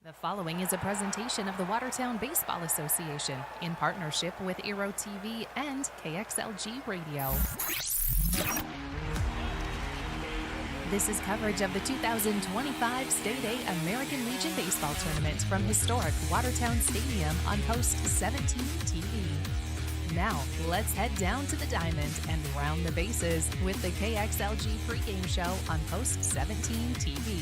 The following is a presentation of the Watertown Baseball Association in partnership with Aero TV and KXLG Radio. This is coverage of the 2025 State A American Legion Baseball Tournament from historic Watertown Stadium on Post 17 TV. Now, let's head down to the diamond and round the bases with the KXLG pregame show on Post 17 TV.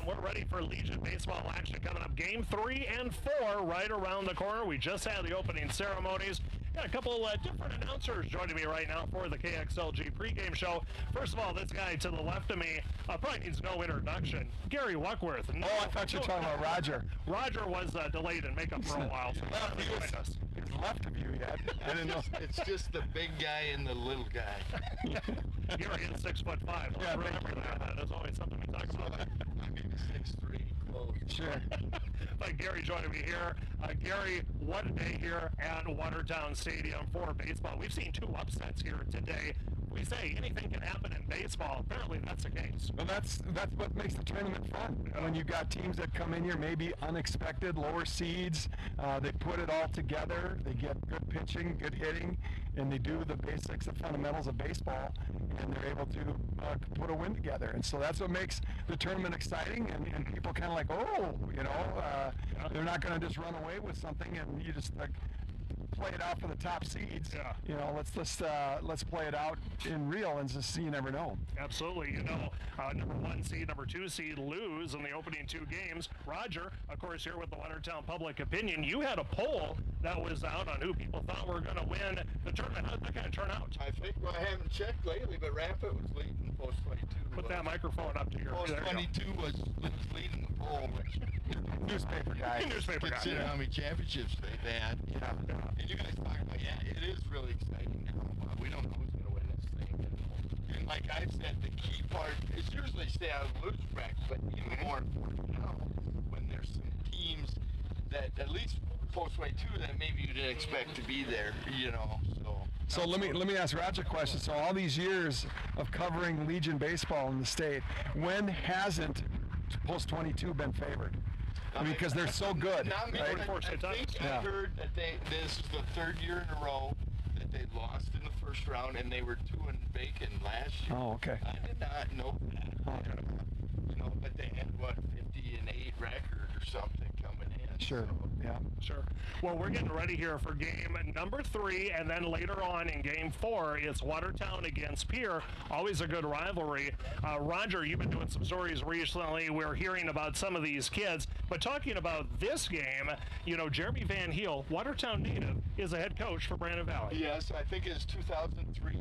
We're ready for Legion baseball action coming up. Game 3 and 4 right around the corner. We just had the opening ceremonies. Got a couple different announcers joining me right now for the KXLG pregame show. First of all, this guy to the left of me probably needs no introduction. Gary Wuckworth. I thought you were talking about Roger. Roger was delayed in makeup for a while, so He's left of you yet. I didn't know. It's just the big guy and the little guy. Gary is 6'5". Yeah, remember that. That's always something we talk about. I mean, 6'3". Close. Sure. But Gary joining me here. Gary, what a day here at Watertown Stadium for baseball. We've seen two upsets here today. We say anything can happen in baseball. Apparently that's the case. Well, that's what makes the tournament fun. Yeah. When you got teams that come in here, maybe unexpected, lower seeds, they put it all together. They get good pitching, good hitting, and they do the basics, the fundamentals of baseball, and they're able to put a win together. And so that's what makes the tournament exciting, and people kind of like, they're not going to just run away with something, and you just play it out for the top seeds. Yeah. You know, let's play it out in real and just you never know. Absolutely. Number 1 seed, number 2 seed lose in the opening 2 games. Roger, of course, here with the Watertown Public Opinion, you had a poll that was out on who people thought were going to win the tournament. How did that kind of turn out? I think, I haven't checked lately, but Rampant was leading Post 22. Put that microphone up to your... Post 22 was leading the poll, which Newspaper guy. Newspaper guy. consider how many championships they've had. Yeah. And you guys talk about, it is really exciting now. We don't know who's going to win this thing. And like I said, the key part is usually stay out of the loser bracket, but even more important now, when there's some teams that at least Post 22 that maybe you didn't expect to be there, So let me ask Roger a question. So all these years of covering Legion baseball in the state, when hasn't Post 22 been favored? I mean, because they're so good. Not me, right? but I think I heard that this is the 3rd year in a row that they lost in the first round, and they were 2-0 last year. Oh, okay. I did not know that. But they had 50-8 record or something coming in. Sure. So. Yeah. Sure. Well, we're getting ready here for game number 3, and then later on in game 4, it's Watertown against Pierre. Always a good rivalry. Roger, you've been doing some stories recently. We're hearing about some of these kids, but talking about this game, Jeremy Van Heel, Watertown native, is a head coach for Brandon Valley. Yes, I think it's 2003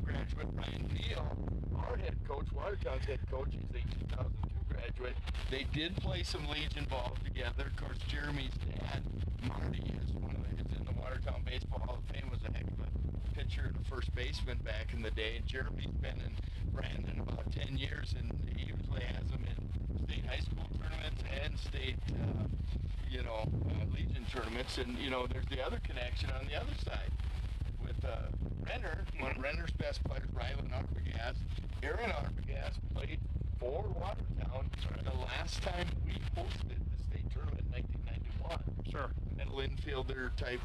graduate Ryan Neal, our head coach, Watertown's head coach. He's a 2002 graduate. They did play some Legion ball together. Of course, Jeremy's dad, Marty, is in the Watertown Baseball Hall of Fame, was a heck of a pitcher and a first baseman back in the day. And Jeremy's been in Brandon about 10 years, and he usually has them in state high school tournaments and state, Legion tournaments. And, there's the other connection on the other side with Renner, one of Renner's best players, Rylan Arbogast. Aaron Arbogast played for Watertown the last time we hosted the state tournament in 1991. Sure. Middle infielder type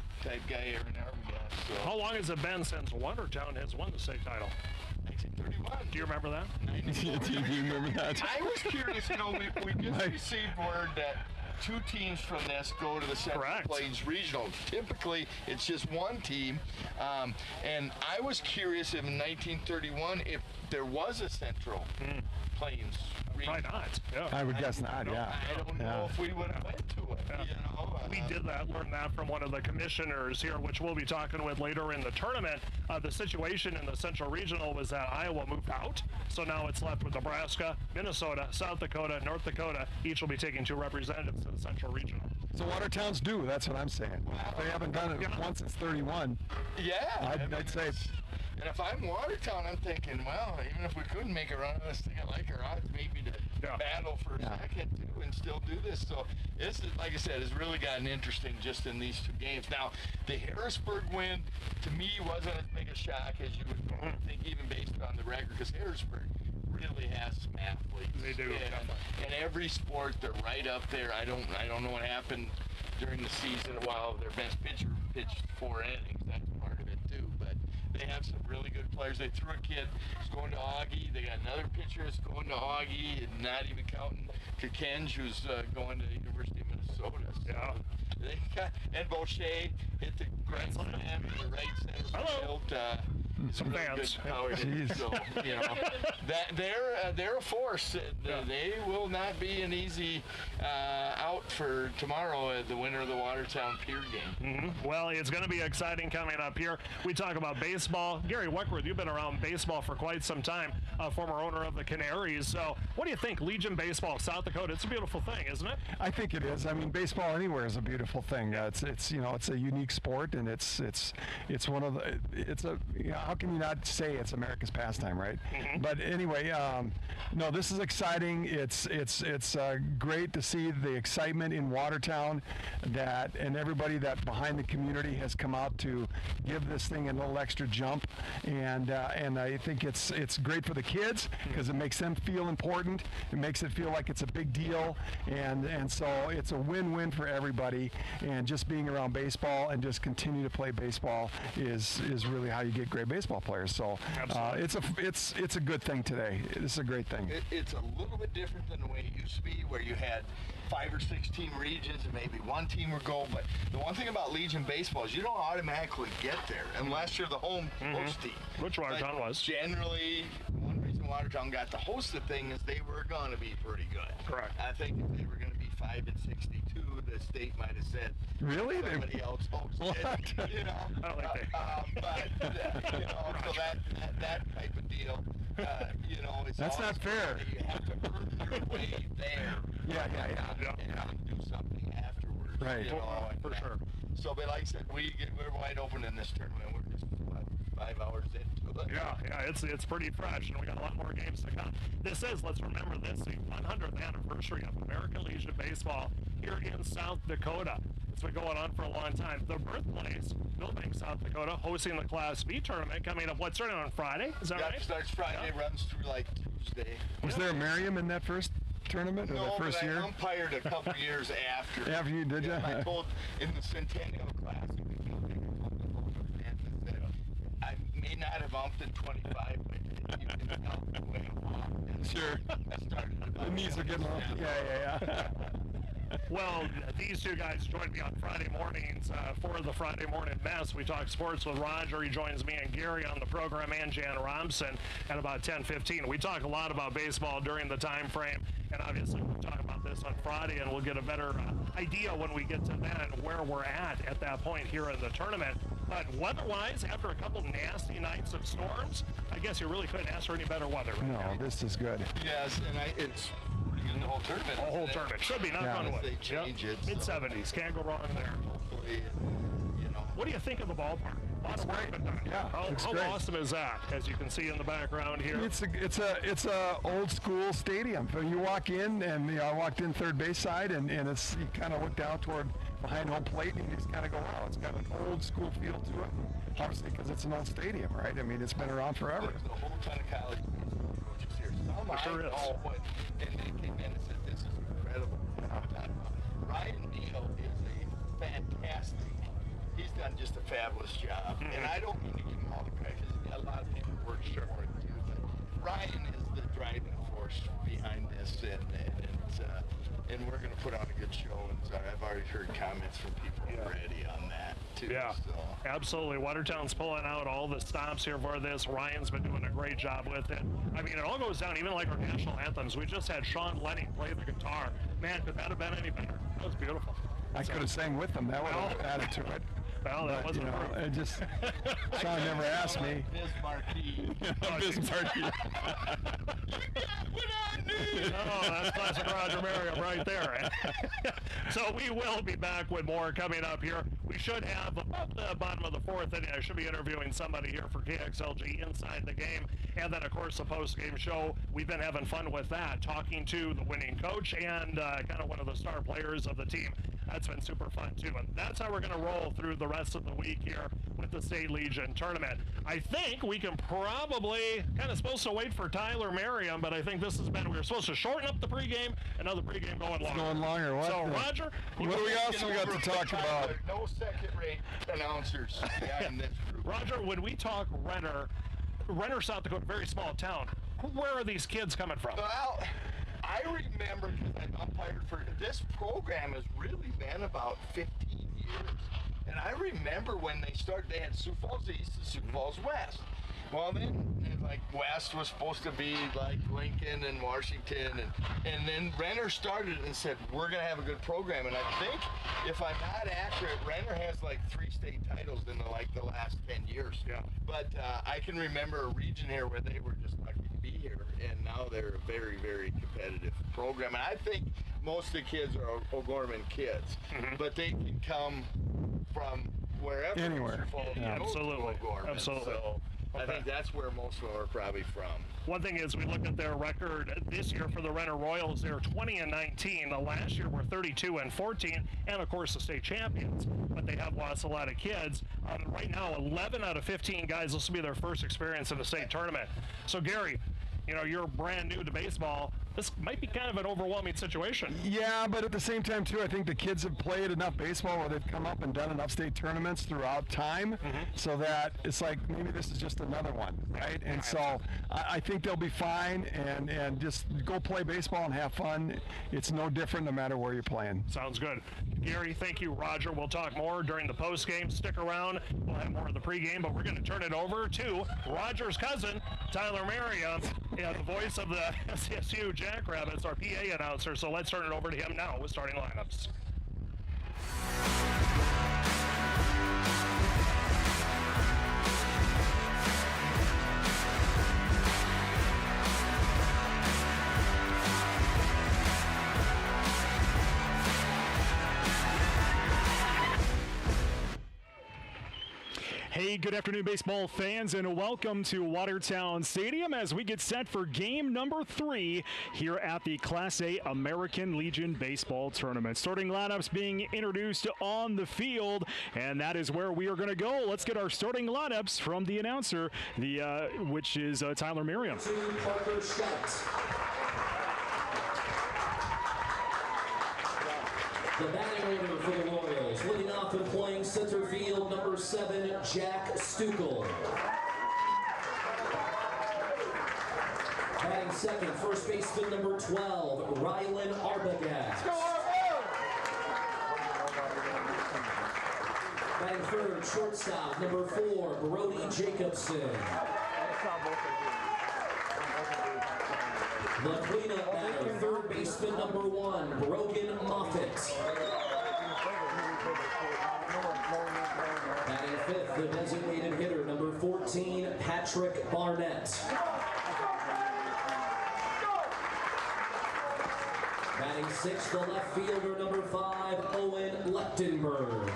guy, Aaron Arbogast. So. How long has it been since Watertown has won the state title? 1931. Do you remember that? Do you remember that? I was curious, we just received word that 2 teams from this go to the Central Plains Regional. Typically, it's just one team. And I was curious if in 1931 if there was a Central Plains Regional. Probably not. Yeah. I would guess not, yeah. I don't know if we would have went to it. Yeah. We did learn that from one of the commissioners here, which we'll be talking with later in the tournament. The situation in the Central Regional was that Iowa moved out, so now it's left with Nebraska, Minnesota, South Dakota, North Dakota. Each will be taking 2 representatives to the Central Regional. So Watertowns do, that's what I'm saying. They haven't done it once since 31. Yeah. I'd say. And if I'm Watertown, I'm thinking, well, even if we couldn't make a run of this thing, I like our odds maybe to battle for a second too and still do this. So this is, like I said, has really gotten interesting just in these 2 games. Now, the Harrisburg win to me wasn't as big a shock as you would think, even based on the record, because Harrisburg really has some athletes. They do. And every sport, they're right up there. I don't know what happened during the season while their best pitcher pitched 4 innings. That's part of it too. But they have some really good players. They threw a kid who's going to Augie. They got another pitcher who's going to Augie, and not even counting Kakenj, who's going to the University of Minnesota. So Yeah. They got, and Boucher hit the grand slam to the right center field. Some really fans. good power hitter. So, you know, that they're a force. They will not be an easy out for tomorrow, the winner of the Watertown Pier game. Well, it's going to be exciting coming up here. We talk about baseball. Gary Weckworth, you've been around baseball for quite some time, former owner of the Canaries. So what do you think, Legion Baseball, South Dakota? It's a beautiful thing, isn't it? I think it is. I mean, baseball anywhere is a beautiful thing. It's you know, it's a unique sport, and it's one of the, how can you not say it's America's pastime, right? But anyway, no, this is exciting. It's great to see the excitement in Watertown, and everybody that behind the community has come out to give this thing a little extra jump, and I think it's great for the kids because it makes them feel important. It makes it feel like it's a big deal, and so it's a win-win for everybody. And just being around baseball and just continue to play baseball is really how you get great baseball players. So it's a good thing today. It's a great thing. It's a little bit different than the way it used to be, where you had 5 or 6 team regions and maybe one team would go. But the one thing about Legion baseball is you don't automatically get there unless you're the home host team. Which Watertown was. Generally, one reason Watertown got to host the thing is they were going to be pretty good. Correct. I think if they were going to be 5-62, the state might have said Really? somebody else hosted. What? You know, I don't think but you know, so that type of deal. You know, it's That's not fair. You have to earn your way there. Yeah. And do something afterwards. Right. You know, For sure. So, but like I said, we're wide open in this tournament. We're just 5 hours into it. Yeah, it's pretty fresh, and we got a lot more games to come. This is, let's remember this, the 100th anniversary of American Legion Baseball here in South Dakota. It's been going on for a long time. The birthplace, Millbank, South Dakota, hosting the Class B tournament coming up, what's starting on Friday? Is that right? Starts Friday, runs through like Tuesday. Was there a Merriam in that first tournament or that first year? No, but I umpired a couple years after. After you did, yeah. I told in the Centennial Classic, I may not have umped in 25, but you can tell the way I walked. Sure. The knees are getting off. Yeah. Well, these two guys joined me on Friday mornings for the Friday Morning Mess. We talk sports with Roger. He joins me and Gary on the program, and Jan Romson at about 10:15. We talk a lot about baseball during the time frame, and obviously we'll talk about this on Friday, and we'll get a better idea when we get to that and where we're at that point here in the tournament. But weather-wise, after a couple nasty nights of storms, I guess you really couldn't ask for any better weather. Right No, now. this is good. Yes, and it's in the whole tournament. The whole tournament should be, not fun with. They change it. Mid-70s, can't go wrong there. Hopefully, you know. What do you think of the ballpark? A lot of work been done. Yeah, How great. awesome is that? As you can see in the background here. It's a old school stadium. When you walk in, and I walked in third base side, and it's you kind of look down toward behind home plate, and you just kind of go, wow, it's got an old school feel to it. Obviously, because it's an old stadium, right? I mean, it's been around forever. There's a whole ton of college coaches here. Some There sure I is. know, and they came in and said, this is incredible. Ryan Neal is a fantastic. He's done just a fabulous job. And I don't mean to give him all the credit, because a lot of people work for it too. But Ryan is the driving force behind this, and we're going to put on a good show. And so I've already heard comments from people already on that too. Yeah, So. absolutely. Watertown's pulling out all the stops here for this. Ryan's been doing a great job with it. I mean, it all goes down, even like our national anthems. We just had Sean Lenny play the guitar. Man, could that have been any better? That was beautiful. I could have sang with them. That would have added to it. Well, that But, wasn't it just, Sean never asked me. Biz Marquis. Biz Marquis. Oh, that's classic Roger Merriam right there. So we will be back with more coming up here. We should have about the bottom of the fourth inning. I should be interviewing somebody here for KXLG Inside the Game. And then, of course, the post-game show. We've been having fun with that, talking to the winning coach and kind of one of the star players of the team. That's been super fun, too. And that's how we're going to roll through the rest of the week here with the State Legion tournament. I think we can probably kind of supposed to wait for Tyler Merriam, but I think this has been, we were supposed to shorten up the pregame, and now the pregame going longer. Going longer, what? So, Roger, what do we also got to talk about? No second-rate announcers in this group. Roger, when we talk Renner, South Dakota, very small town, where are these kids coming from? Well, I remember, because I've umpired for, this program has really been about 15 years. And I remember when they started, they had Sioux Falls East and Sioux Falls West. Well, then, like, West was supposed to be like Lincoln and Washington, and then Renner started and said, we're going to have a good program. And I think, if I'm not accurate, Renner has like 3 state titles in the last 10 years. Yeah. But I can remember a region here where they were just lucky to be here, and now they're a very, very competitive program. And I think most of the kids are O'Gorman kids, but they can come from wherever. Anywhere. Yeah, absolutely. Absolutely. So, Okay. I think that's where most of them are probably from. One thing is, we look at their record this year for the Renner Royals. They're 20-19. The last year were 32-14, and of course the state champions. But they have lost a lot of kids. Right now, 11 out of 15 guys. This will be their first experience in the state tournament. So Gary, you know, you're brand new to baseball. This might be kind of an overwhelming situation. Yeah, but at the same time, too, I think the kids have played enough baseball where they've come up and done enough state tournaments throughout time, so that it's like maybe this is just another one, right? And so I think they'll be fine, and just go play baseball and have fun. It's no different no matter where you're playing. Sounds good. Gary, thank you. Roger, we'll talk more during the postgame. Stick around. We'll have more of the pregame, but we're going to turn it over to Roger's cousin, Tyler Merriam, the voice of the SSU Jackrabbits, our PA announcer. So let's turn it over to him now with starting lineups. Hey, good afternoon, baseball fans, and welcome to Watertown Stadium as we get set for game number 3 here at the Class A American Legion Baseball Tournament. Starting lineups being introduced on the field, and that is where we are going to go. Let's get our starting lineups from the announcer, which is Tyler Merriam. The batting order for the Royals, leading off and playing center field, number 7, Jack Stuckel. Batting second, first baseman, number 12, Rylan Arbogast. Batting third, shortstop, number 4, Brody Jacobson. The cleanup batter, third baseman, number 1, Brogan Moffitt. Batting fifth, the designated hitter, number 14, Patrick Barnett. Batting sixth, the left fielder, number 5, Owen Lechtenberg.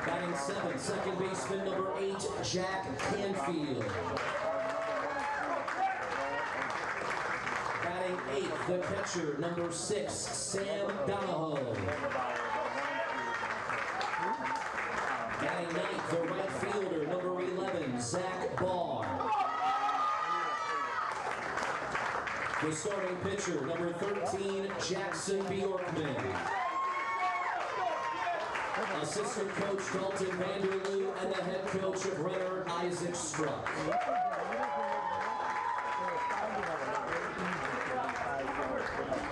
Batting seventh, second baseman, number 8, Jack Canfield. Batting eighth, the catcher, number 6, Sam Donahoe. Batting ninth, the right fielder, number 11, Zach Barr. The starting pitcher, number 13, Jackson Bjorkman. Assistant coach Dalton Vanderloo, and the head coach of Renner, Isaac Struck.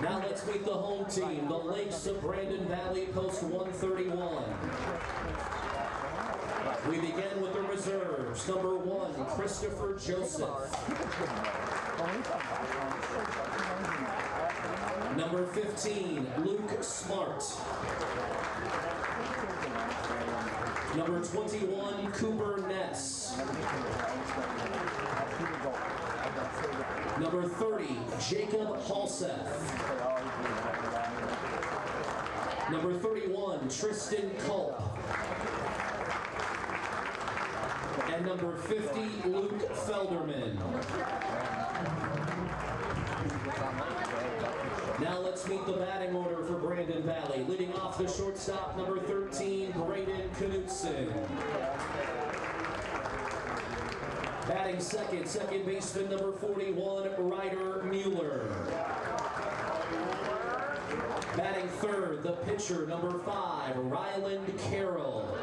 Now let's meet the home team, the Lakes of Brandon Valley, post 131. We begin with the reserves. Number 1, Christopher Joseph. Number 15, Luke Smart. Number 21, Cooper Ness. Number 30, Jacob Halseth. Number 31, Tristan Culp. And number 50, Luke Felderman. Now let's meet the batting order for Brandon Valley. Leading off the shortstop, number 13, Braden Knutson. Batting second, second baseman, number 41, Ryder Mueller. Batting third, the pitcher, number 5, Ryland Carroll.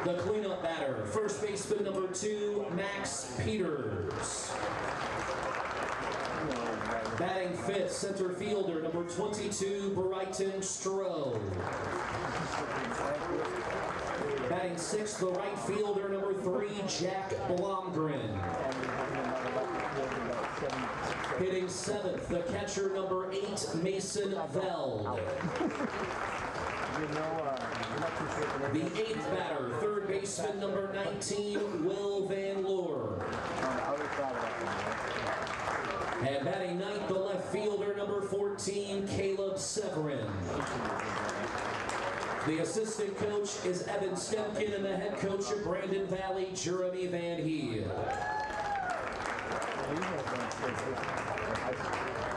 The cleanup batter, first baseman, number 2, Max Peters. Batting fifth, center fielder, number 22, Brighton Stroh. Batting sixth, the right fielder, number 3, Jack Blomgren. Hitting seventh, the catcher, number 8, Mason Veld. The eighth batter, third baseman, number 19, Will Van Loor. And batting ninth, the left fielder, number 14, Caleb Severin. The assistant coach is Evan Stemkin, and the head coach of Brandon Valley, Jeremy Van Heel.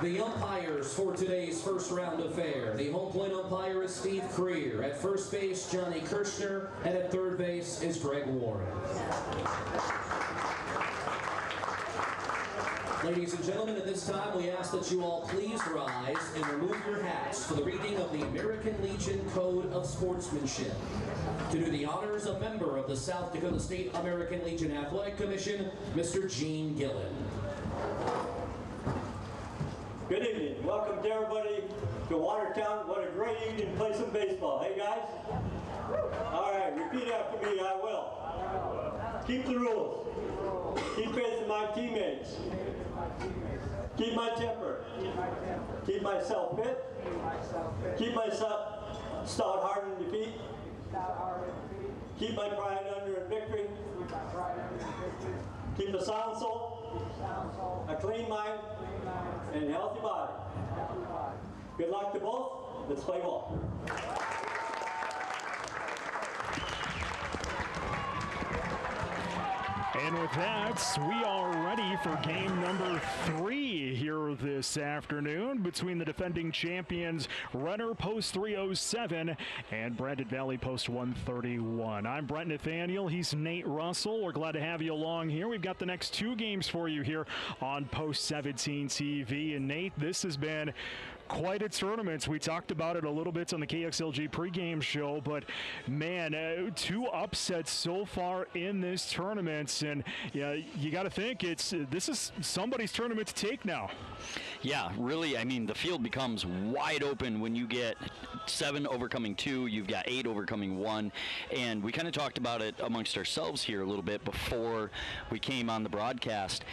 The umpires for today's first round affair. The home plate umpire is Steve Creer. At first base, Johnny Kirshner. And at third base is Greg Warren. Ladies and gentlemen, at this time we ask that you all please rise and remove your hats for the reading of the American Legion Code of Sportsmanship. To do the honors, a member of the South Dakota State American Legion Athletic Commission, Mr. Gene Gillen. Good evening. Welcome to everybody to Watertown. What a great evening to play some baseball. Hey guys? All right, repeat after me, I will. Keep the rules. Keep faith in my teammates. Keep my temper. Keep myself fit. Keep myself stout-hearted in defeat. Keep my pride under in victory. Keep a sound soul, a clean mind, and a healthy body. Good luck to both. Let's play ball. And with that, we are ready for game number 3 here this afternoon between the defending champions Renner Post 307 and Brandon Valley Post 131. I'm Brent Nathaniel. He's Nate Russell. We're glad to have you along here. We've got the next 2 games for you here on Post 17 TV. And Nate, this has been quite a tournament. We talked about it a little bit on the KXLG pregame show, but man, 2 upsets so far in this tournament, and yeah, you got to think this is somebody's tournament to take now. Yeah, really, I mean, the field becomes wide open when you get 7 overcoming 2, you've got 8 overcoming 1, and we kind of talked about it amongst ourselves here a little bit before we came on the broadcast.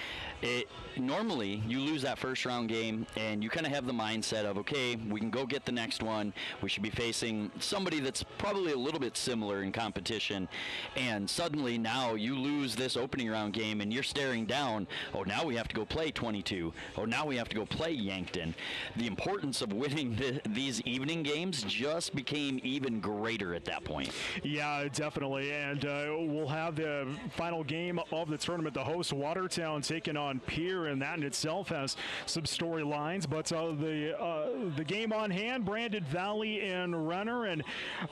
Normally, you lose that first round game, and you kind of have the mindset of, okay, we can go get the next one. We should be facing somebody that's probably a little bit similar in competition, and suddenly now you lose this opening round game, and you're staring down, oh, now we have to go play 22. Oh, now we have to go play Yankton. The importance of winning these evening games just became even greater at that point. Yeah, definitely, and we'll have the final game of the tournament, the host Watertown taking on Pierre, and that in itself has some storylines, but the game on hand, Brandon Valley and Renner, and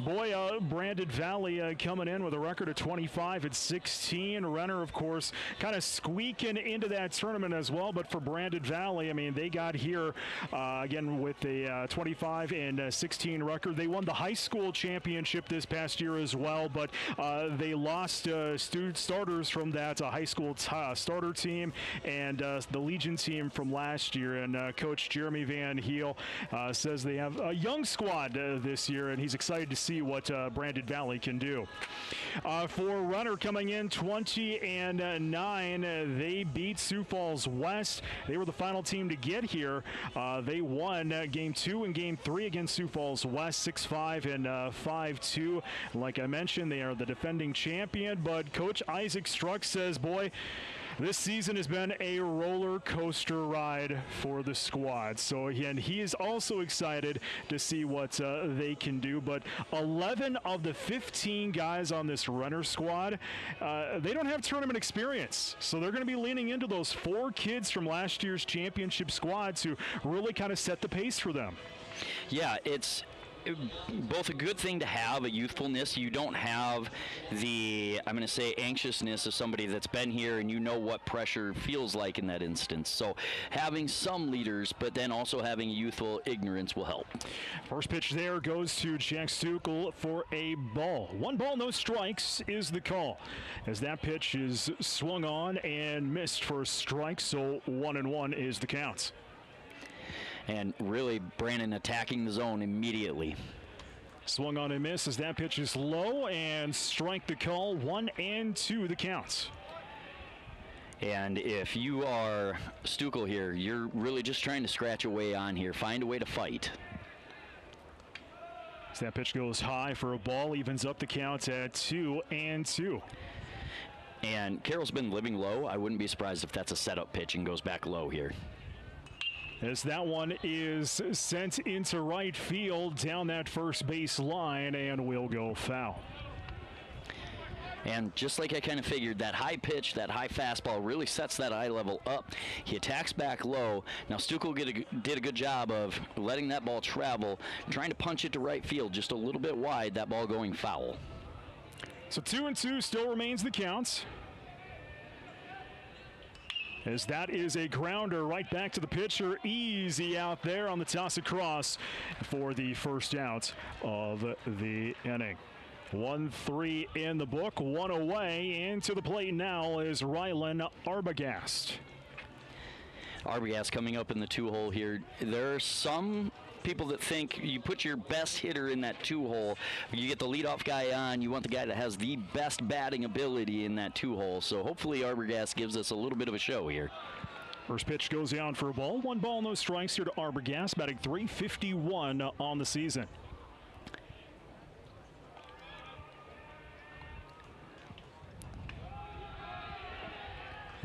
boy, Brandon Valley coming in with a record of 25-16. Renner, of course, kind of squeaking into that tournament as well, but for Brandon Valley, I mean, they got here again with a 25-16 record. They won the high school championship this past year as well, but they lost student starters from that high school starter team and the Legion team from last year, and Coach Jeremy Van Heel says they have a young squad this year, and he's excited to see what Brandon Valley can do. For Renner coming in 20-9, they beat Sioux Falls West. They were the final team to get here. They won Game 2 and Game 3 against Sioux Falls West, 6-5 and 5-2. Like I mentioned, they are the defending champion, but Coach Isaac Struck says, boy, This season has been a roller coaster ride for the squad. So again, he is also excited to see what they can do. But 11 of the 15 guys on this Renner squad, they don't have tournament experience. So they're going to be leaning into those 4 kids from last year's championship squad to really kind of set the pace for them. Yeah, it's both a good thing to have, a youthfulness. You don't have the, I'm going to say, anxiousness of somebody that's been here and you know what pressure feels like in that instance. So having some leaders, but then also having youthful ignorance will help. First pitch there goes to Jack Stukel for a ball. 1 ball, no strikes is the call, as that pitch is swung on and missed for a strike, so 1-1 is the count. And really, Brandon attacking the zone immediately. Swung on and miss as that pitch is low, and strike the call. 1-2 the count. And if you are Stukel here, you're really just trying to scratch away on here. Find a way to fight. As that pitch goes high for a ball, evens up the count at 2-2. And Carroll's been living low. I wouldn't be surprised if that's a setup pitch and goes back low here. As that one is sent into right field down that first base line and will go foul. And just like I kind of figured, that high pitch, that high fastball really sets that eye level up. He attacks back low. Now Stukel did a good job of letting that ball travel, trying to punch it to right field just a little bit wide, that ball going foul. So 2-2 still remains the count, as that is a grounder right back to the pitcher. Easy out there on the toss across for the first out of the inning. 1-3 in the book, 1 away. Into the plate now is Rylan Arbogast. Arbogast coming up in the 2-hole here. There are some people that think you put your best hitter in that 2-hole, you get the leadoff guy on, you want the guy that has the best batting ability in that 2-hole. So hopefully Arbogast gives us a little bit of a show here. First pitch goes down for a ball. 1 ball, no strikes here to Arbogast, batting .351 on the season.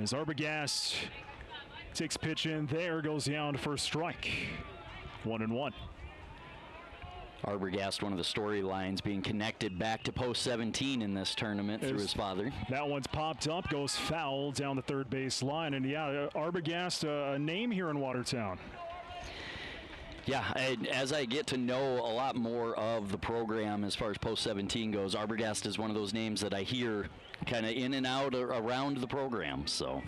As Arbogast takes pitch in there, goes down for a strike. 1-1. Arbogast, one of the storylines, being connected back to post 17 in this tournament through his father. That one's popped up, goes foul down the third base line. And yeah, Arbogast, a name here in Watertown. Yeah, as I get to know a lot more of the program as far as post 17 goes, Arbogast is one of those names that I hear kind of in and out around the program. So.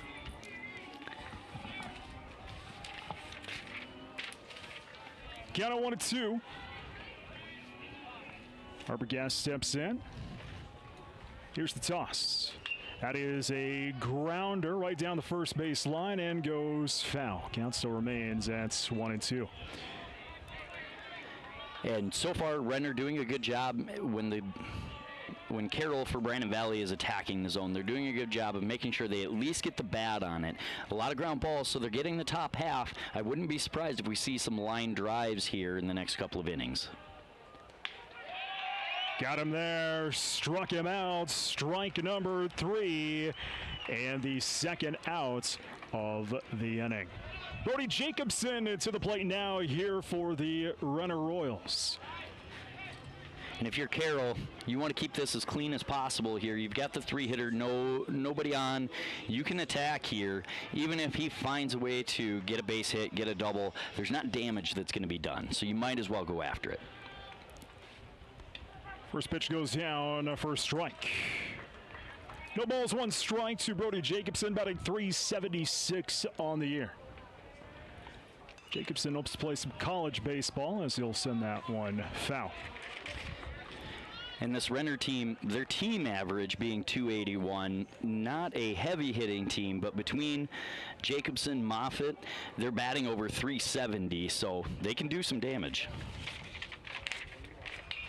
Count on 1-2. Arbogast steps in. Here's the toss. That is a grounder right down the first base line and goes foul. Count still remains at 1-2. And so far, Renner doing a good job when Carroll for Brandon Valley is attacking the zone. They're doing a good job of making sure they at least get the bat on it. A lot of ground balls, so they're getting the top half. I wouldn't be surprised if we see some line drives here in the next couple of innings. Got him there, struck him out, strike number 3, and the second out of the inning. Brody Jacobson to the plate now here for the Renner Royals. And if you're Carroll, you want to keep this as clean as possible here. You've got the 3-hitter, nobody on. You can attack here. Even if he finds a way to get a base hit, get a double, there's not damage that's going to be done. So you might as well go after it. First pitch goes down for a strike. No balls, 1 strike to Brody Jacobson, batting .376 on the year. Jacobson hopes to play some college baseball as he'll send that one foul. And this Renner team, their team average being .281, not a heavy hitting team, but between Jacobson, Moffitt, they're batting over .370, so they can do some damage.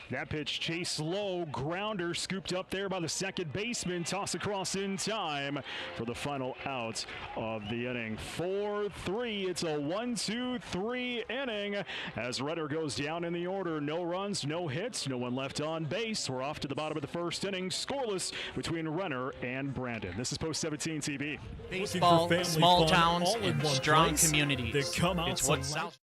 That pitch chased low, grounder scooped up there by the second baseman. Toss across in time for the final out of the inning. 4-3. It's a 1-2-3 inning as Renner goes down in the order. No runs, no hits, no one left on base. We're off to the bottom of the first inning, scoreless between Renner and Brandon. This is Post 17 TV. Baseball, small towns, and strong communities. It's what South.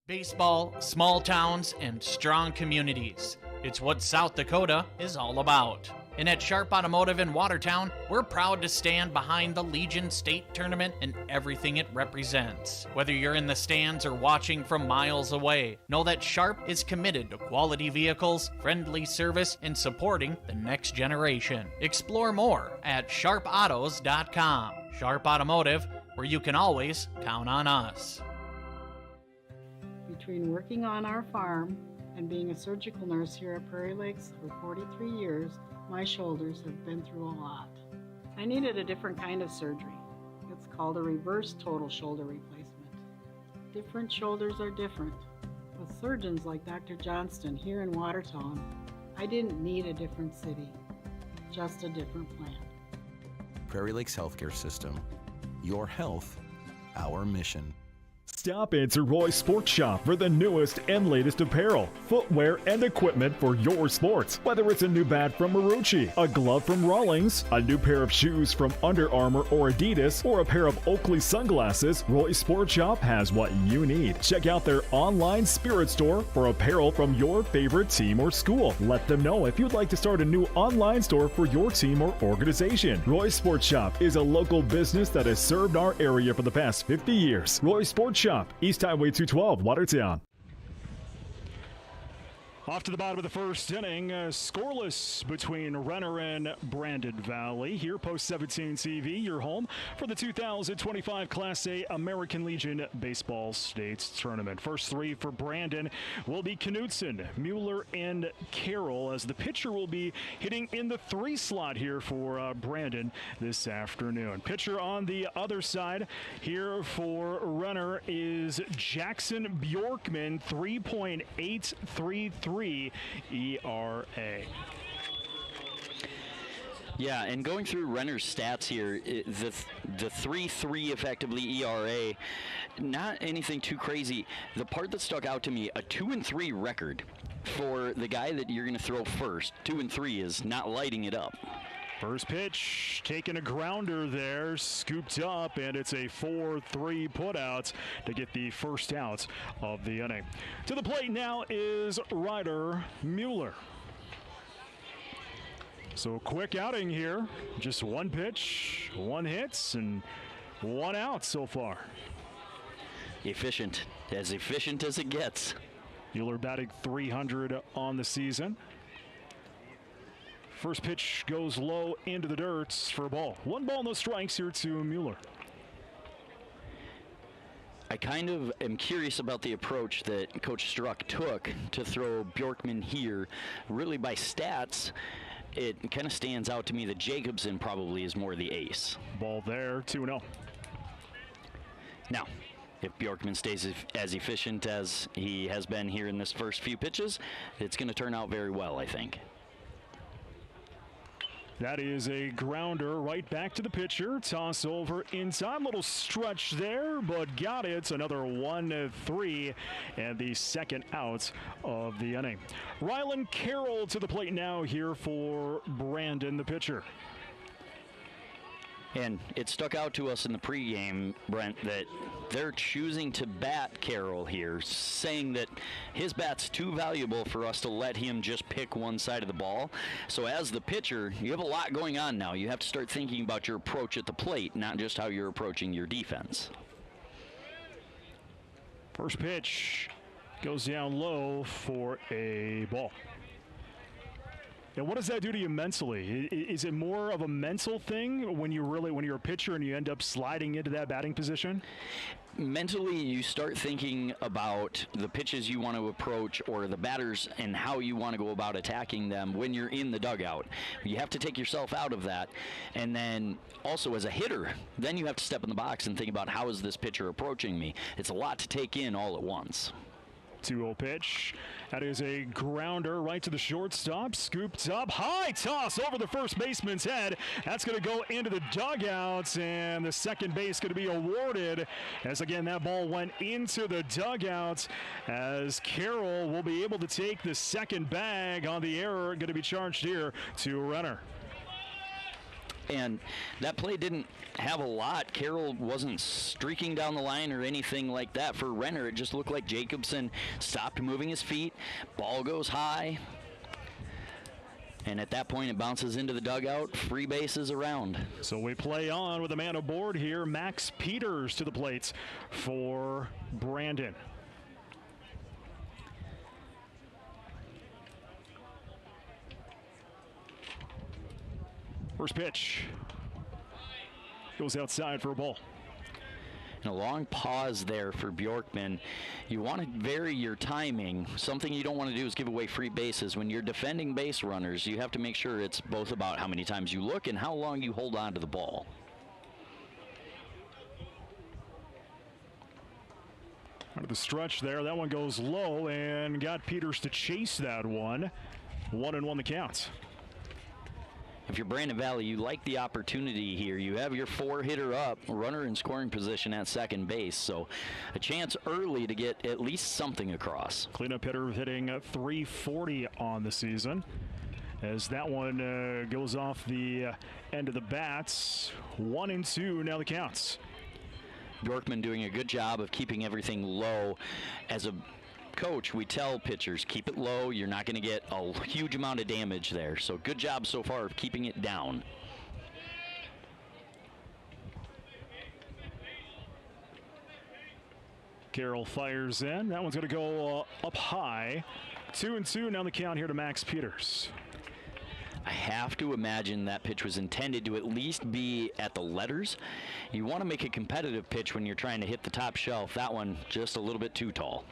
Baseball, small towns, and strong communities. It's what South Dakota is all about. And at Sharp Automotive in Watertown, we're proud to stand behind the Legion State Tournament and everything it represents. Whether you're in the stands or watching from miles away, know that Sharp is committed to quality vehicles, friendly service, and supporting the next generation. Explore more at sharpautos.com. Sharp Automotive, where you can always count on us. Between working on our farm and being a surgical nurse here at Prairie Lakes for 43 years, my shoulders have been through a lot. I needed a different kind of surgery. It's called a reverse total shoulder replacement. Different shoulders are different. With surgeons like Dr. Johnston here in Watertown, I didn't need a different city, just a different plan. Prairie Lakes Healthcare System. Your health, our mission. Stop into Roy's Sports Shop for the newest and latest apparel, footwear, and equipment for your sports. Whether it's a new bat from Marucci, a glove from Rawlings, a new pair of shoes from Under Armour or Adidas, or a pair of Oakley sunglasses, Roy's Sports Shop has what you need. Check out their online spirit store for apparel from your favorite team or school. Let them know if you'd like to start a new online store for your team or organization. Roy's Sports Shop is a local business that has served our area for the past 50 years. Roy's Sports Shop, East Highway 212, Watertown. Off to the bottom of the first inning, scoreless between Renner and Brandon Valley. Here, Post 17 TV, your home for the 2025 Class A American Legion Baseball States Tournament. First three for Brandon will be Knutson, Mueller, and Carroll, as the pitcher will be hitting in the 3 slot here for Brandon this afternoon. Pitcher on the other side here for Renner is Jackson Bjorkman, 3.833 ERA. Yeah, and going through Renner's stats here, the 3.3 effectively ERA, not anything too crazy. The part that stuck out to me, a 2-3 record for the guy that you're going to throw first. 2-3 is not lighting it up. First pitch, taking a grounder there, scooped up, and it's a 4-3 putout to get the first out of the inning. To the plate now is Ryder Mueller. So quick outing here, just one pitch, one hit, and one out so far. Efficient as it gets. Mueller batting .300 on the season. First pitch goes low into the dirt for a ball. 1 ball, no strikes here to Mueller. I kind of am curious about the approach that Coach Struck took to throw Bjorkman here. Really, by stats, it kind of stands out to me that Jacobson probably is more the ace. Ball there, 2-0. Now, if Bjorkman stays as efficient as he has been here in this first few pitches, it's going to turn out very well, I think. That is a grounder right back to the pitcher. Toss over inside. Little stretch there, but got it. It's another 1-3 and the second out of the inning. Rylan Carroll to the plate now here for Brandon, the pitcher. And it stuck out to us in the pregame, Brent, that they're choosing to bat Carroll here, saying that his bat's too valuable for us to let him just pick one side of the ball. So as the pitcher, you have a lot going on now. You have to start thinking about your approach at the plate, not just how you're approaching your defense. First pitch goes down low for a ball. And what does that do to you mentally? Is it more of a mental thing when you're a pitcher and you end up sliding into that batting position? Mentally, you start thinking about the pitches you want to approach or the batters and how you want to go about attacking them when you're in the dugout. You have to take yourself out of that. And then also as a hitter, then you have to step in the box and think about how is this pitcher approaching me. It's a lot to take in all at once. 2-0 pitch. That is a grounder right to the shortstop. Scooped up. High toss over the first baseman's head. That's going to go into the dugouts, and the second base going to be awarded. As again, that ball went into the dugouts, as Carroll will be able to take the second bag on the error. Going to be charged here to Renner. And that play didn't have a lot. Carroll wasn't streaking down the line or anything like that. For Renner, it just looked like Jacobson stopped moving his feet. Ball goes high. And at that point, it bounces into the dugout. Free bases around. So we play on with a man aboard here. Max Peters to the plate for Brandon. First pitch goes outside for a ball. And a long pause there for Bjorkman. You want to vary your timing. Something you don't want to do is give away free bases. When you're defending base runners, you have to make sure it's both about how many times you look and how long you hold on to the ball. Out of the stretch there, that one goes low and got Peters to chase that one. 1-1 the count. If you're Brandon Valley, you like the opportunity here. You have your 4-hitter up, runner in scoring position at second base, so a chance early to get at least something across. Cleanup hitter hitting .340 on the season. As that one goes off the end of the bats. 1-2 now the counts. Bjorkman doing a good job of keeping everything low. As a coach, we tell pitchers, keep it low. You're not going to get a huge amount of damage there. So good job so far of keeping it down. Carroll fires in. That one's going to go up high. 2-2 now the count here to Max Peters. I have to imagine that pitch was intended to at least be at the letters. You want to make a competitive pitch when you're trying to hit the top shelf. That one just a little bit too tall.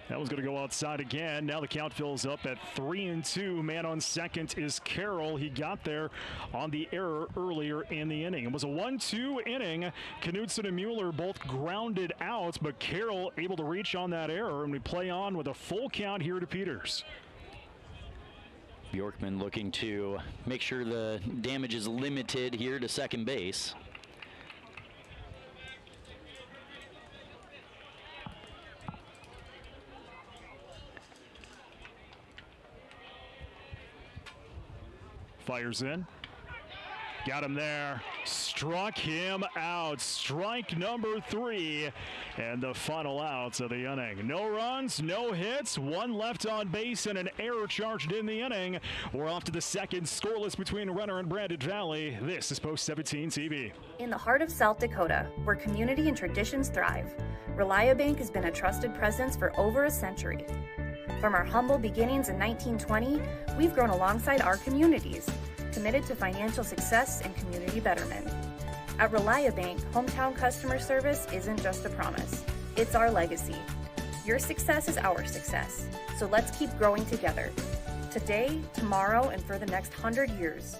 That one's going to go outside again. Now the count fills up at 3-2. Man on second is Carroll. He got there on the error earlier in the inning. It was a 1-2 inning. Knudsen and Mueller both grounded out, but Carroll able to reach on that error, and we play on with a full count here to Peters. Bjorkman looking to make sure the damage is limited here to second base. Fires in. Got him there. Struck him out. Strike number 3. And the final outs of the inning. No runs, no hits, one left on base, and an error charged in the inning. We're off to the second, scoreless between Renner and Brandon Valley. This is Post 17 TV. In the heart of South Dakota, where community and traditions thrive, ReliaBank has been a trusted presence for over a century. From our humble beginnings in 1920, we've grown alongside our communities, committed to financial success and community betterment. At ReliaBank, hometown customer service isn't just a promise, it's our legacy. Your success is our success, so let's keep growing together. Today, tomorrow, and for the next 100 years.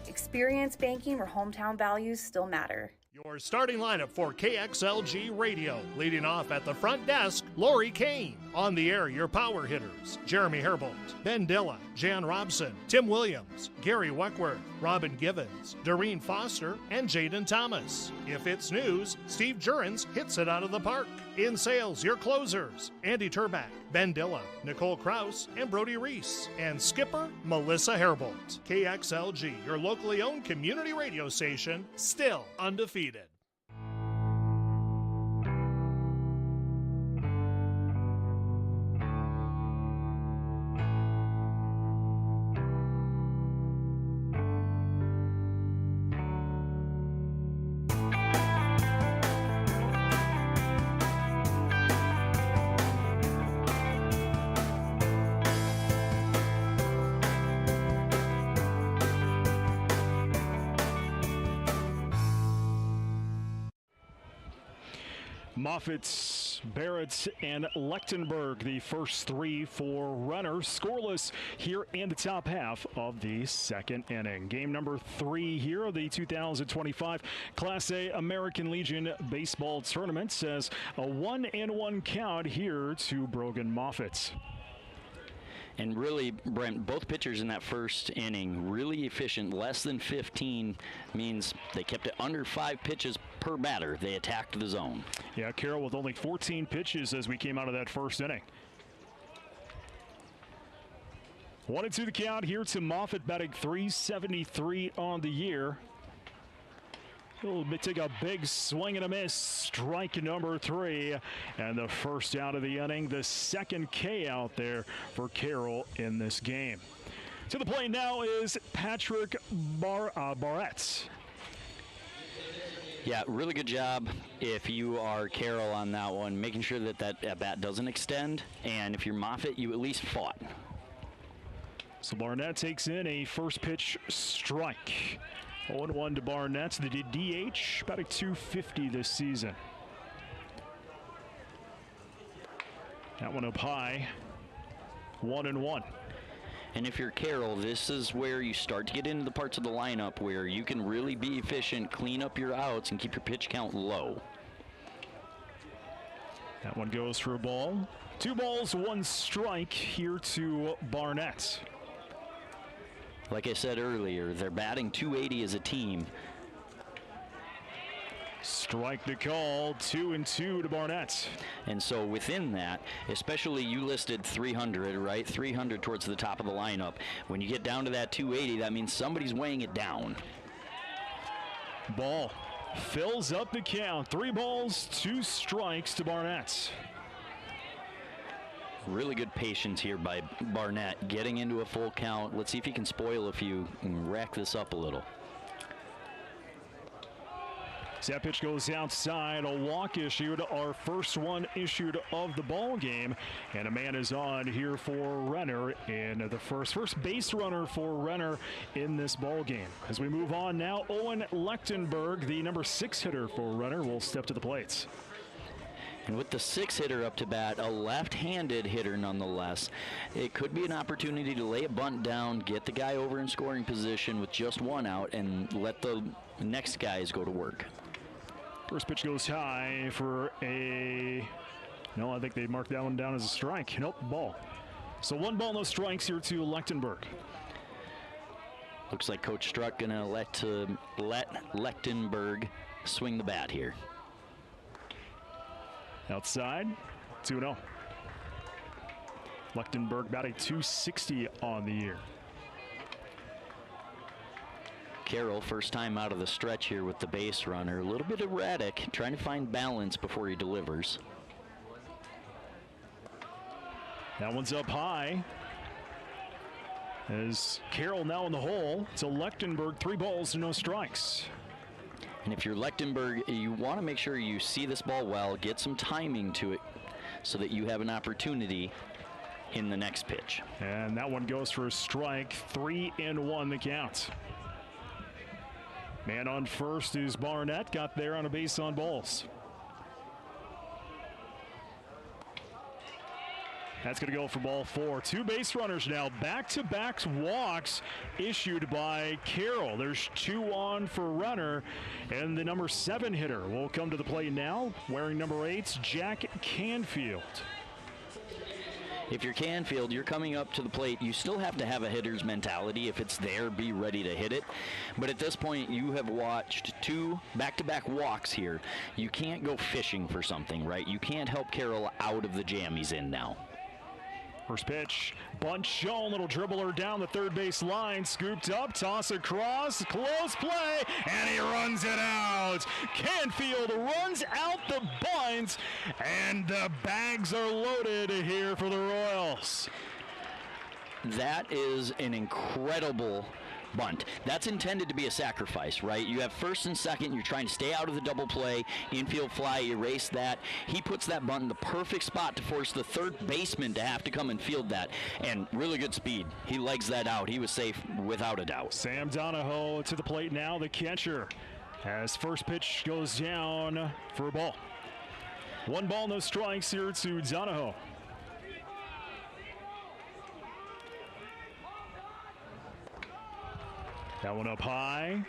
Experience banking where hometown values still matter. Your starting lineup for KXLG Radio. Leading off at the front desk, Lori Kane. On the air, your power hitters, Jeremy Herbold, Ben Dilla, Jan Robson, Tim Williams, Gary Weckworth, Robin Givens, Doreen Foster, and Jaden Thomas. If it's news, Steve Jurens hits it out of the park. In sales, your closers, Andy Turback, Ben Dilla, Nicole Kraus, and Brody Reese. And skipper, Melissa Herbold. KXLG, your locally owned community radio station, still undefeated. Moffitt's Barrett and Lechtenberg, the first three for Renner, scoreless here in the top half of the second inning. Game number 3 here of the 2025 Class A American Legion Baseball Tournament says a 1-1 count here to Brogan Moffitt. And really, Brent, both pitchers in that first inning really efficient. Less than 15 means they kept it under 5 pitches per batter. They attacked the zone. Yeah, Carroll with only 14 pitches as we came out of that first inning. 1-2 the count here to Moffitt, batting .373 on the year. He'll take a big swing and a miss. Strike number 3. And the first out of the inning. The second K out there for Carroll in this game. To the plate now is Patrick Barrett. Yeah, really good job if you are Carroll on that one, making sure that that bat doesn't extend. And if you're Moffitt, you at least fought. So Barnett takes in a first pitch strike. 0-1 to Barnett, the DH, about a .250 this season. That one up high, 1-1. And if you're Carroll, this is where you start to get into the parts of the lineup where you can really be efficient, clean up your outs, and keep your pitch count low. That one goes for a ball. 2 balls, 1 strike here to Barnett. Like I said earlier, they're batting .280 as a team. Strike the call, 2-2 to Barnett. And so within that, especially you listed 300, right? 300 towards the top of the lineup. When you get down to that .280, that means somebody's weighing it down. Ball fills up the count. 3 balls, 2 strikes to Barnett. Really good patience here by Barnett, getting into a full count. Let's see if he can spoil a few and rack this up a little. That pitch goes outside. A walk issued, our first one issued of the ball game, and a man is on here for Renner in the first base runner for Renner in this ball game. As we move on now, Owen Lechtenberg, the number 6 hitter for Renner, will step to the plate. And with the 6 hitter up to bat, a left-handed hitter nonetheless, it could be an opportunity to lay a bunt down, get the guy over in scoring position with just 1 out, and let the next guys go to work. First pitch goes high for a... No, I think they marked that one down as a strike. Nope, ball. So 1 ball, no strikes here to Lechtenberg. Looks like Coach Struck going to let Lechtenberg swing the bat here. Outside, 2-0. Lechtenberg batting .260 on the year. Carroll, first time out of the stretch here with the base runner. A little bit erratic, trying to find balance before he delivers. That one's up high. As Carroll now in the hole. To Lechtenberg, 3 balls, no strikes. And if you're Lechtenberg, you want to make sure you see this ball well, get some timing to it so that you have an opportunity in the next pitch. And that one goes for a strike. 3-1 the count. Man on first is Barnett, got there on a base on balls. That's going to go for ball 4. 2 base runners now. Back-to-back walks issued by Carroll. There's 2 on for Renner. And the number 7 hitter will come to the plate now, wearing number 8's Jack Canfield. If you're Canfield, you're coming up to the plate. You still have to have a hitter's mentality. If it's there, be ready to hit it. But at this point, you have watched 2 back-to-back walks here. You can't go fishing for something, right? You can't help Carroll out of the jam he's in now. First pitch, bunt shown, little dribbler down the third base line, scooped up, toss across, close play, and he runs it out. Canfield runs out the bunt, and the bags are loaded here for the Royals. That is an incredible bunt. That's intended to be a sacrifice, right? You have first and second, you're trying to stay out of the double play, infield fly, erase that. He puts that bunt in the perfect spot to force the third baseman to have to come and field that, and really good speed. He legs that out. He was safe without a doubt. Sam Donahoe to the plate now, the catcher, as first pitch goes down for a ball. 1 ball, no strikes here to Donahoe. That one up high,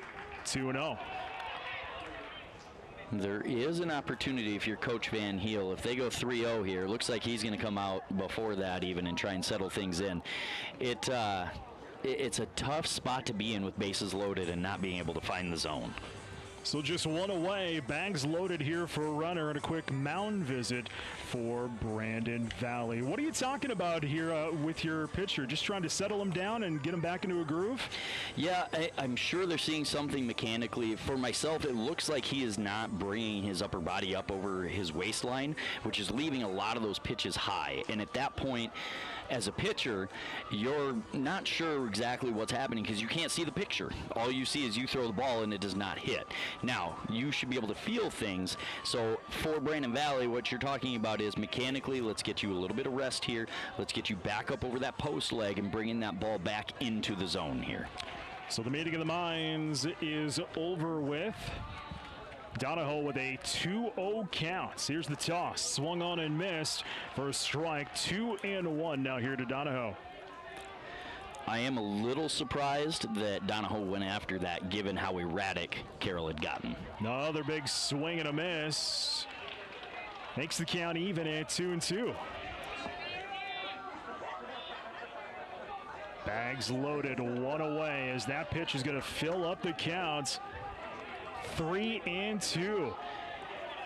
2-0. There is an opportunity if you're Coach Van Heel. If they go 3-0 here, looks like he's going to come out before that even and try and settle things in. It's a tough spot to be in with bases loaded and not being able to find the zone. So just one away, bags loaded here for Renner, and a quick mound visit for Brandon Valley. What are you talking about here with your pitcher? Just trying to settle him down and get him back into a groove? Yeah, I'm sure they're seeing something mechanically. For myself, it looks like he is not bringing his upper body up over his waistline, which is leaving a lot of those pitches high. And at that point, as a pitcher, you're not sure exactly what's happening because you can't see the picture. All you see is you throw the ball and it does not hit. Now, you should be able to feel things. So for Brandon Valley, what you're talking about is mechanically, let's get you a little bit of rest here. Let's get you back up over that post leg and bringing that ball back into the zone here. So the meeting of the minds is over with. Donahoe with a 2-0 count. Here's the toss. Swung on and missed for a strike. 2-1 now here to Donahoe. I am a little surprised that Donahoe went after that, given how erratic Carroll had gotten. Another big swing and a miss. Makes the count even at 2-2. Bags loaded, 1 away as that pitch is going to fill up the count. 3-2.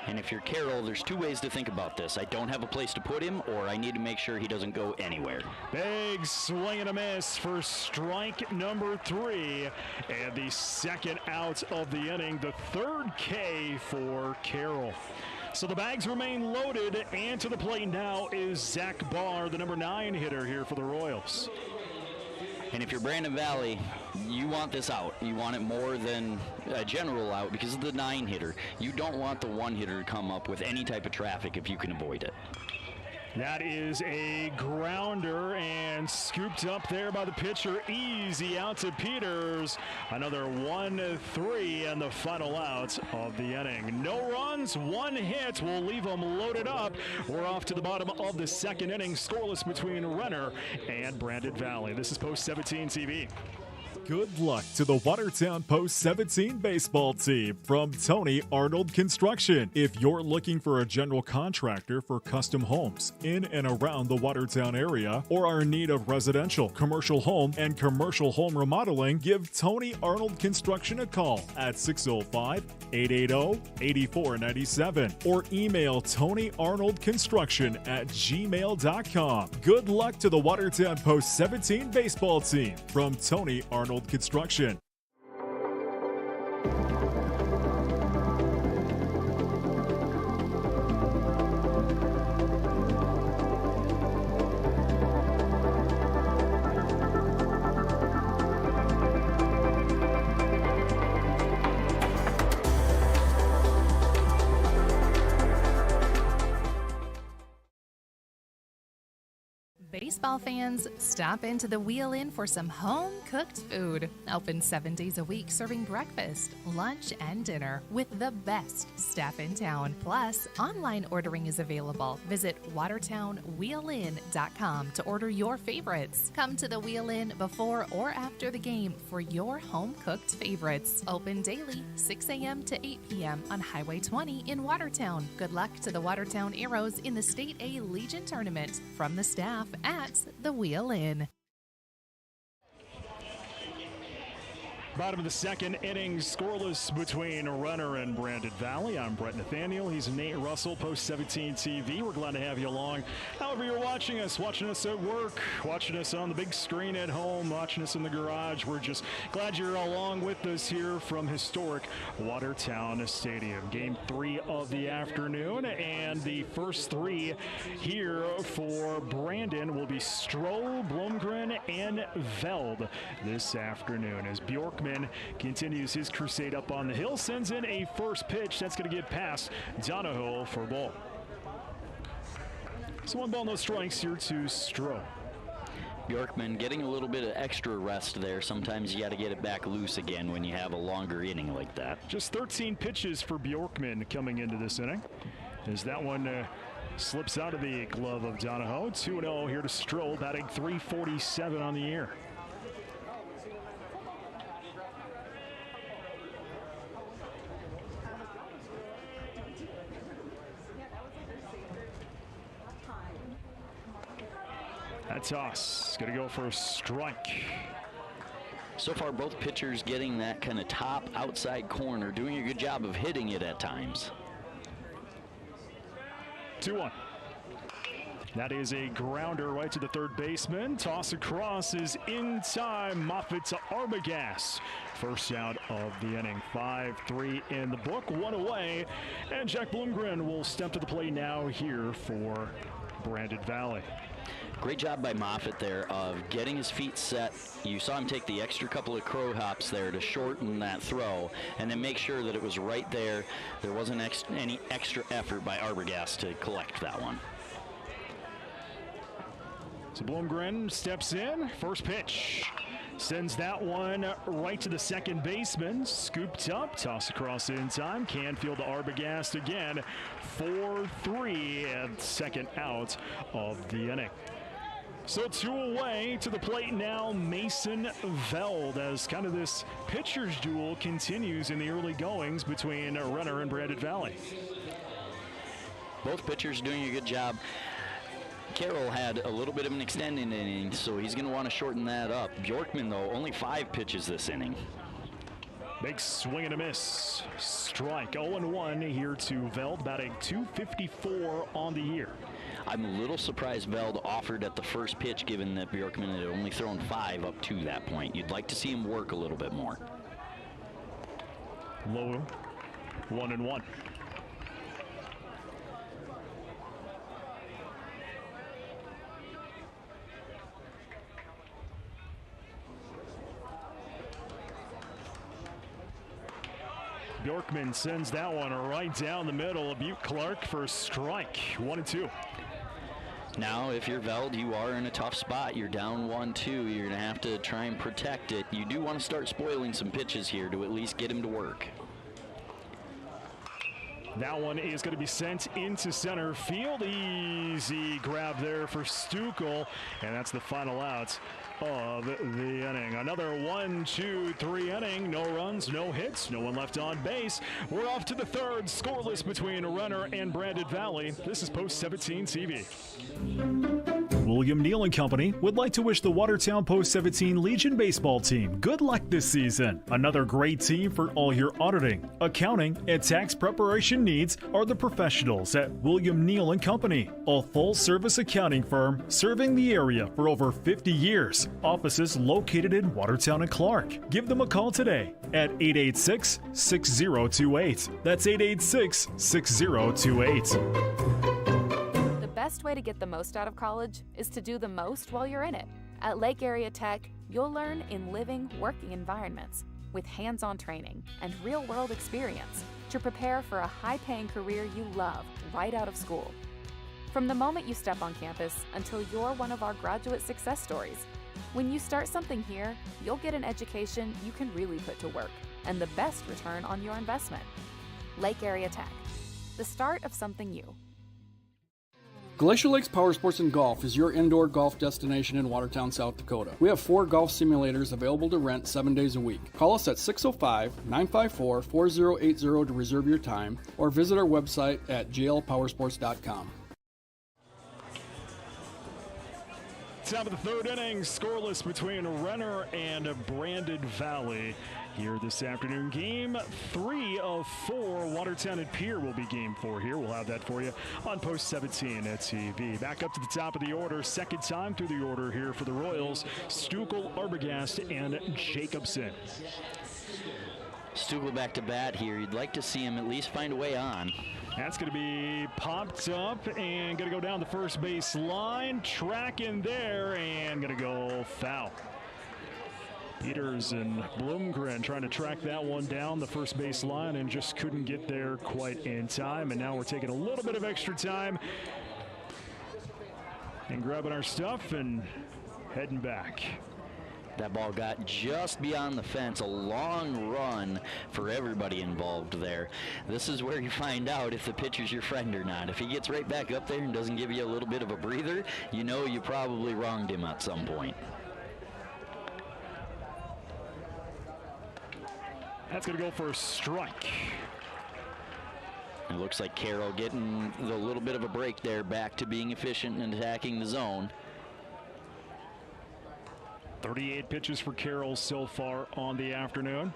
And if you're Carroll, there's 2 ways to think about this. I don't have a place to put him, or I need to make sure he doesn't go anywhere. Big swing and a miss for strike number 3. And the second out of the inning, the 3rd K for Carroll. So the bags remain loaded, and to the plate now is Zach Barr, the number 9 hitter here for the Royals. And if you're Brandon Valley, you want this out. You want it more than a general out because of the 9 hitter. You don't want the 1 hitter to come up with any type of traffic if you can avoid it. That is a grounder and scooped up there by the pitcher. Easy out to Peters. Another 1-3 and the final out of the inning. No runs, 1 hit will leave them loaded up. We're off to the bottom of the 2nd inning. Scoreless between Renner and Brandon Valley. This is Post 17 TV. Good luck to the Watertown Post 17 baseball team from Tony Arnold Construction. If you're looking for a general contractor for custom homes in and around the Watertown area or are in need of residential, commercial home, and commercial home remodeling, give Tony Arnold Construction a call at 605-880-8497 or email TonyArnoldConstruction@gmail.com. Good luck to the Watertown Post 17 baseball team from Tony Arnold Construction. Baseball fans, stop into the Wheel Inn for some home-cooked food. Open 7 days a week, serving breakfast, lunch, and dinner with the best staff in town. Plus, online ordering is available. Visit WatertownWheelIn.com to order your favorites. Come to the Wheel Inn before or after the game for your home-cooked favorites. Open daily, 6 a.m. to 8 p.m. on Highway 20 in Watertown. Good luck to the Watertown Arrows in the State A Legion Tournament from the staff at the Wheel Inn. Bottom of the 2nd inning, scoreless between Renner and Brandon Valley. I'm Brett Nathaniel. He's Nate Russell, Post 17 TV. We're glad to have you along. However you're watching us at work, watching us on the big screen at home, watching us in the garage. We're just glad you're along with us here from historic Watertown Stadium. Game 3 of the afternoon, and the first 3 here for Brandon will be Stroh, Blomgren, and Veld this afternoon as Bjorkman continues his crusade up on the hill, sends in a first pitch that's going to get past Donahoe for a ball. So 1 ball, no strikes here to Stroh. Bjorkman getting a little bit of extra rest there. Sometimes you got to get it back loose again when you have a longer inning like that. Just 13 pitches for Bjorkman coming into this inning. as that one slips out of the glove of Donahoe. 2-0 here to Stroll, batting .347 on the year. That toss is going to go for a strike. So far, both pitchers getting that kind of top outside corner, doing a good job of hitting it at times. 2-1. That is a grounder right to the third baseman. Toss across is in time. Moffitt to Arbogast. First out of the inning. 5-3 in the book, one away. And Jack Bloomgren will step to the plate now here for Brandon Valley. Great job by Moffitt there of getting his feet set. You saw him take the extra couple of crow hops there to shorten that throw and then make sure that it was right there. There wasn't any extra effort by Arbogast to collect that one. So Bloomgren steps in. First pitch. Sends that one right to the second baseman. Scooped up. Toss across in time. Canfield to Arbogast again. 4-3 and second out of the inning. So 2 away. To the plate now, Mason Veld, as kind of this pitcher's duel continues in the early goings between Renner and Brandon Valley. Both pitchers doing a good job. Carroll had a little bit of an extended inning, so he's going to want to shorten that up. Bjorkman, though, only 5 pitches this inning. Big swing and a miss. Strike. 0-1 here to Veld, batting .254 on the year. I'm a little surprised Veld offered at the first pitch, given that Bjorkman had only thrown 5 up to that point. You'd like to see him work a little bit more. Low, 1-1. Bjorkman sends that one right down the middle of Butte Clark for a strike. 1-2. Now, if you're Veld, you are in a tough spot. You're down 1-2. You're going to have to try and protect it. You do want to start spoiling some pitches here to at least get him to work. That one is going to be sent into center field. Easy grab there for Stukel, and that's the final out of the inning. Another 1-2-3 inning. No runs, no hits, no one left on base. We're off to the third, scoreless between Renner and Brandon Valley. This is Post 17 TV. William Neal & Company would like to wish the Watertown Post 17 Legion baseball team good luck this season. Another great team for all your auditing, accounting, and tax preparation needs are the professionals at William Neal & Company, a full-service accounting firm serving the area for over 50 years. Offices located in Watertown and Clark. Give them a call today at 886-6028. That's 886-6028. The best way to get the most out of college is to do the most while you're in it. At Lake Area Tech, you'll learn in living, working environments with hands-on training and real-world experience to prepare for a high-paying career you love right out of school. From the moment you step on campus until you're one of our graduate success stories, when you start something here, you'll get an education you can really put to work and the best return on your investment. Lake Area Tech, the start of something new. Glacier Lakes Power Sports and Golf is your indoor golf destination in Watertown, South Dakota. We have 4 golf simulators available to rent 7 days a week. Call us at 605-954-4080 to reserve your time or visit our website at glpowersports.com. Top of the third inning, scoreless between Renner and Brandon Valley here this afternoon. Game 3 of 4. Watertown and Pierre will be game 4 here. We'll have that for you on Post 17 at TV. Back up to the top of the order. Second time through the order here for the Royals. Stukel, Arbogast, and Jacobson. Stukel back to bat here. You'd like to see him at least find a way on. That's going to be popped up and going to go down the first base line. Track in there and going to go foul. Peters and Bloomgren trying to track that one down the first base line and just couldn't get there quite in time. And now we're taking a little bit of extra time and grabbing our stuff and heading back. That ball got just beyond the fence. A long run for everybody involved there. This is where you find out if the pitcher's your friend or not. If he gets right back up there and doesn't give you a little bit of a breather, you know you probably wronged him at some point. That's going to go for a strike. It looks like Carroll getting the little bit of a break there, back to being efficient and attacking the zone. 38 pitches for Carroll so far on the afternoon.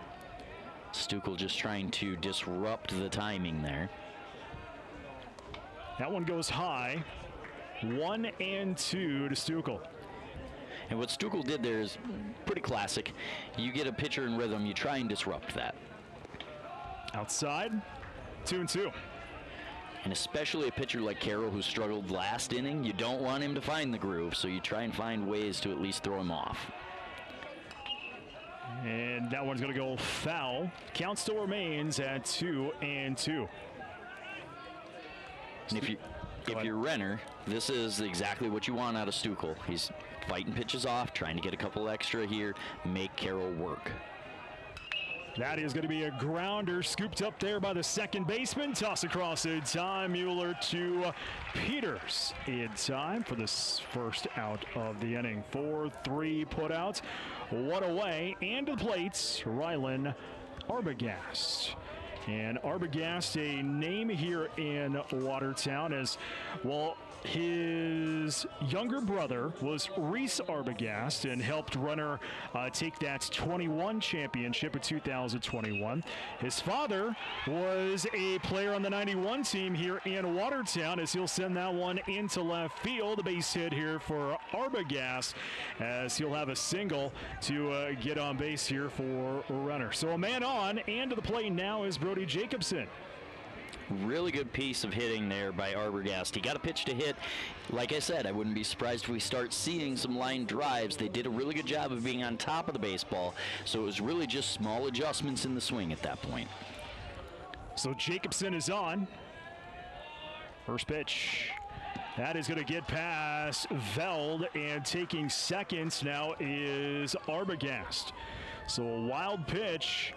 Stuckel just trying to disrupt the timing there. That one goes high. 1-2 to Stuckel. And what Stuckel did there is pretty classic. You get a pitcher in rhythm, you try and disrupt that. Outside, 2-2. And especially a pitcher like Carroll who struggled last inning, you don't want him to find the groove, so you try and find ways to at least throw him off. And that one's going to go foul. Count still remains at 2-2. And if you're Renner, this is exactly what you want out of Stuckel. He's fighting pitches off, trying to get a couple extra here, make Carroll work. That is going to be a grounder scooped up there by the second baseman. Toss across in time. Mueller to Peters in time for this first out of the inning. 4-3 putouts, one away, and to the plates, Rylan Arbogast. And Arbogast, a name here in Watertown, as well. His younger brother was Reese Arbogast and helped Renner take that 21 championship in 2021. His father was a player on the 91 team here in Watertown, as he'll send that one into left field. A base hit here for Arbogast, as he'll have a single to get on base here for Renner. So a man on, and to the plate now is Brody Jacobson. Really good piece of hitting there by Arbogast. He got a pitch to hit. Like I said, I wouldn't be surprised if we start seeing some line drives. They did a really good job of being on top of the baseball, so it was really just small adjustments in the swing at that point. So Jacobson is on. First pitch. That is going to get past Veld, and taking seconds now is Arbogast. So a wild pitch.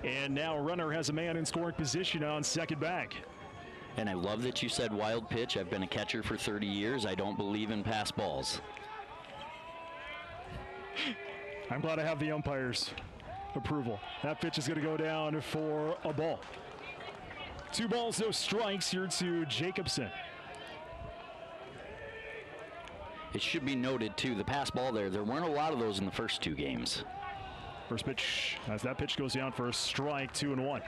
And now Renner has a man in scoring position on second bag. And I love that you said wild pitch. I've been a catcher for 30 years. I don't believe in pass balls. I'm glad I have the umpire's approval. That pitch is going to go down for a ball. 2 balls, no strikes here to Jacobson. It should be noted, too, the pass ball there weren't a lot of those in the first 2 games. First pitch, as that pitch goes down for a strike, 2-1.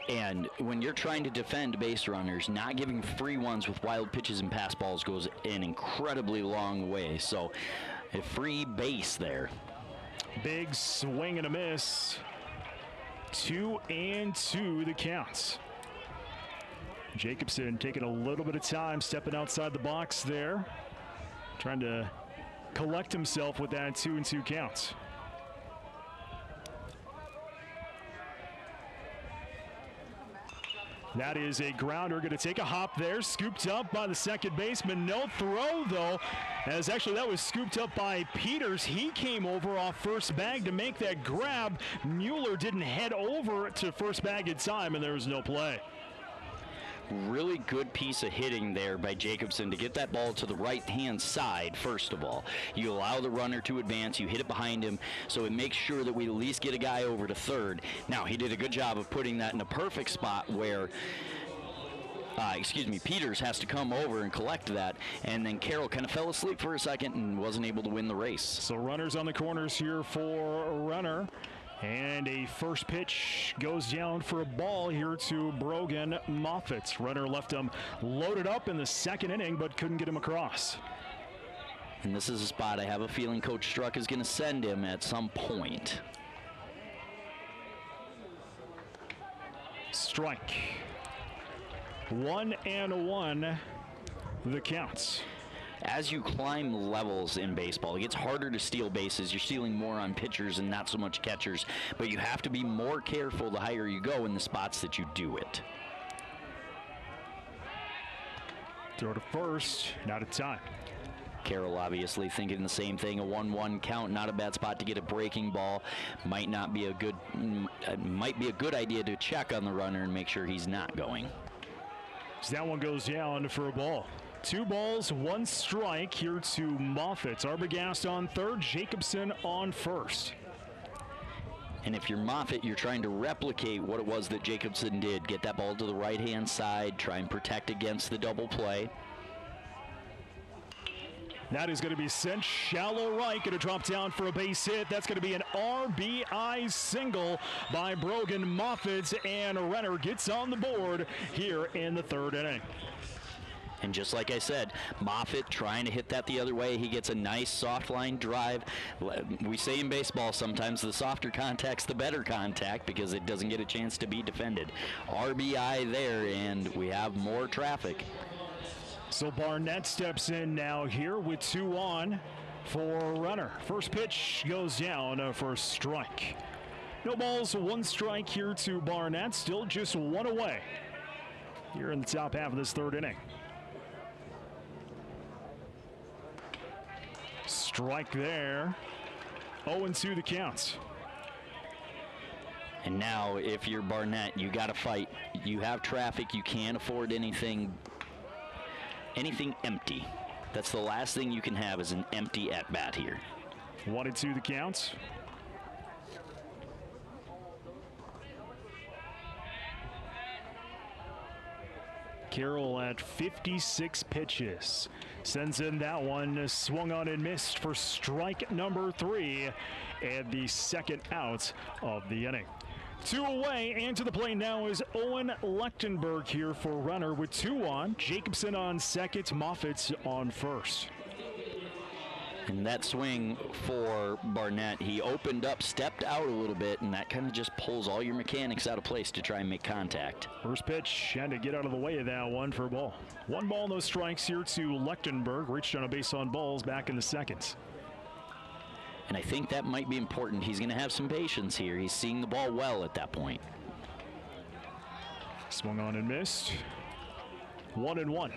And when you're trying to defend base runners, not giving free ones with wild pitches and pass balls goes an incredibly long way. So a free base there. Big swing and a miss. 2-2 the counts. Jacobson taking a little bit of time, stepping outside the box there, trying to collect himself with that 2-2 counts. That is a grounder, going to take a hop there, scooped up by the second baseman. No throw, though, as actually that was scooped up by Peters. He came over off first bag to make that grab. Mueller didn't head over to first bag in time, and there was no play. Really good piece of hitting there by Jacobson to get that ball to the right-hand side, first of all. You allow the runner to advance, you hit it behind him, so it makes sure that we at least get a guy over to third. Now, he did a good job of putting that in a perfect spot where Peters has to come over and collect that, and then Carroll kind of fell asleep for a second and wasn't able to win the race. So runners on the corners here for Renner. And a first pitch goes down for a ball here to Brogan Moffitt. Renner left him loaded up in the second inning, but couldn't get him across. And this is a spot I have a feeling Coach Struck is going to send him at some point. Strike. 1-1 the counts. As you climb levels in baseball, it gets harder to steal bases. You're stealing more on pitchers and not so much catchers, but you have to be more careful the higher you go in the spots that you do it. Throw to first, not a time. Carroll obviously thinking the same thing. A 1-1 count, not a bad spot to get a breaking ball. Might be a good idea to check on the runner and make sure he's not going. So that one goes down for a ball. 2 balls, 1 strike here to Moffitt. Arbogast on third, Jacobson on first. And if you're Moffitt, you're trying to replicate what it was that Jacobson did. Get that ball to the right-hand side, try and protect against the double play. That is going to be sent shallow right, going to drop down for a base hit. That's going to be an RBI single by Brogan Moffitt, and Renner gets on the board here in the 3rd inning. And just like I said, Moffitt trying to hit that the other way. He gets a nice soft line drive. We say in baseball sometimes the softer contact's the better contact because it doesn't get a chance to be defended. RBI there, and we have more traffic. So Barnett steps in now here with 2 on for Renner. First pitch goes down for a strike. No balls, 1 strike here to Barnett. Still just 1 away here in the top half of this 3rd inning. Strike there. 0-2 the count. And now if you're Barnett, you got to fight. You have traffic. You can't afford anything empty. That's the last thing you can have is an empty at-bat here. 1-2 the count. Carroll at 56 pitches. Sends in that one, swung on and missed for strike number 3, and the 2nd out of the inning. 2 away, and to the plate now is Owen Lechtenberg here for Renner with 2 on. Jacobson on second, Moffitt on first. And that swing for Barnett, he opened up, stepped out a little bit, and that kind of just pulls all your mechanics out of place to try and make contact. First pitch, had to get out of the way of that one for a ball. 1 ball, no strikes here to Lechtenberg. Reached on a base on balls back in the 2nd. And I think that might be important. He's going to have some patience here. He's seeing the ball well at that point. Swung on and missed. 1-1.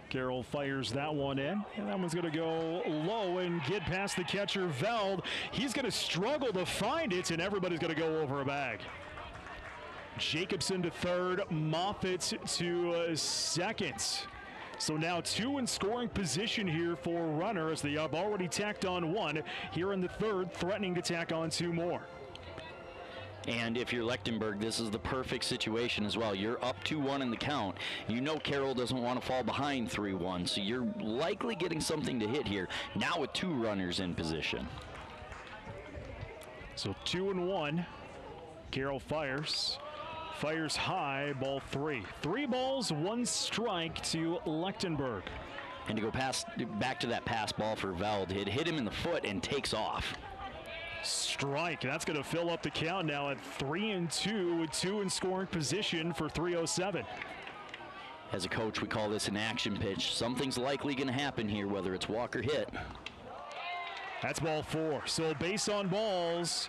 Carroll fires that one in, and that one's going to go low and get past the catcher, Veld. He's going to struggle to find it, and everybody's going to go over a bag. Jacobson to third, Moffitt to second. So now 2 in scoring position here for Renner as they have already tacked on 1 here in the 3rd, threatening to tack on 2 more. And if you're Lechtenberg, this is the perfect situation as well. You're up 2-1 in the count. You know Carroll doesn't want to fall behind 3-1, so you're likely getting something to hit here. Now with 2 runners in position. So 2-1. Carroll fires. Fires high, ball 3. 3 balls, 1 strike to Lechtenberg. And to go back to that pass ball for Veld, it hit him in the foot and takes off. Strike. That's going to fill up the count now at 3-2 with 2 in scoring position for 307. As a coach, we call this an action pitch. Something's likely going to happen here, whether it's walk or hit. That's ball 4. So base on balls.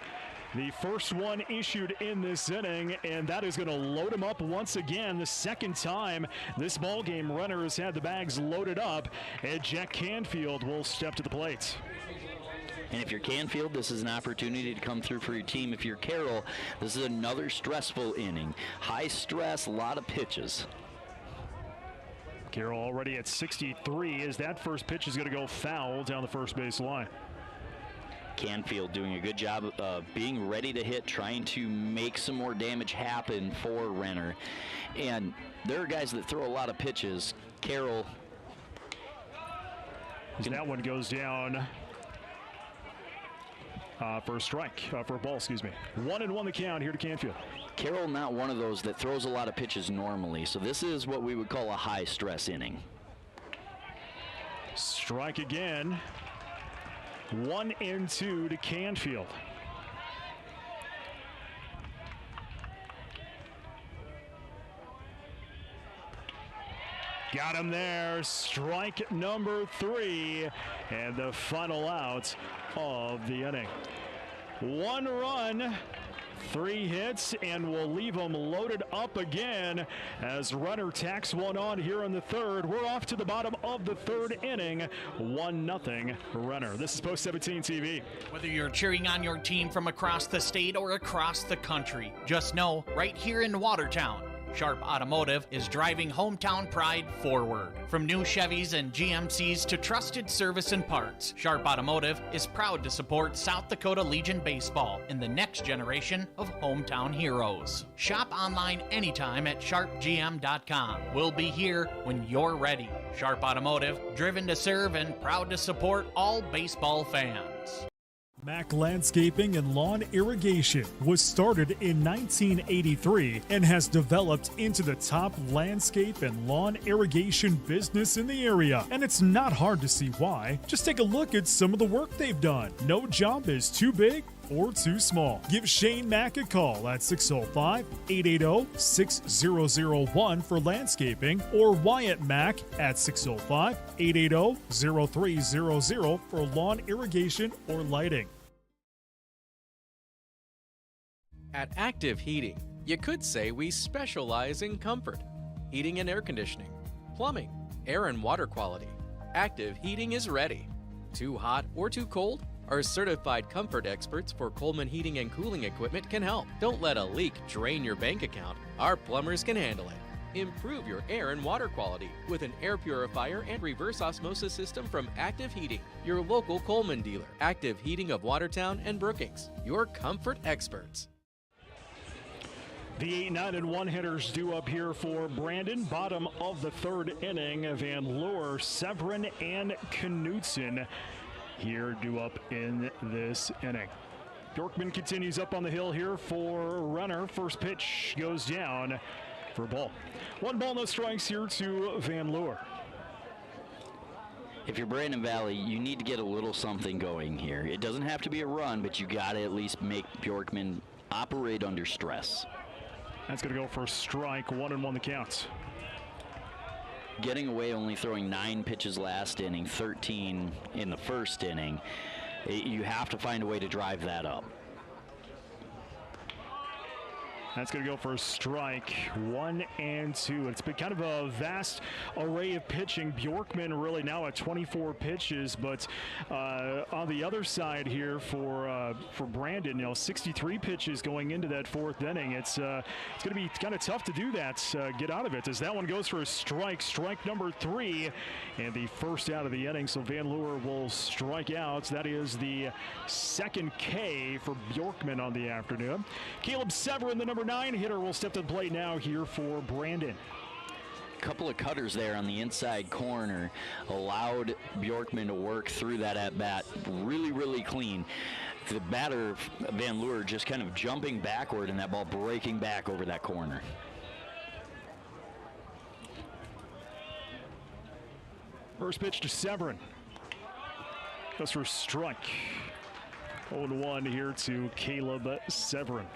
The first one issued in this inning, and that is going to load him up once again. The 2nd time this ball game, Renner has had the bags loaded up, and Jack Canfield will step to the plate. And if you're Canfield, this is an opportunity to come through for your team. If you're Carroll, this is another stressful inning. High stress, a lot of pitches. Carroll already at 63 as that first pitch is going to go foul down the first base line. Canfield doing a good job of being ready to hit, trying to make some more damage happen for Renner. And there are guys that throw a lot of pitches. Carroll. That one goes down. For a strike, for a ball, excuse me. 1-1 the count here to Canfield. Carroll not one of those that throws a lot of pitches normally, so this is what we would call a high-stress inning. Strike again. 1-2 to Canfield. Got him there. Strike number 3, and the final out of the inning. 1 run, 3 hits, and we'll leave them loaded up again as Renner tacks one on here in the third. We're off to the bottom of the third inning, 1-0 Renner. This is Post 17 TV. Whether you're cheering on your team from across the state or across the country, just know right here in Watertown, Sharp Automotive is driving hometown pride forward. From new Chevys and GMCs to trusted service and parts, Sharp Automotive is proud to support South Dakota Legion Baseball in the next generation of hometown heroes. Shop online anytime at sharpgm.com. We'll be here when you're ready. Sharp Automotive, driven to serve and proud to support all baseball fans. Mack Landscaping and Lawn Irrigation was started in 1983 and has developed into the top landscape and lawn irrigation business in the area. And it's not hard to see why. Just take a look at some of the work they've done. No job is too big or too small. Give Shane Mack a call at 605-880-6001 for landscaping or Wyatt Mack at 605-880-0300 for lawn irrigation or lighting. At Active Heating, you could say we specialize in comfort, heating and air conditioning, plumbing, air and water quality. Active Heating is ready. Too hot or too cold? Our certified comfort experts for Coleman Heating and Cooling Equipment can help. Don't let a leak drain your bank account. Our plumbers can handle it. Improve your air and water quality with an air purifier and reverse osmosis system from Active Heating, your local Coleman dealer. Active Heating of Watertown and Brookings, your comfort experts. The 8, 9, and 1 hitters due up here for Brandon. Bottom of the third inning, Van Loer, Severin, and Knutson here due up in this inning. Bjorkman continues up on the hill here for Renner. First pitch goes down for a ball. 1 ball, no strikes here to Van Loer. If you're Brandon Valley, you need to get a little something going here. It doesn't have to be a run, but you got to at least make Bjorkman operate under stress. That's going to go for a strike. 1-1 the count. Getting away, only throwing 9 pitches last inning, 13 in the first inning. You have to find a way to drive that up. That's going to go for a strike. 1 and 2. It's been kind of a vast array of pitching. Bjorkman really now at 24 pitches, but on the other side here for Brandon, 63 pitches going into that fourth inning. It's going to be kind of tough to do that, get out of it, as that one goes for a strike. Strike number 3, and the first out of the inning. So Van Loer will strike out. That is the second K for Bjorkman on the afternoon. Caleb Severin, the number 9 hitter, will step to the plate now here for Brandon. Couple of cutters there on the inside corner allowed Bjorkman to work through that at bat really, really clean. The batter, Van Loer, just kind of jumping backward and that ball breaking back over that corner. First pitch to Severin. Goes for a strike. 0-1 here to Caleb Severin.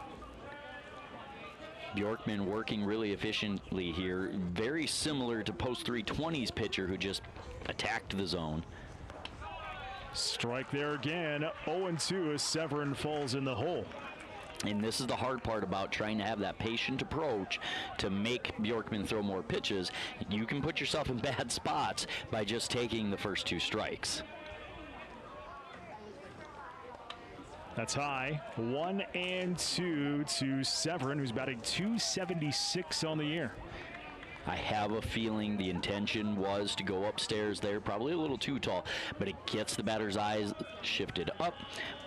Bjorkman working really efficiently here, very similar to post 320's pitcher who just attacked the zone. Strike there again. 0-2 as Severin falls in the hole. And this is the hard part about trying to have that patient approach to make Bjorkman throw more pitches. You can put yourself in bad spots by just taking the first 2 strikes. That's high. 1-2 to Severin, who's batting .276 on the year. I have a feeling the intention was to go upstairs there, probably a little too tall, but it gets the batter's eyes shifted up.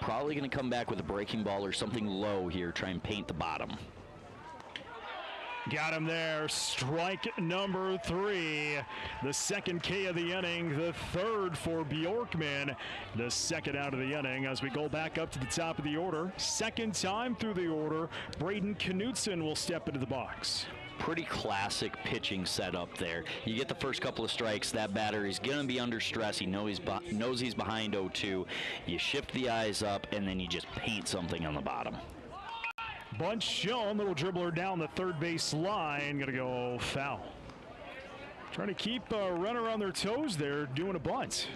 Probably going to come back with a breaking ball or something low here, try and paint the bottom. Got him there. Strike number 3. The second K of the inning. The third for Bjorkman. The second out of the inning as we go back up to the top of the order. Second time through the order, Braden Knutson will step into the box. Pretty classic pitching setup there. You get the first couple of strikes, that batter is going to be under stress. He knows he's behind 0-2. You shift the eyes up, and then you just paint something on the bottom. Bunt shown, little dribbler down the third base line, gonna go foul. Trying to keep Renner on their toes there, doing a bunt.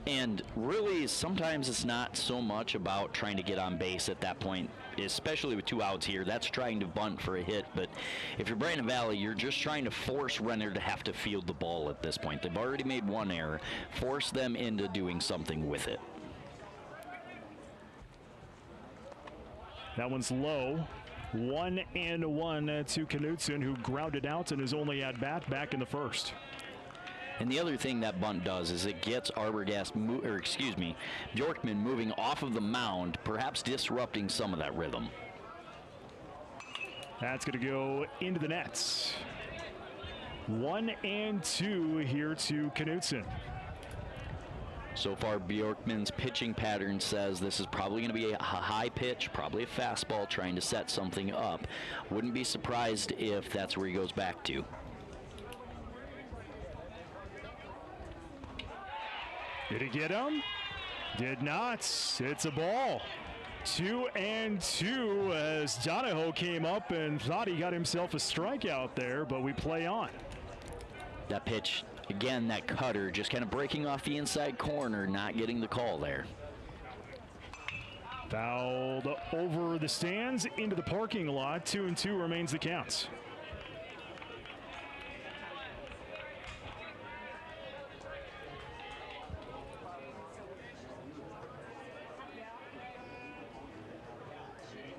And really, sometimes it's not so much about trying to get on base at that point, especially with 2 outs here. That's trying to bunt for a hit. But if you're Brandon Valley, you're just trying to force Renner to have to field the ball at this point. They've already made 1 error. Force them into doing something with it. That one's low. 1-1 to Knutson, who grounded out and is only at bat back in the first. And the other thing that bunt does is it gets Bjorkman moving off of the mound, perhaps disrupting some of that rhythm. That's going to go into the nets. 1-2 here to Knutson. So far, Bjorkman's pitching pattern says this is probably going to be a high pitch, probably a fastball, trying to set something up. Wouldn't be surprised if that's where he goes back to. Did he get him? Did not. It's a ball. 2-2 as Donahoe came up and thought he got himself a strikeout there, but we play on. That pitch, again, that cutter, just kind of breaking off the inside corner, not getting the call there. Fouled over the stands into the parking lot. 2-2 remains the count.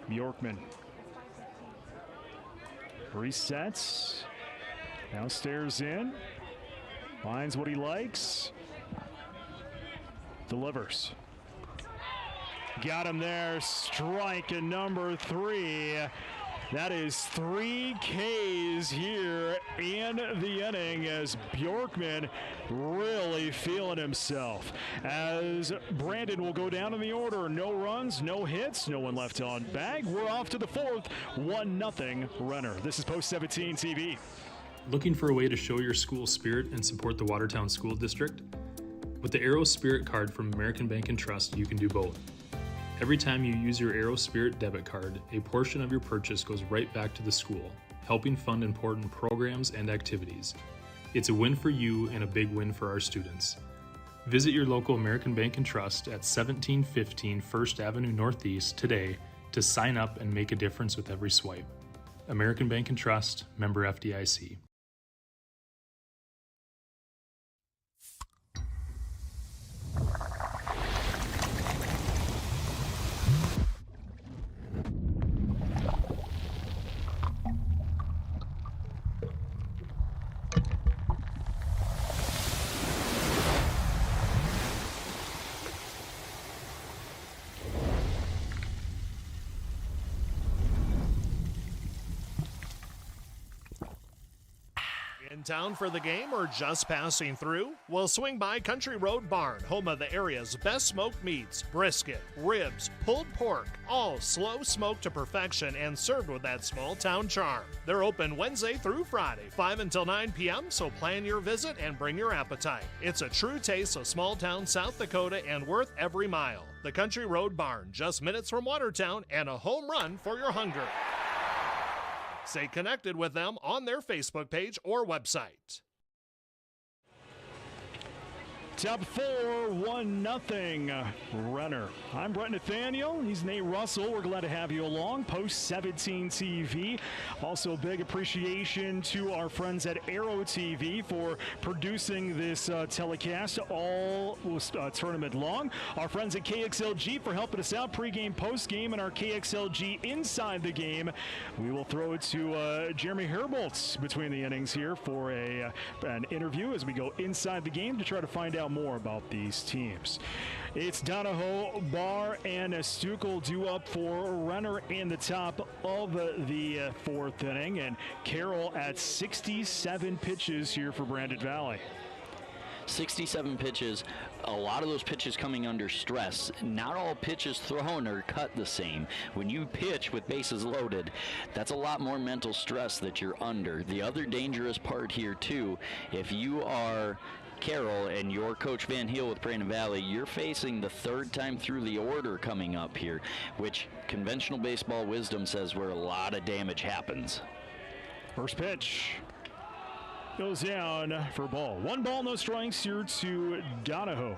Bjorkman resets, now stares in, finds what he likes, delivers. Got him there, strike number 3. That is 3 Ks here in the inning as Bjorkman really feeling himself. As Brandon will go down in the order, no runs, no hits, no one left on bag. We're off to the 4th, 1-0 Renner. This is Post 17 TV. Looking for a way to show your school spirit and support the Watertown School District? With the Arrow Spirit card from American Bank and Trust, you can do both. Every time you use your Arrow Spirit debit card, a portion of your purchase goes right back to the school, helping fund important programs and activities. It's a win for you and a big win for our students. Visit your local American Bank and Trust at 1715 First Avenue Northeast today to sign up and make a difference with every swipe. American Bank and Trust, member FDIC. In town for the game or just passing through? Well, swing by Country Road Barn, home of the area's best smoked meats, brisket, ribs, pulled pork, all slow smoked to perfection and served with that small town charm. They're open Wednesday through Friday, 5 until 9 p.m., so plan your visit and bring your appetite. It's a true taste of small town South Dakota and worth every mile. The Country Road Barn, just minutes from Watertown and a home run for your hunger. Stay connected with them on their Facebook page or website. Top 4, 1-0 Renner. I'm Brett Nathaniel. He's Nate Russell. We're glad to have you along. Post 17 TV. Also, big appreciation to our friends at Arrow TV for producing this telecast all tournament long. Our friends at KXLG for helping us out pregame, postgame, and our KXLG Inside the Game. We will throw it to Jeremy Herboltz between the innings here for an interview as we go inside the game to try to find out more about these teams. It's Donahoe, Barr, and Stukel due up for Renner in the top of the 4th inning, and Carroll at 67 pitches here for Brandon Valley. 67 pitches, a lot of those pitches coming under stress. Not all pitches thrown are cut the same. When you pitch with bases loaded, that's a lot more mental stress that you're under. The other dangerous part here too, if you are Carroll and your Coach Van Heel with Brandon Valley, you're facing the 3rd time through the order coming up here, which conventional baseball wisdom says where a lot of damage happens. First pitch goes down for ball. 1 ball, no strikes here to Donahoe.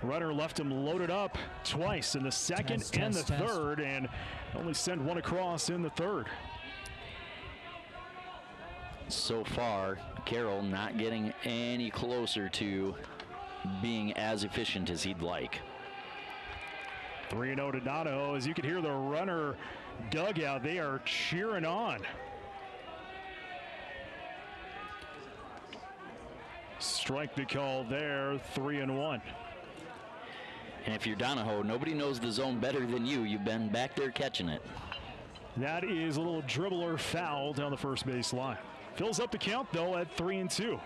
Renner left him loaded up twice in the second and the third, and only sent one across in the third. So far, Carroll not getting any closer to being as efficient as he'd like. 3-0 to Donahoe. As you can hear the Renner dugout, they are cheering on. Strike the call there, 3-1. And if you're Donahoe, nobody knows the zone better than you. You've been back there catching it. That is a little dribbler foul down the first base line. Fills up the count, though, at 3-2.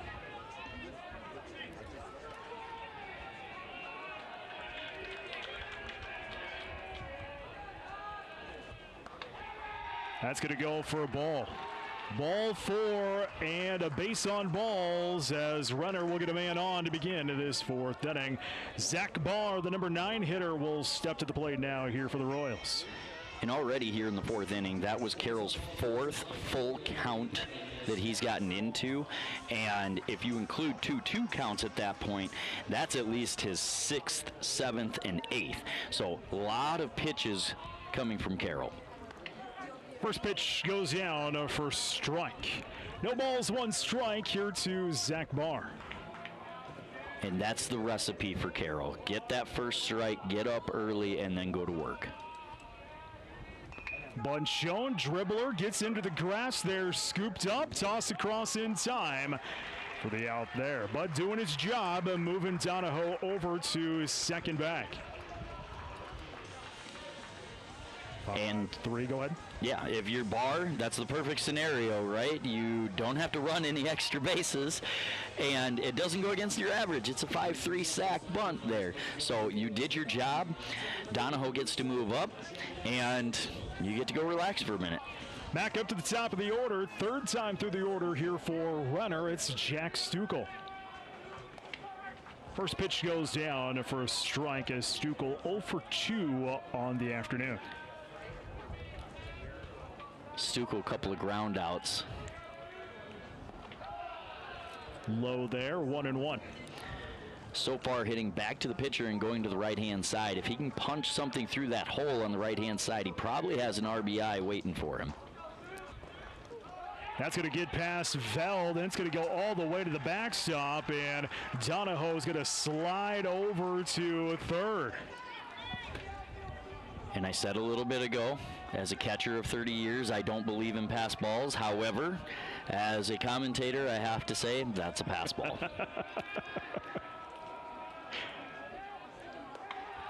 That's going to go for a ball. Ball 4 and a base on balls as Renner will get a man on to begin this fourth inning. Zach Barr, the number 9 hitter, will step to the plate now here for the Royals. And already here in the fourth inning, that was Carroll's 4th full count that he's gotten into. And if you include 2-2 counts at that point, that's at least his 6th, 7th, and 8th. So a lot of pitches coming from Carroll. First pitch goes down for strike. No balls, 1 strike here to Zach Barr. And that's the recipe for Carroll. Get that first strike, get up early, and then go to work. Bunchon, dribbler, gets into the grass there, scooped up, tossed across in time for the out there. Bud doing his job, moving Donahoe over to second back. And 3, go ahead. Yeah, if you're Barr, that's the perfect scenario, right? You don't have to run any extra bases, and it doesn't go against your average. It's a 5-3 sack bunt there. So you did your job. Donahoe gets to move up, and you get to go relax for a minute. Back up to the top of the order. Third time through the order here for Renner. It's Jack Stuckel. First pitch goes down for a strike as Stuckel 0 for 2 on the afternoon. Stuckel, a couple of ground outs. Low there, 1-1. So far hitting back to the pitcher and going to the right-hand side. If he can punch something through that hole on the right-hand side, he probably has an RBI waiting for him. That's going to get past Veld, and it's going to go all the way to the backstop, and Donahoe's going to slide over to third. And I said a little bit ago, as a catcher of 30 years, I don't believe in pass balls. However, as a commentator, I have to say that's a pass ball.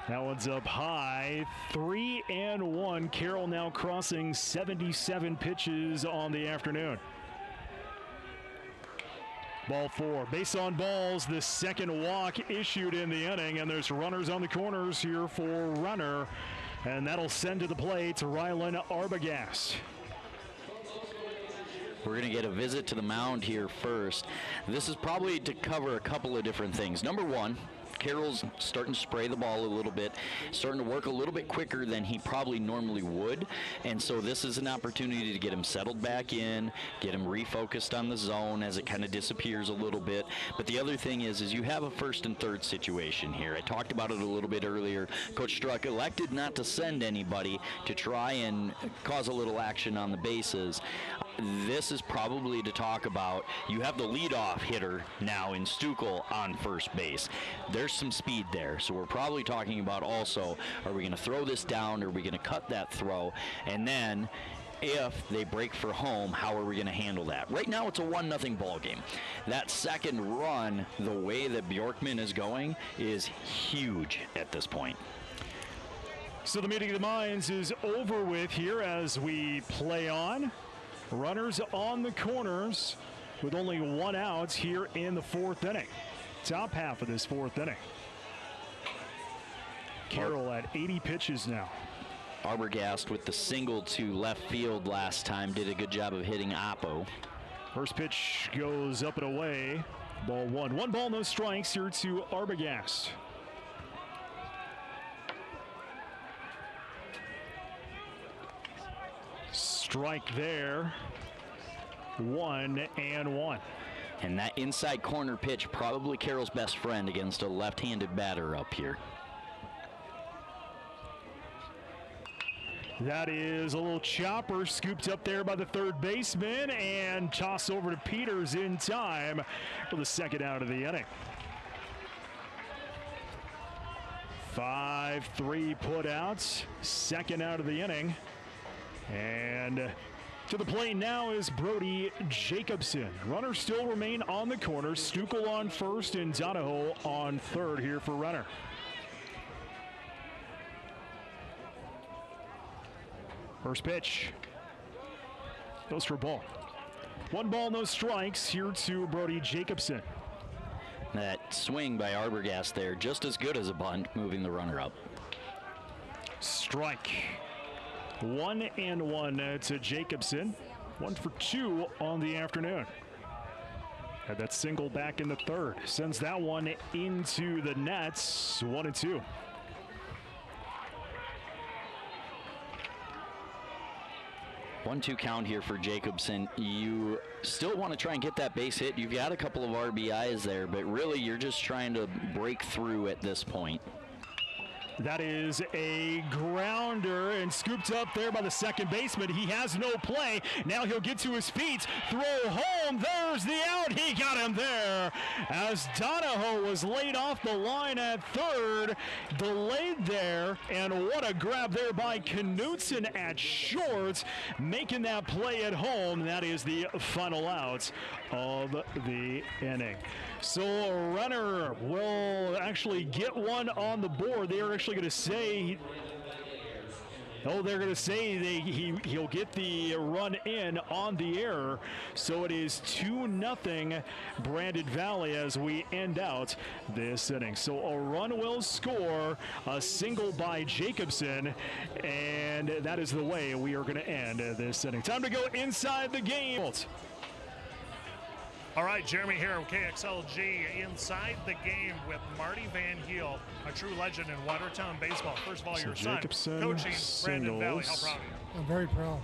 That one's up high, 3-1. Carroll now crossing 77 pitches on the afternoon. Ball 4, base on balls, the second walk issued in the inning, and there's runners on the corners here for Renner. And that'll send to the plate Rylan Arbogast. We're going to get a visit to the mound here first. This is probably to cover a couple of different things. Number one, Carroll's starting to spray the ball a little bit, starting to work a little bit quicker than he probably normally would, and so this is an opportunity to get him settled back in, get him refocused on the zone as it kind of disappears a little bit. But the other thing is you have a first and third situation here. I talked about it a little bit earlier. Coach Struck elected not to send anybody to try and cause a little action on the bases. This is probably to talk about, you have the leadoff hitter now in Stuckel on first base. There's some speed there, so we're probably talking about also, are we going to throw this down, are we going to cut that throw, and then if they break for home, how are we going to handle that? Right now it's a 1-0 ball game. That second run, the way that Bjorkman is going, is huge at this point. So the meeting of the minds is over with here as we play on. Runners on the corners with only 1 out here in the fourth inning. Top half of this fourth inning. Carroll at 80 pitches now. Arbogast with the single to left field last time did a good job of hitting Oppo. First pitch goes up and away. Ball 1. 1 ball, no strikes here to Arbogast. Strike there. 1-1. And that inside corner pitch, probably Carroll's best friend against a left-handed batter up here. That is a little chopper scooped up there by the third baseman and toss over to Peters in time for the second out of the inning. 5-3 put outs, second out of the inning. And to the plate now is Brody Jacobson. Runners still remain on the corner. Stukel on first and Donahoe on third here for Renner. First pitch goes for a ball. 1 ball, no strikes here to Brody Jacobson. That swing by Arbogast there, just as good as a bunt, moving the runner up. Strike. 1-1 to Jacobson. 1 for 2 on the afternoon. Had that single back in the third. Sends that one into the nets. 1-2. 1-2 count here for Jacobson. You still want to try and get that base hit. You've got a couple of RBIs there, but really you're just trying to break through at this point. That is a grounder and scooped up there by the second baseman. He has no play. Now he'll get to his feet. Throw home. There's the out. He got him there as Donahoe was laid off the line at third. Delayed there. And what a grab there by Knutson at short. Making that play at home. That is the final out of the inning. So Renner will actually get one on the board. They are actually going to say, they're going to say he'll get the run in on the error. So it is 2-0 Brandon Valley as we end out this inning. So a run will score, a single by Jacobson, and that is the way we are going to end this inning. Time to go inside the game. All right, Jeremy here with KXLG inside the game with Marty Van Heel, a true legend in Watertown baseball. First of all, your son coaching Brandon Valley. How proud are you? I'm very proud.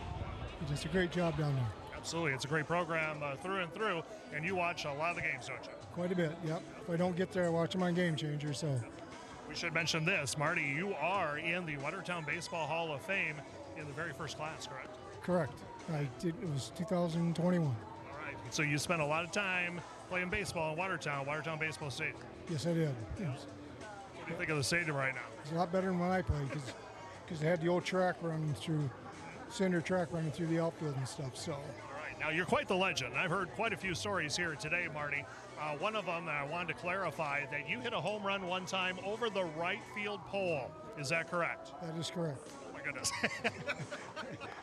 He does a great job down there. Absolutely. It's a great program through and through, and you watch a lot of the games, don't you? Quite a bit, yep. If I don't get there, I watch them on Game Changer, so. We should mention this. Marty, you are in the Watertown Baseball Hall of Fame in the very first class, correct? Correct. It was 2021. So you spent a lot of time playing baseball in Watertown Baseball Stadium. Yes, I did. Yes. What do you think of the stadium right now? It's a lot better than when I played because they had the old track running through, cinder track running through the outfield and stuff. So. All right. Now you're quite the legend. I've heard quite a few stories here today, Marty. One of them I wanted to clarify that you hit a home run one time over the right field pole. Is that correct? That is correct. Oh my goodness.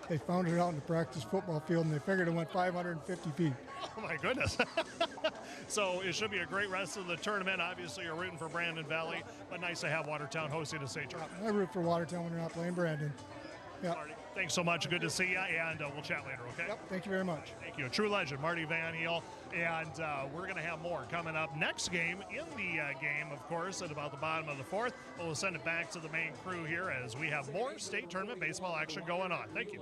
They found it out in the practice football field, and they figured it went 550 feet. Oh, my goodness. So it should be a great rest of the tournament. Obviously, you're rooting for Brandon Valley, but nice to have Watertown hosting a state tournament. I root for Watertown when they're not playing Brandon. Yep. Marty, thanks so much. Good to see you, and we'll chat later, okay? Yep, thank you very much. Thank you. A true legend, Marty Van Heel. And we're going to have more coming up next game in the game, of course, at about the bottom of the fourth. But we'll send it back to the main crew here as we have more state tournament baseball action going on. Thank you.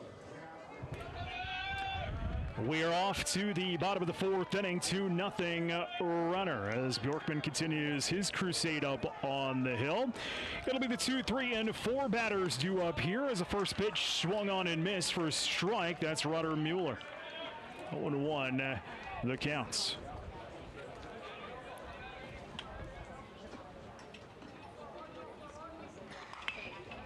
We are off to the bottom of the fourth inning, 2-0 Renner as Bjorkman continues his crusade up on the hill. It'll be the 2, 3, and 4 batters due up here as the first pitch swung on and missed for a strike. That's Rudder Mueller. 0-1 the counts.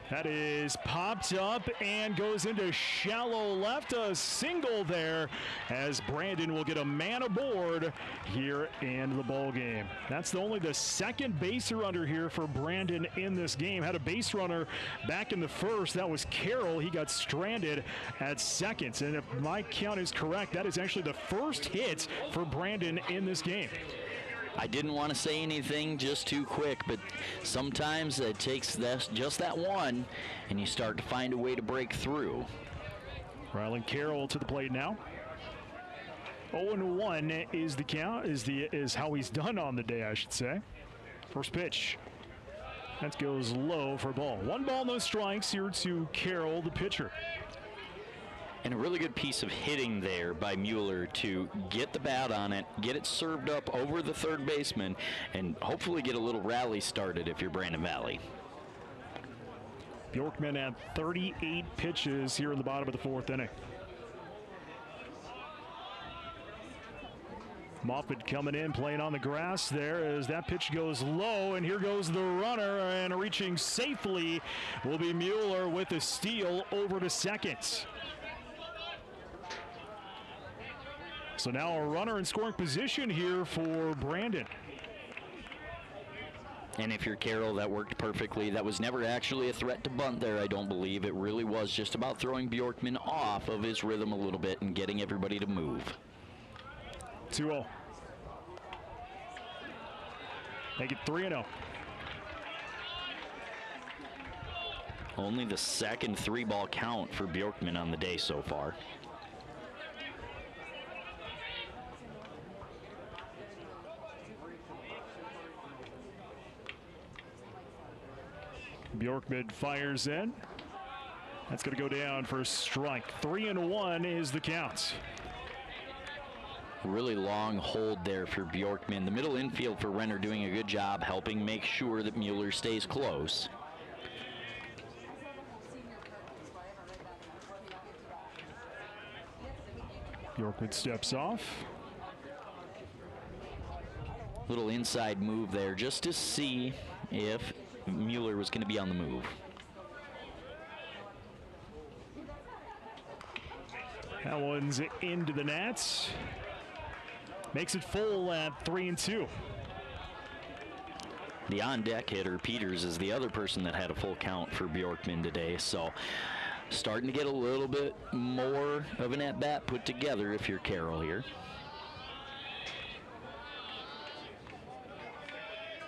That is popped up and goes into shallow left. A single there as Brandon will get a man aboard here in the ball game. That's only the second base runner here for Brandon in this game. Had a base runner back in the first. That was Carroll. He got stranded at second. And if my count is correct, that is actually the first hit for Brandon in this game. I didn't want to say anything just too quick, but sometimes it takes just that one, and you start to find a way to break through. Rylan Carroll to the plate now. 0-1 is the count, is how he's done on the day, I should say. First pitch. That goes low for a ball. 1 ball, no strikes here to Carroll, the pitcher. And a really good piece of hitting there by Mueller to get the bat on it, get it served up over the third baseman, and hopefully get a little rally started if you're Brandon Valley. Bjorkman had 38 pitches here in the bottom of the fourth inning. Moffitt coming in, playing on the grass there as that pitch goes low, and here goes the runner, and reaching safely will be Mueller with a steal over to second. So now a runner in scoring position here for Brandon. And if you're Carroll, that worked perfectly. That was never actually a threat to bunt there, I don't believe. It really was just about throwing Bjorkman off of his rhythm a little bit and getting everybody to move. 2-0. Make it 3-0. Only the second 3-ball count for Bjorkman on the day so far. Bjorkman fires in. That's going to go down for a strike. 3-1 is the count. Really long hold there for Bjorkman. The middle infield for Renner doing a good job helping make sure that Mueller stays close. Bjorkman steps off. Little inside move there just to see if Mueller was going to be on the move. That one's into the nets. Makes it full at 3-2. The on-deck hitter, Peters, is the other person that had a full count for Bjorkman today. So starting to get a little bit more of an at-bat put together if you're Carroll here.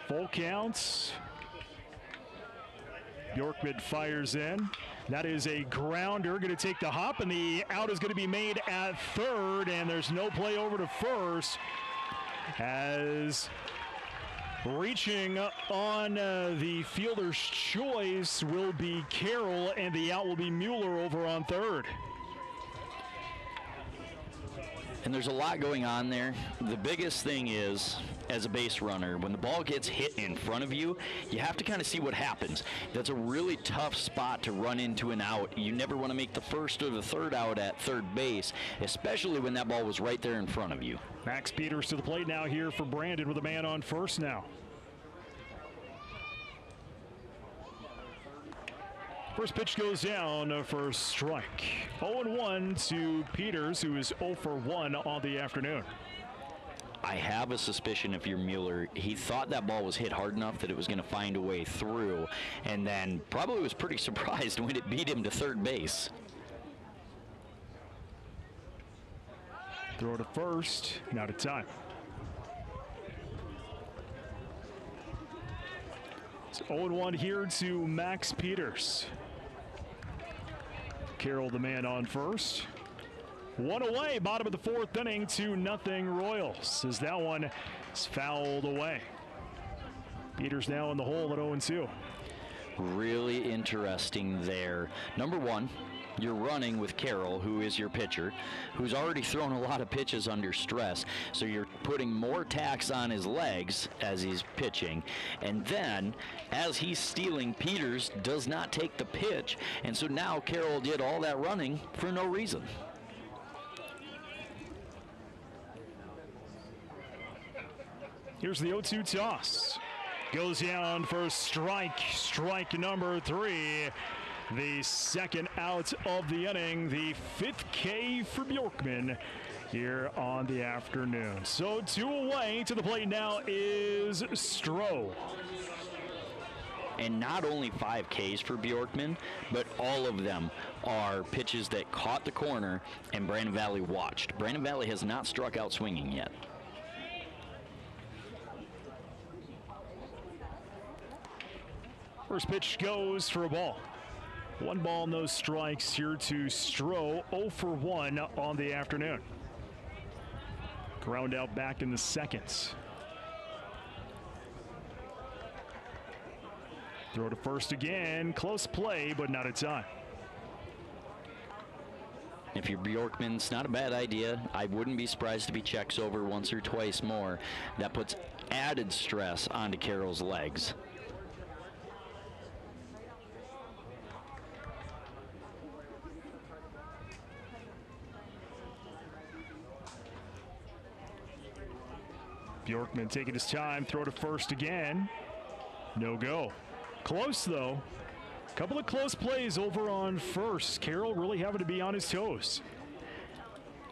Full counts. Bjorkman fires in. That is a grounder, going to take the hop, and the out is going to be made at third, and there's no play over to first, as reaching on the fielder's choice will be Carroll, and the out will be Mueller over on third. And there's a lot going on there. The biggest thing is, as a base runner, when the ball gets hit in front of you, you have to kind of see what happens. That's a really tough spot to run into an out. You never want to make the first or the third out at third base, especially when that ball was right there in front of you. Max Peters to the plate now here for Brandon with a man on first now. First pitch goes down for a strike. 0-1 to Peters, who is 0 for 1 on the afternoon. I have a suspicion if you're Mueller, he thought that ball was hit hard enough that it was going to find a way through, and then probably was pretty surprised when it beat him to third base. Throw to first, now to time. It's 0-1 here to Max Peters. Carroll the man on first. One away, bottom of the fourth inning, 2-0 Royals, as that one is fouled away. Peters now in the hole at 0-2. Really interesting there. Number one, you're running with Carroll, who is your pitcher, who's already thrown a lot of pitches under stress. So you're putting more tax on his legs as he's pitching. And then, as he's stealing, Peters does not take the pitch. And so now Carroll did all that running for no reason. Here's the 0-2 toss. Goes down for strike number 3. The second out of the inning, the 5th K for Bjorkman here on the afternoon. So 2 away. To the plate now is Stroh. And not only 5 Ks for Bjorkman, but all of them are pitches that caught the corner and Brandon Valley watched. Brandon Valley has not struck out swinging yet. First pitch goes for a ball. 1 ball, no strikes here to Stroh. 0 for 1 on the afternoon. Ground out back in the second. Throw to first again. Close play, but not a time. If you're Bjorkman, it's not a bad idea. I wouldn't be surprised if he checks over once or twice more. That puts added stress onto Carroll's legs. Bjorkman taking his time, throw to first again. No go. Close, though. Couple of close plays over on first. Carroll really having to be on his toes.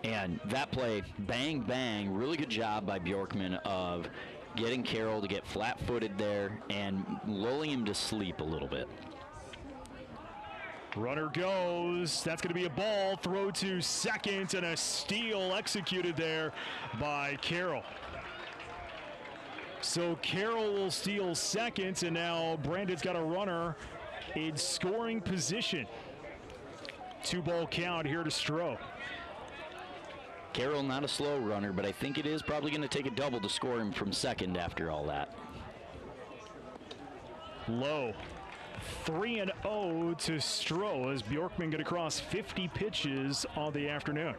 And that play, bang, bang, really good job by Bjorkman of getting Carroll to get flat-footed there and lulling him to sleep a little bit. Runner goes. That's going to be a ball. Throw to second, and a steal executed there by Carroll. So Carroll will steal second, and now Brandon's got a runner in scoring position. 2-ball count here to Stroh. Carroll not a slow runner, but I think it is probably going to take a double to score him from second after all that. Low. 3-0 to Stroh as Bjorkman get across 50 pitches on the afternoon.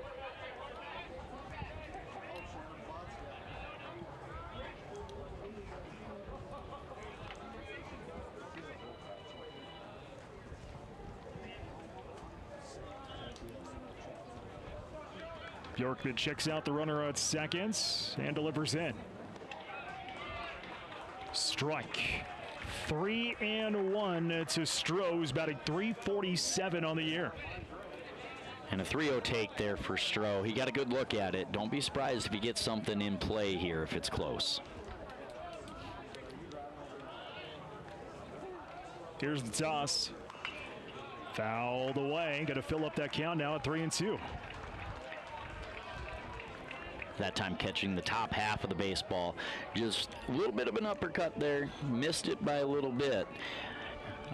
Bjorkman checks out the runner at second and delivers in. Strike. 3-1 to Stroh, who's batting .347 on the year. And a 3-0 take there for Stroh. He got a good look at it. Don't be surprised if he gets something in play here if it's close. Here's the toss. Fouled away. Got to fill up that count now at 3-2. That time catching the top half of the baseball. Just a little bit of an uppercut there. Missed it by a little bit.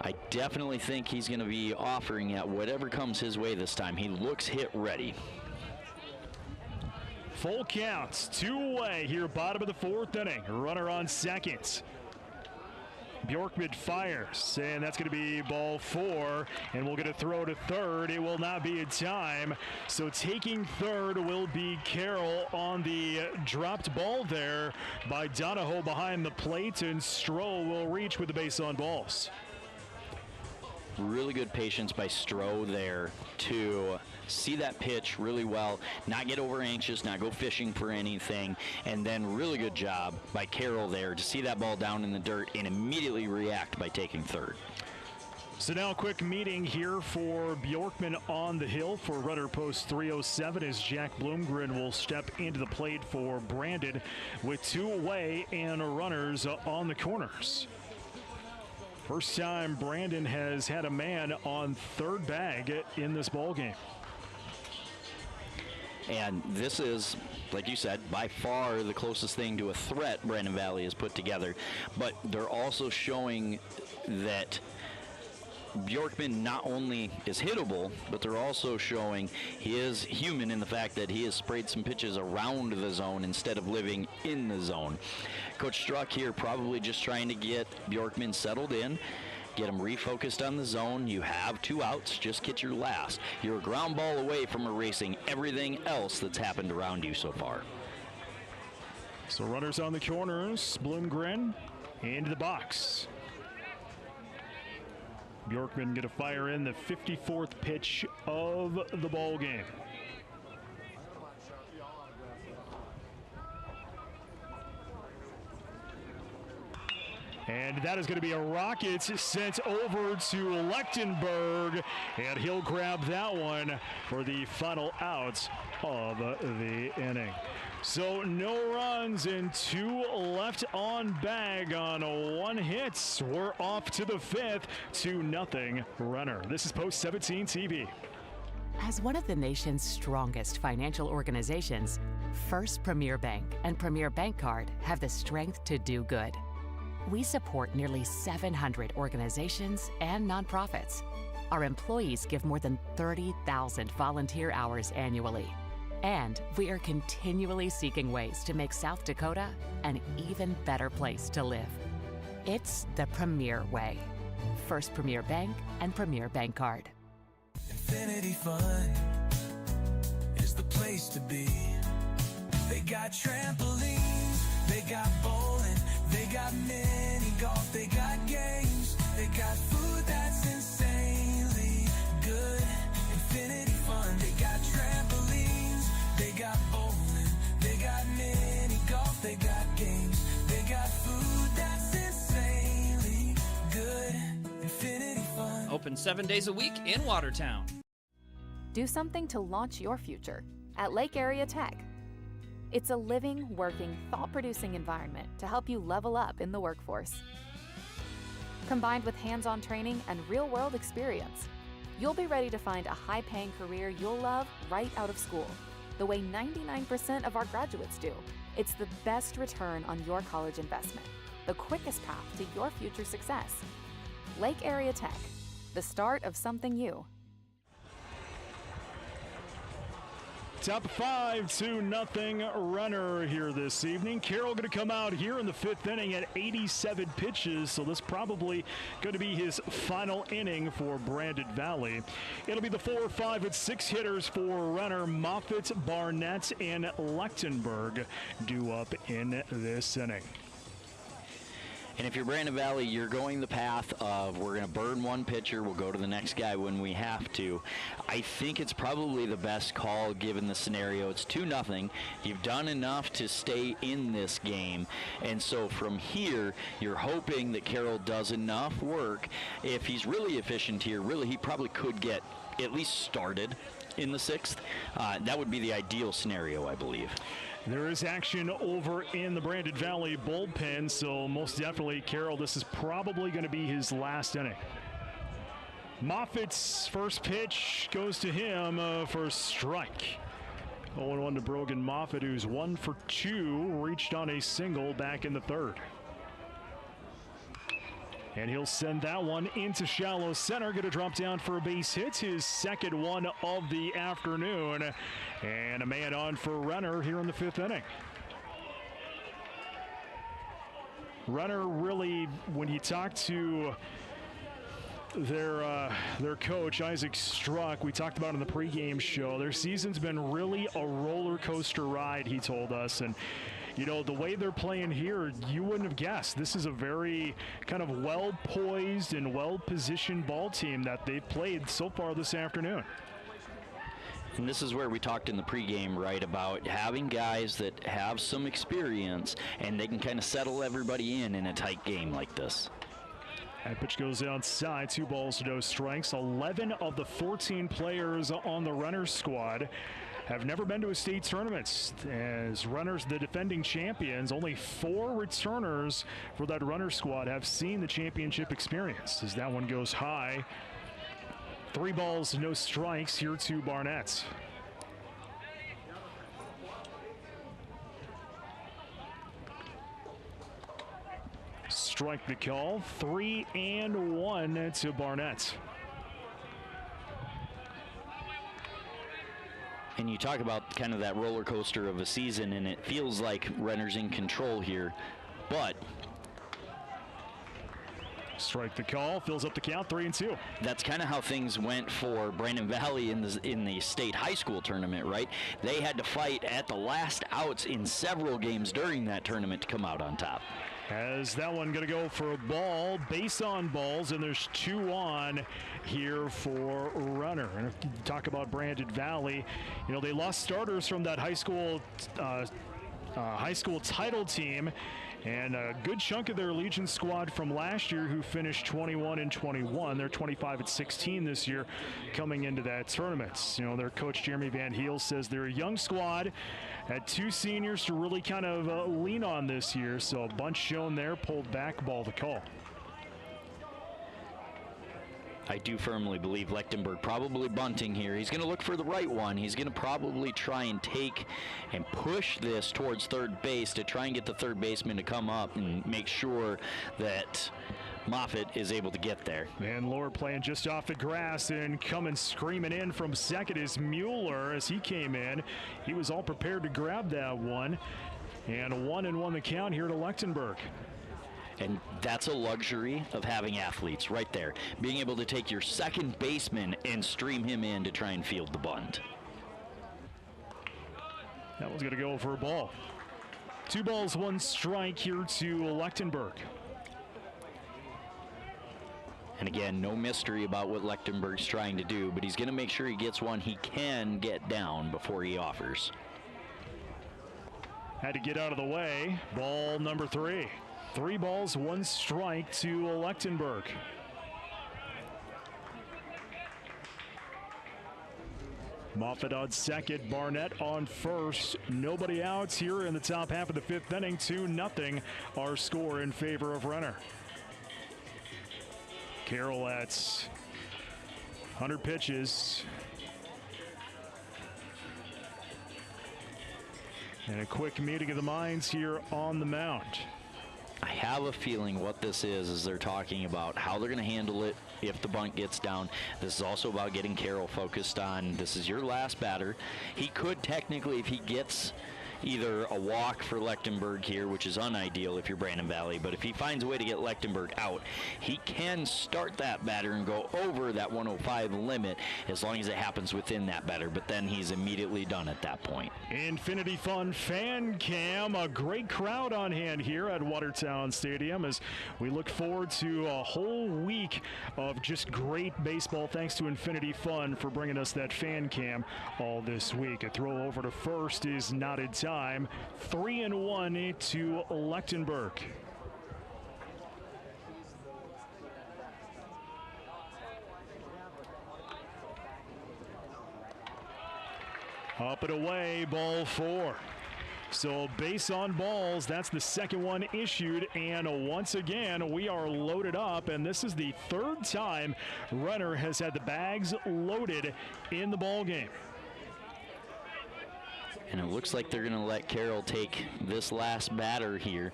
I definitely think he's going to be offering at whatever comes his way this time. He looks hit ready. Full counts, 2 away here, bottom of the 4th inning. Runner on second. Bjorkman fires, and that's going to be ball 4, and we'll get a throw to third. It will not be in time, so taking third will be Carroll on the dropped ball there by Donahoe behind the plate, and Stroh will reach with the base on balls. Really good patience by Stroh there to see that pitch really well, not get over anxious, not go fishing for anything, and then really good job by Carroll there to see that ball down in the dirt and immediately react by taking third. So now a quick meeting here for Bjorkman on the hill for Renner Post 307 as Jack Bloomgren will step into the plate for Brandon with 2 away and runners on the corners. First time Brandon has had a man on third bag in this ballgame. And this is, like you said, by far the closest thing to a threat Brandon Valley has put together. But they're also showing that Bjorkman not only is hittable, but they're also showing he is human in the fact that he has sprayed some pitches around the zone instead of living in the zone. Coach Struck here probably just trying to get Bjorkman settled in, get him refocused on the zone. You have 2 outs, just get your last. You're a ground ball away from erasing everything else that's happened around you so far. So runners on the corners, Bloomgren into the box. Bjorkman going to fire in the 54th pitch of the ball game. And that is going to be a rocket sent over to Lechtenberg, and he'll grab that one for the final out of the inning. So no runs and 2 left on bag on 1 hit. We're off to the 5th, 2-0 Renner. This is Post 17 TV. As one of the nation's strongest financial organizations, First Premier Bank and Premier Bank Card have the strength to do good. We support nearly 700 organizations and nonprofits. Our employees give more than 30,000 volunteer hours annually. And we are continually seeking ways to make South Dakota an even better place to live. It's the Premier way. First Premier Bank and Premier Bank Card. Infinity Fun, is the place to be. They got trampolines, they got bowling, they got mini golf, they got games, they got food that's insanely good, infinity fun. They got trampolines, they got bowling, they got mini golf, they got games, they got food that's insanely good, infinity fun. Open 7 days a week in Watertown. Do something to launch your future at Lake Area Tech. It's a living, working, thought-producing environment to help you level up in the workforce. Combined with hands-on training and real-world experience, you'll be ready to find a high-paying career you'll love right out of school, the way 99% of our graduates do. It's the best return on your college investment, the quickest path to your future success. Lake Area Tech, the start of something new. Top 5-0 Renner here this evening. Carroll going to come out here in the 5th inning at 87 pitches, so this probably going to be his final inning for Brandon Valley. It'll be the 4, 5, and 6 hitters for Renner. Moffitt, Barnett, and Lechtenberg due up in this inning. And if you're Brandon Valley, you're going the path of we're going to burn one pitcher, we'll go to the next guy when we have to. I think it's probably the best call given the scenario. It's 2-0. You've done enough to stay in this game. And so from here, you're hoping that Carroll does enough work. If he's really efficient here, really he probably could get at least started in the 6th. That would be the ideal scenario, I believe. There is action over in the Brandon Valley bullpen, so most definitely, Carroll, this is probably going to be his last inning. Moffitt's first pitch goes to him for a strike. 0-1 to Brogan Moffitt, who's 1 for 2, reached on a single back in the 3rd. And he'll send that one into shallow center. Going to drop down for a base hit, his second one of the afternoon. And a man on for Renner here in the 5th inning. Renner really, when you talk to their coach, Isaac Struck, we talked about in the pregame show, their season's been really a roller coaster ride, he told us. And you know, the way they're playing here, you wouldn't have guessed. This is a very kind of well-poised and well-positioned ball team that they've played so far this afternoon. And this is where we talked in the pregame, right, about having guys that have some experience and they can kind of settle everybody in a tight game like this. That pitch goes outside, 2 balls, no strikes. 11 of the 14 players on the Renner squad have never been to a state tournament. As Renner's the defending champions, only 4 returners for that Renner squad have seen the championship experience. As that one goes high, 3 balls, no strikes here to Barnett. Strike the call, 3-1 to Barnett. And you talk about kind of that roller coaster of a season, and it feels like Renner's in control here, but strike the call, fills up the count, 3-2. That's kind of how things went for Brandon Valley in the state high school tournament, right? They had to fight at the last outs in several games during that tournament to come out on top. As that one going to go for a ball, base on balls, and there's 2 on here for Renner. And if you talk about Brandon Valley, you know, they lost starters from that high school title team, and a good chunk of their Legion squad from last year who finished 21-21. They're 25-16 this year coming into that tournament. You know, their coach Jeremy Van Heel says they're a young squad, had 2 seniors to really kind of lean on this year. So a bunch shown there, pulled back, ball to call. I do firmly believe Lechtenberg probably bunting here. He's going to look for the right one. He's going to probably try and take and push this towards third base to try and get the third baseman to come up and make sure that Moffitt is able to get there. And Lord playing just off the grass, and coming screaming in from second is Mueller. As he came in, he was all prepared to grab that one. And a 1-1 the count here to Lechtenberg. And that's a luxury of having athletes right there. Being able to take your second baseman and stream him in to try and field the bunt. That one's going to go for a ball. 2 balls, 1 strike here to Lechtenberg. And again, no mystery about what Lechtenberg's trying to do, but he's going to make sure he gets one he can get down before he offers. Had to get out of the way. Ball number 3. 3 balls, 1 strike to Lechtenberg. Moffitt on second, Barnett on first. Nobody out here in the top half of the 5th inning. 2-0 our score in favor of Renner. Carroll at 100 pitches. And a quick meeting of the minds here on the mound. I have a feeling what this is they're talking about how they're going to handle it if the bunt gets down. This is also about getting Carroll focused on, this is your last batter. He could technically, if he gets either a walk for Lechtenberg here, which is unideal if you're Brandon Valley, but if he finds a way to get Lechtenberg out, he can start that batter and go over that 105 limit as long as it happens within that batter, but then he's immediately done at that point. Infinity Fun Fan Cam, a great crowd on hand here at Watertown Stadium as we look forward to a whole week of just great baseball. Thanks to Infinity Fun for bringing us that fan cam all this week. A throw over to first is not in time. 3-1 to Lechtenberg. Up and away, ball 4. So base on balls, that's the second one issued, and once again we are loaded up, and this is the 3rd time Renner has had the bags loaded in the ball game. And it looks like they're going to let Carroll take this last batter here.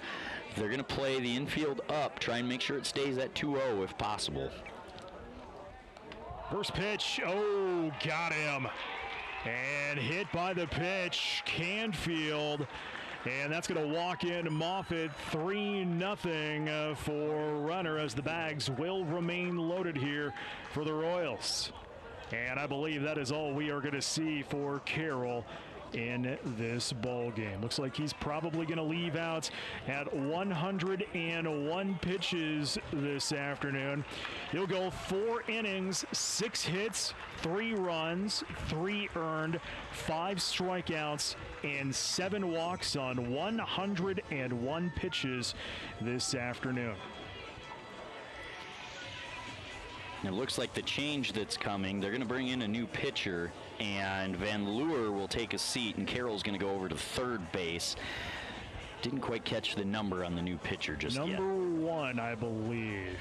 They're going to play the infield up, try and make sure it stays at 2-0 if possible. First pitch, oh, got him. And hit by the pitch, Canfield. And that's going to walk in Moffitt. 3-0 for Renner as the bags will remain loaded here for the Royals. And I believe that is all we are going to see for Carroll in this ball game. Looks like he's probably going to leave out at 101 pitches this afternoon. He'll go 4 innings, 6 hits, 3 runs, 3 earned, 5 strikeouts, and 7 walks on 101 pitches this afternoon. It looks like the change that's coming, they're going to bring in a new pitcher, and Van Leeuwen will take a seat, and Carroll's going to go over to third base. Didn't quite catch the number on the new pitcher just yet. Number 1, I believe.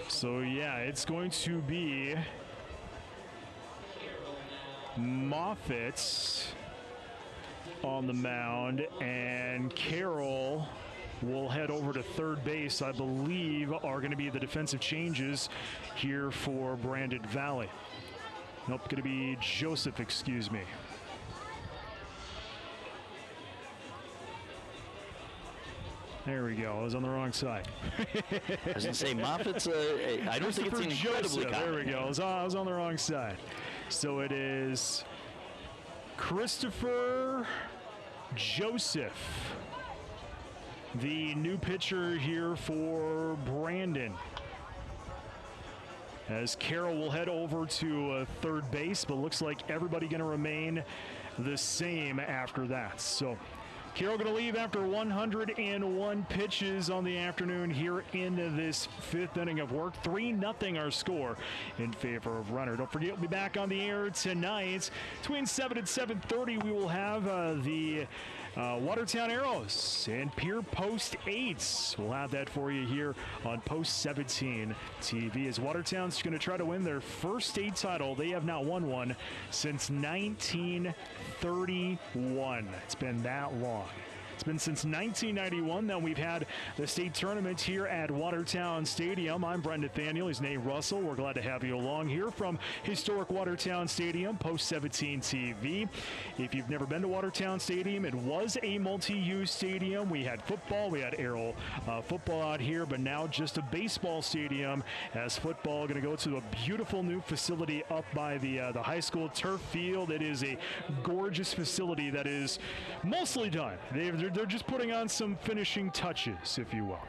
So, yeah, it's going to be Moffitt on the mound, and Carroll will head over to third base. I believe are going to be the defensive changes here for Brandon Valley. Nope, going to be Joseph, excuse me. There we go. I was on the wrong side. I was going to say, Moffitt's, I don't think it's incredibly common. There we go. I was on the wrong side. So it is Christopher Joseph, the new pitcher here for Brandon. As Carroll will head over to third base, but looks like everybody going to remain the same after that. So Carroll going to leave after 101 pitches on the afternoon here in this 5th inning of work. 3-0 our score in favor of Renner. Don't forget, we'll be back on the air tonight. Between 7 and 7:30, we will have the Watertown Arrows and Pier Post 8s. We'll have that for you here on Post 17 TV as Watertown's going to try to win their first state title. They have not won one since 1931. It's been that long. It's been since 1991 that we've had the state tournament here at Watertown Stadium. I'm Brent Nathaniel. He's Nate Russell. We're glad to have you along here from historic Watertown Stadium, Post 17 TV. If you've never been to Watertown Stadium, it was a multi-use stadium. We had football, we had aerial football out here, but now just a baseball stadium, as football going to go to a beautiful new facility up by the high school turf field. It is a gorgeous facility that is mostly done. They're just putting on some finishing touches, if you will.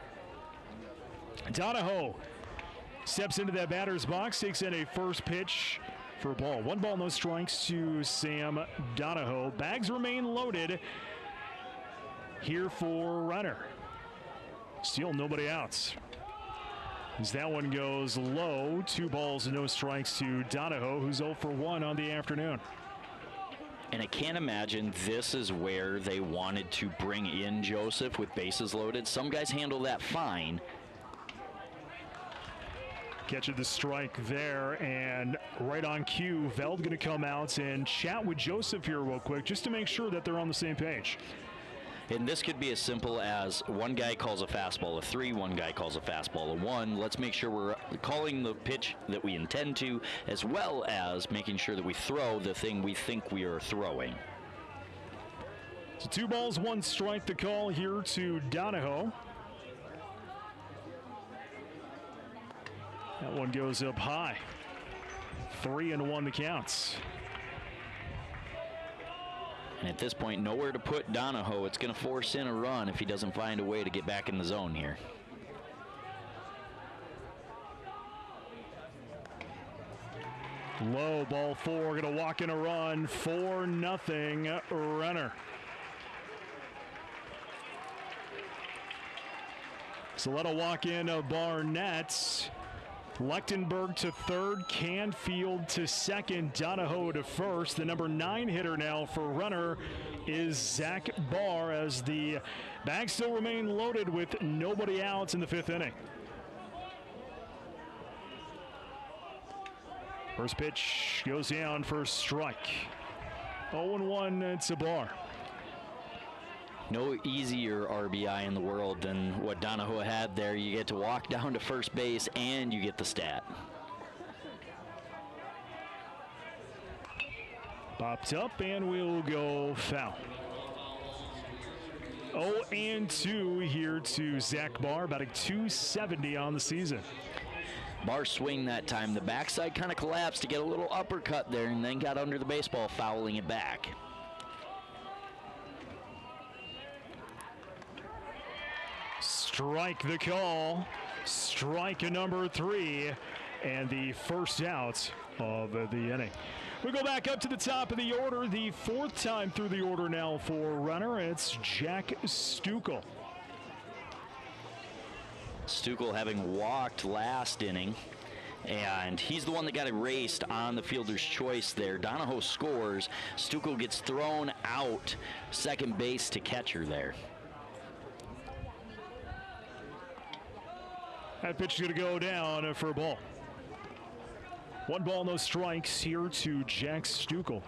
Donahoe steps into that batter's box, takes in a first pitch for a ball. 1 ball, no strikes to Sam Donahoe. Bags remain loaded here for Renner. Still nobody out. As that one goes low, 2 balls and no strikes to Donahoe, who's 0 for 1 on the afternoon. And I can't imagine this is where they wanted to bring in Joseph with bases loaded. Some guys handle that fine. Catching the strike there, and right on cue, Veld going to come out and chat with Joseph here real quick just to make sure that they're on the same page. And this could be as simple as one guy calls a fastball a 3, one guy calls a fastball a 1. Let's make sure we're calling the pitch that we intend to, as well as making sure that we throw the thing we think we are throwing. So 2 balls, 1 strike the call here to Donahoe. That one goes up high. 3-1 the counts. And at this point, nowhere to put Donahoe. It's going to force in a run if he doesn't find a way to get back in the zone here. Low, ball 4, going to walk in a run. 4-0 Renner. So let a walk in Barnett. Lechtenberg to third, Canfield to second, Donahoe to first. The number 9 hitter now for Renner is Zach Barr, as the bags still remain loaded with nobody out in the 5th inning. First pitch goes down for a strike. 0-1 to Barr. No easier RBI in the world than what Donahoe had there. You get to walk down to first base and you get the stat. Popped up and we'll go foul. 0-2 here to Zach Barr, about a 270 on the season. Barr swing that time. The backside kind of collapsed to get a little uppercut there and then got under the baseball, fouling it back. Strike the call. Strike number 3, and the first out of the inning. We go back up to the top of the order. The 4th time through the order now for Renner. It's Jack Stukel. Stukel having walked last inning, and he's the one that got erased on the fielder's choice there. Donahoe scores. Stukel gets thrown out second base to catcher there. That pitch is going to go down for a ball. 1 ball, no strikes here to Jack Stukel.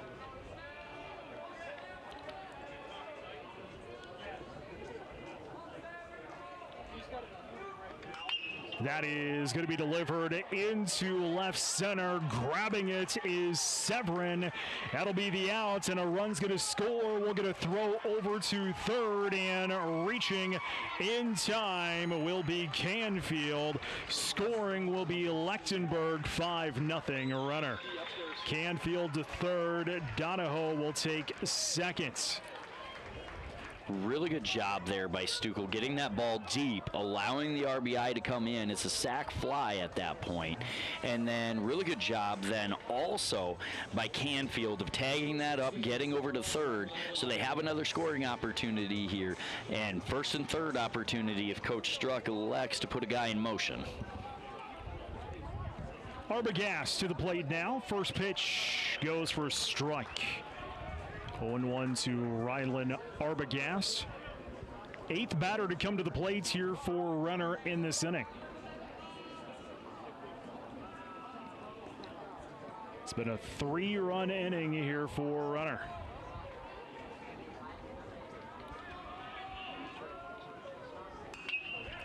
That is going to be delivered into left center. Grabbing it is Severin. That'll be the out, and a run's going to score. We're going to throw over to third, and reaching in time will be Canfield. Scoring will be Lechtenberg. 5-0 Renner. Canfield to third. Donahoe will take second. Really good job there by Stukel, getting that ball deep, allowing the RBI to come in. It's a sac fly at that point. And then really good job then also by Canfield of tagging that up, getting over to third, so they have another scoring opportunity here. And first and third opportunity if Coach Struck elects to put a guy in motion. Arbogast to the plate now. First pitch goes for a strike. 0-1 to Rylan Arbogast. 8th batter to come to the plate here for Renner in this inning. It's been a 3-run inning here for Renner.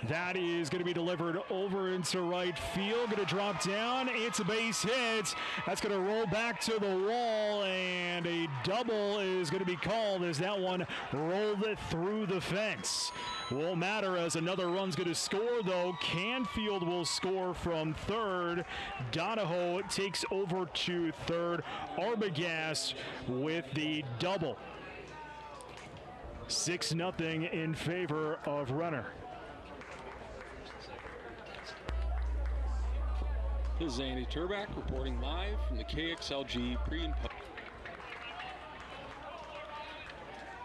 That is going to be delivered over into right field. Going to drop down. It's a base hit. That's going to roll back to the wall, and a double is going to be called as that one rolled it through the fence. Won't matter as another run's going to score, though. Canfield will score from third. Donahoe takes over to third. Arbogast with the double. 6-0 in favor of Renner. This is Andy Turbach reporting live from the KXLG pre and post.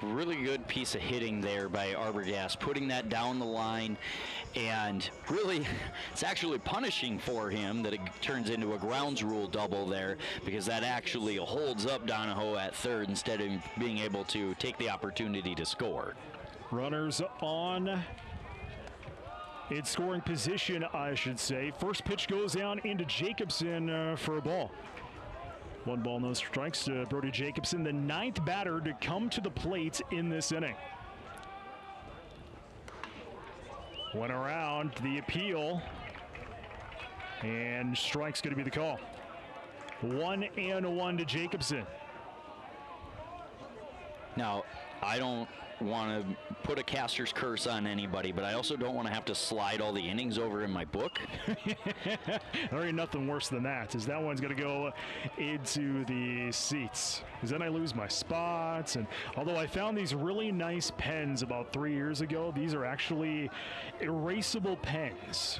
Really good piece of hitting there by Arbogast, putting that down the line, and really it's actually punishing for him that it turns into a grounds rule double there, because that actually holds up Donahoe at third instead of being able to take the opportunity to score. Runners on in scoring position, I should say. First pitch goes down into Jacobson for a ball. 1 ball, no strikes to Brody Jacobson, the 9th batter to come to the plate in this inning. Went around the appeal, and strike's going to be the call. 1-1 to Jacobson. Now, I don't want to put a caster's curse on anybody, but I also don't want to have to slide all the innings over in my book. There ain't nothing worse than that, as that one's going to go into the seats, because then I lose my spots. And although I found these really nice pens about 3 years ago, these are actually erasable pens,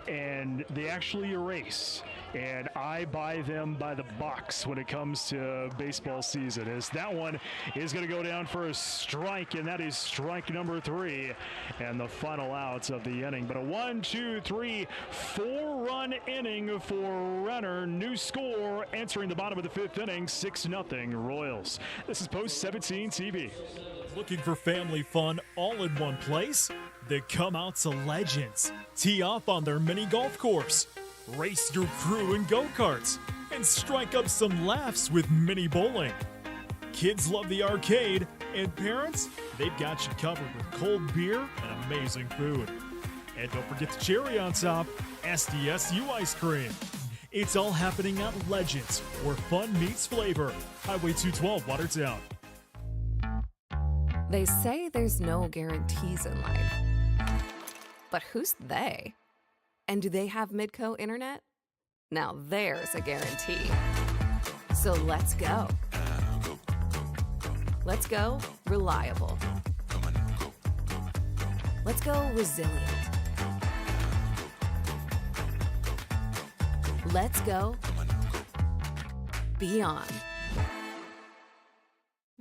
and they actually erase. And I buy them by the box when it comes to baseball season, as that one is going to go down for a strike, and that is strike number 3 and the final outs of the inning. But a 1-2-3 4-run inning for Renner. New score entering the bottom of the 5th inning, 6-0 Royals. This is Post 17 TV. Looking for family fun all in one place? Then come out to Legends. Tee off on their mini golf course. Race your crew in go-karts and strike up some laughs with mini bowling. Kids love the arcade, and parents, they've got you covered with cold beer and amazing food. And don't forget the cherry on top, SDSU ice cream. It's all happening at Legends, where fun meets flavor. Highway 212, Watertown. They say there's no guarantees in life. But who's they? And do they have Midco Internet? Now there's a guarantee. So let's go. Let's go reliable. Let's go resilient. Let's go beyond.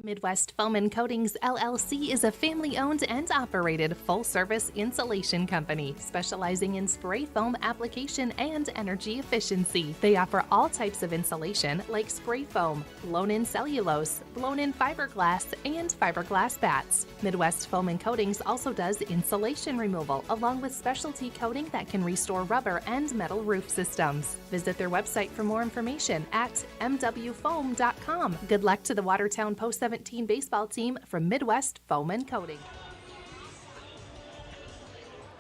Midwest Foam and Coatings LLC is a family-owned and operated full-service insulation company specializing in spray foam application and energy efficiency. They offer all types of insulation like spray foam, blown-in cellulose, blown-in fiberglass, and fiberglass bats. Midwest Foam and Coatings also does insulation removal along with specialty coating that can restore rubber and metal roof systems. Visit their website for more information at mwfoam.com. Good luck to the Watertown Post 17 baseball team from Midwest Foam and Coating.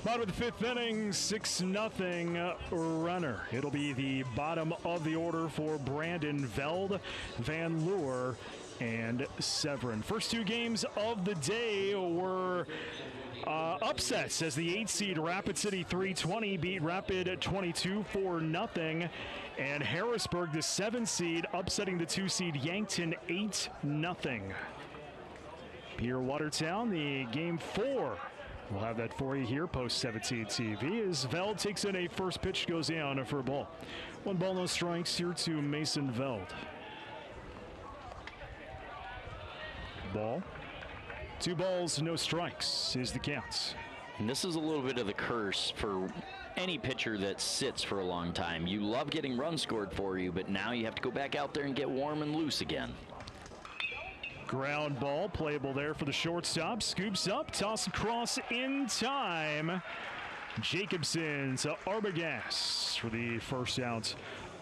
Bottom of the 5th inning, 6-0 Runner. It'll be the bottom of the order for Brandon Veld, Van Leeuwen, and Severin. First 2 games of the day were upsets as the 8-seed Rapid City 320 beat Rapid 22-0, and Harrisburg, the 7-seed, upsetting the 2-seed Yankton 8-0. Here, Watertown, the game 4. We'll have that for you here, Post 17 TV, as Veld takes in a first pitch, goes down for a ball. 1 ball, no strikes here to Mason Veld. Ball. 2 balls, no strikes is the count. And this is a little bit of the curse for any pitcher that sits for a long time. You love getting runs scored for you, but now you have to go back out there and get warm and loose again. Ground ball, playable there for the shortstop. Scoops up, toss across in time. Jacobson to Arbogast for the first out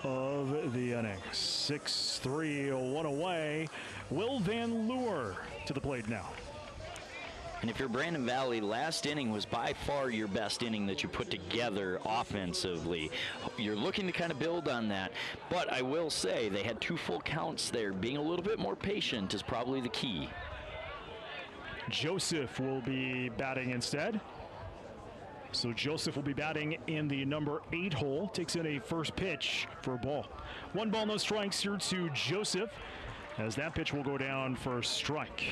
of the inning. 6-3, 1 away. Will Van Leeuwen to the plate now. And if you're Brandon Valley, last inning was by far your best inning that you put together offensively. You're looking to kind of build on that. But I will say they had 2 full counts there. Being a little bit more patient is probably the key. Joseph will be batting instead. So Joseph will be batting in the number 8 hole. Takes in a first pitch for a ball. 1 ball, no strikes here to Joseph, as that pitch will go down for a strike.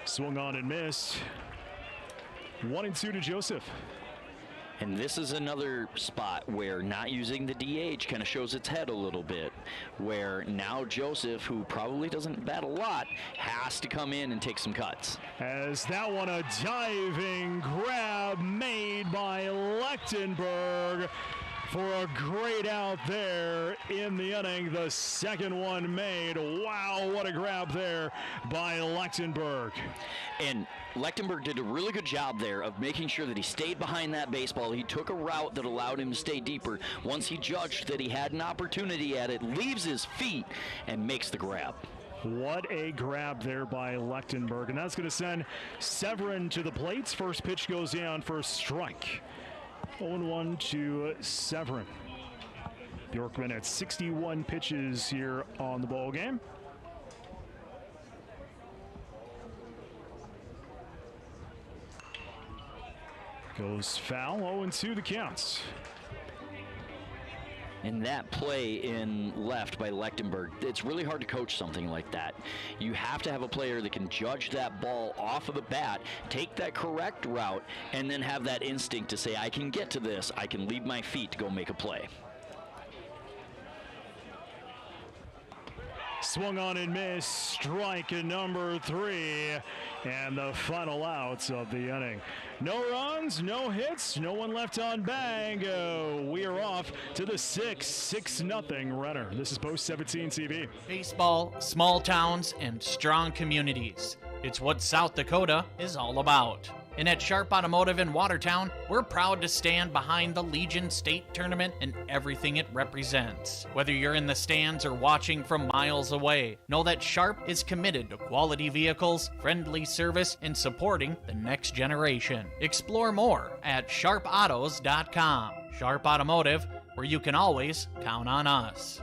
Swung on and missed. 1-2 to Joseph. And this is another spot where not using the DH kind of shows its head a little bit, where now Joseph, who probably doesn't bat a lot, has to come in and take some cuts. As that one, a diving grab made by Lechtenberg for a great out there in the inning. The second one made. Wow, what a grab there by Lechtenberg. And Lechtenberg did a really good job there of making sure that he stayed behind that baseball. He took a route that allowed him to stay deeper. Once he judged that he had an opportunity at it, leaves his feet and makes the grab. What a grab there by Lechtenberg. And that's going to send Severin to the plates. First pitch goes down for a strike. 0-1 to Severin. Bjorkman at 61 pitches here on the ball game. Goes foul. 0-2 the counts. And that play in left by Lechtenberg, it's really hard to coach something like that. You have to have a player that can judge that ball off of the bat, take that correct route, and then have that instinct to say, I can get to this, I can leave my feet to go make a play. Swung on and missed. Strike number 3. And the final outs of the inning. No runs, no hits, no one left on bag. We are off to the 6-0 Renner. This is Post 17 TV. Baseball, small towns, and strong communities. It's what South Dakota is all about. And at Sharp Automotive in Watertown, we're proud to stand behind the Legion State Tournament and everything it represents. Whether you're in the stands or watching from miles away, know that Sharp is committed to quality vehicles, friendly service, and supporting the next generation. Explore more at sharpautos.com. Sharp Automotive, where you can always count on us.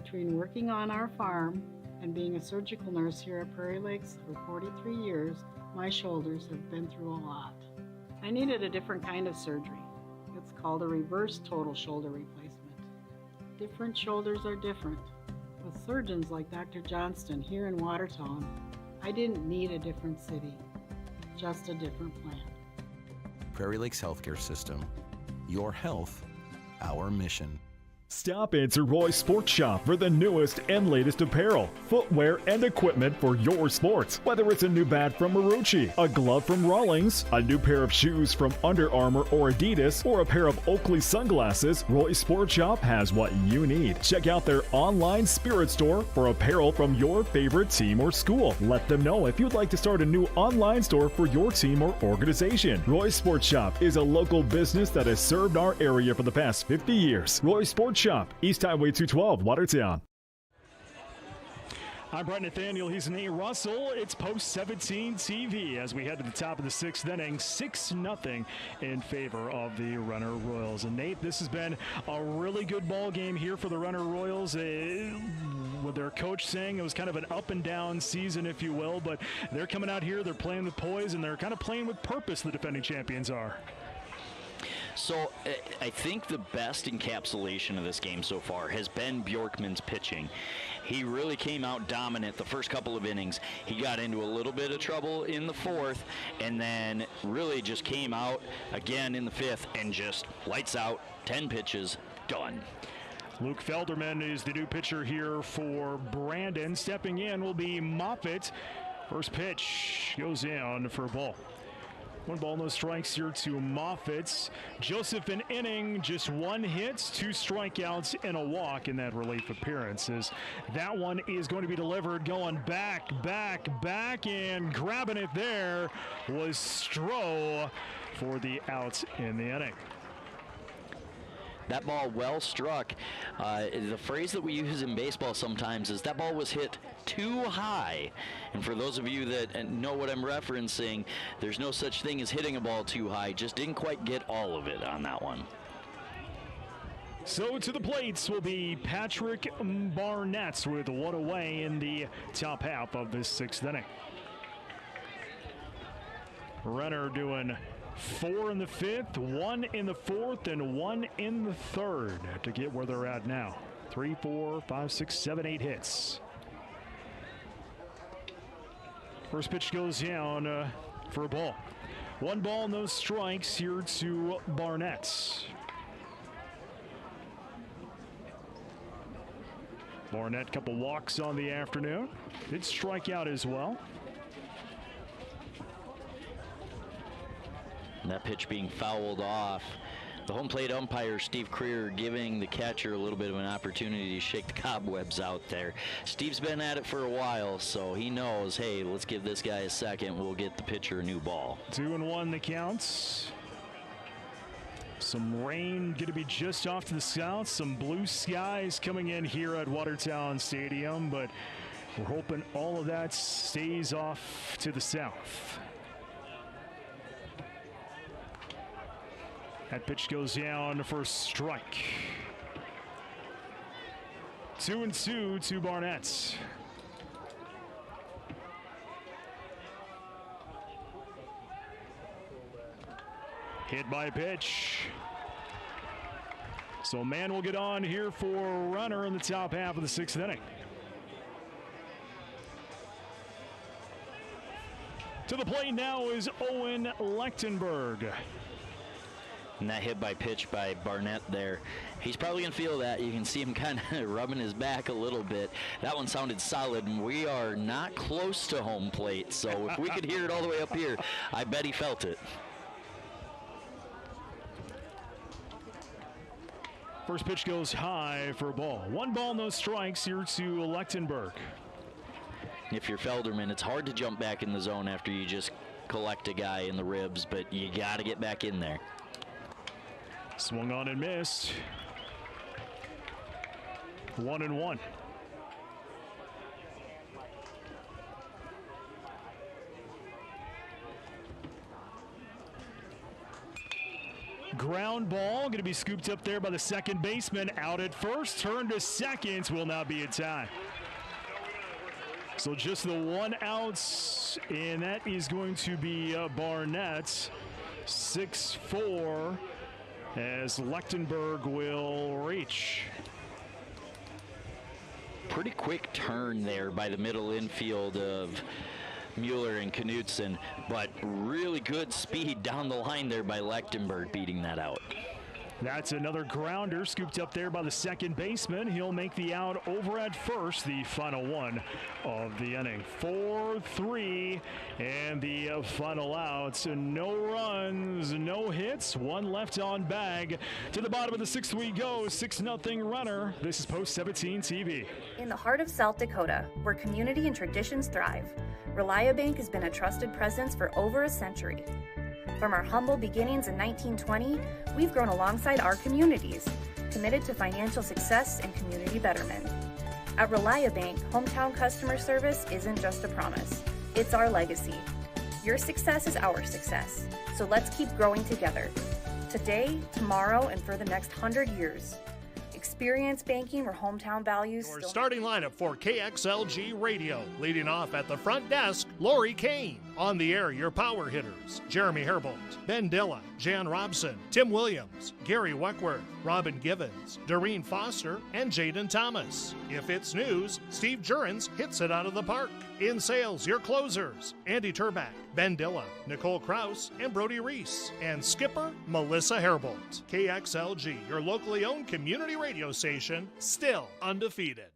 Between working on our farm and being a surgical nurse here at Prairie Lakes for 43 years, my shoulders have been through a lot. I needed a different kind of surgery. It's called a reverse total shoulder replacement. Different shoulders are different. With surgeons like Dr. Johnston here in Watertown, I didn't need a different city, just a different plan. Prairie Lakes Healthcare System. Your health, our mission. Stop into Roy's Sports Shop for the newest and latest apparel, footwear, and equipment for your sports. Whether it's a new bat from Marucci, a glove from Rawlings, a new pair of shoes from Under Armour or Adidas, or a pair of Oakley sunglasses, Roy's Sports Shop has what you need. Check out their online spirit store for apparel from your favorite team or school. Let them know if you'd like to start a new online store for your team or organization. Roy's Sports Shop is a local business that has served our area for the past 50 years. Roy's Sports Shop, East Highway 212, Watertown. I'm Brett Nathaniel. He's Nate Russell. It's Post 17 TV as we head to the top of the 6th inning. 6-0 in favor of the Renner Royals. And Nate, this has been a really good ball game here for the Renner Royals. With their coach saying it was kind of an up and down season, if you will, but they're coming out here, they're playing with poise, and they're kind of playing with purpose, the defending champions are. So I think the best encapsulation of this game so far has been Bjorkman's pitching. He really came out dominant the first couple of innings. He got into a little bit of trouble in the 4th, and then really just came out again in the 5th and just lights out, 10 pitches, done. Luke Felderman is the new pitcher here for Brandon. Stepping in will be Moffitt. First pitch goes in for a ball. 1 ball, no strikes here to Moffitt. Joseph an inning, just 1 hit, 2 strikeouts, and a walk in that relief appearance. As that one is going to be delivered, going back, and grabbing it there was Stroh for the out in the inning. that ball well struck. The phrase that we use in baseball sometimes is that ball was hit too high. And for those of you that know what I'm referencing, there's no such thing as hitting a ball too high. Just didn't quite get all of it on that one. So to the plates will be Patrick Barnett with one away in the top half of this 6th inning. Renner doing 4 in the 5th, 1 in the 4th, and 1 in the 3rd to get where they're at now. 3, 4, 5, 6, 7, 8 hits. First pitch goes down for a ball. 1 ball, no strikes here to Barnett. Barnett, couple walks on the afternoon. Did strike out as well. And that pitch being fouled off. The home plate umpire, Steve Creer, giving the catcher a little bit of an opportunity to shake the cobwebs out there. Steve's been at it for a while, so he knows, hey, let's give this guy a second. We'll get the pitcher a new ball. 2-1 the counts. Some rain going to be just off to the south. Some blue skies coming in here at Watertown Stadium, but we're hoping all of that stays off to the south. That pitch goes down for a strike. 2-2 to Barnett. Hit by pitch. So a man will get on here for Renner in the top half of the 6th inning. To the plate now is Owen Lechtenberg. And that hit by pitch by Barnett there. He's probably going to feel that. You can see him kind of rubbing his back a little bit. That one sounded solid, and we are not close to home plate. So if we could hear it all the way up here, I bet he felt it. First pitch goes high for a ball. 1 ball, no strikes here to Lechtenberg. If you're Felderman, it's hard to jump back in the zone after you just collect a guy in the ribs, but you got to get back in there. Swung on and missed. 1-1. Ground ball going to be scooped up there by the second baseman. Out at first, turn to second, will not be in time. So just the 1 out, and that is going to be Barnett. 6-4 as Lechtenberg will reach. Pretty quick turn there by the middle infield of Mueller and Knutson, but really good speed down the line there by Lechtenberg, beating that out. That's another grounder scooped up there by the second baseman. He'll make the out over at first, the final one of the inning. 4-3, and the final out. No runs, no hits, 1 left on bag. To the bottom of the 6th we go, 6-0 Renner. This is Post 17 TV. In the heart of South Dakota, where community and traditions thrive, ReliaBank has been a trusted presence for over a century. From our humble beginnings in 1920, we've grown alongside our communities, committed to financial success and community betterment. At ReliaBank, hometown customer service isn't just a promise, it's our legacy. Your success is our success, so let's keep growing together. Today, tomorrow, and for the next 100 years. Experience banking where hometown values Your starting lineup for KXLG Radio. Leading off at the front desk, Lori Kane. On the air, your power hitters: Jeremy Herbold, Ben Dilla, Jan Robson, Tim Williams, Gary Weckworth, Robin Givens, Doreen Foster, and Jaden Thomas. If it's news, Steve Jurens hits it out of the park. In sales, your closers: Andy Turback, Ben Dilla, Nicole Kraus, and Brody Reese. And skipper, Melissa Herbold. KXLG, your locally owned community radio station, still undefeated.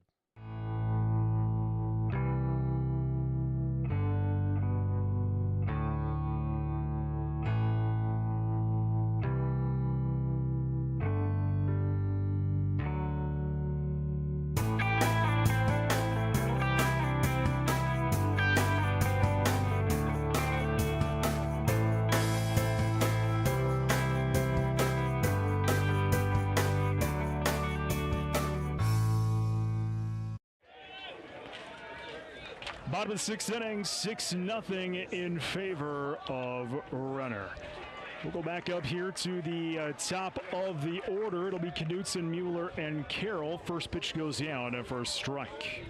Bottom of the sixth inning, 6-0 in favor of Renner. We'll go back up here to the top of the order. It'll be Knutson, Mueller, and Carroll. First pitch goes down for a strike.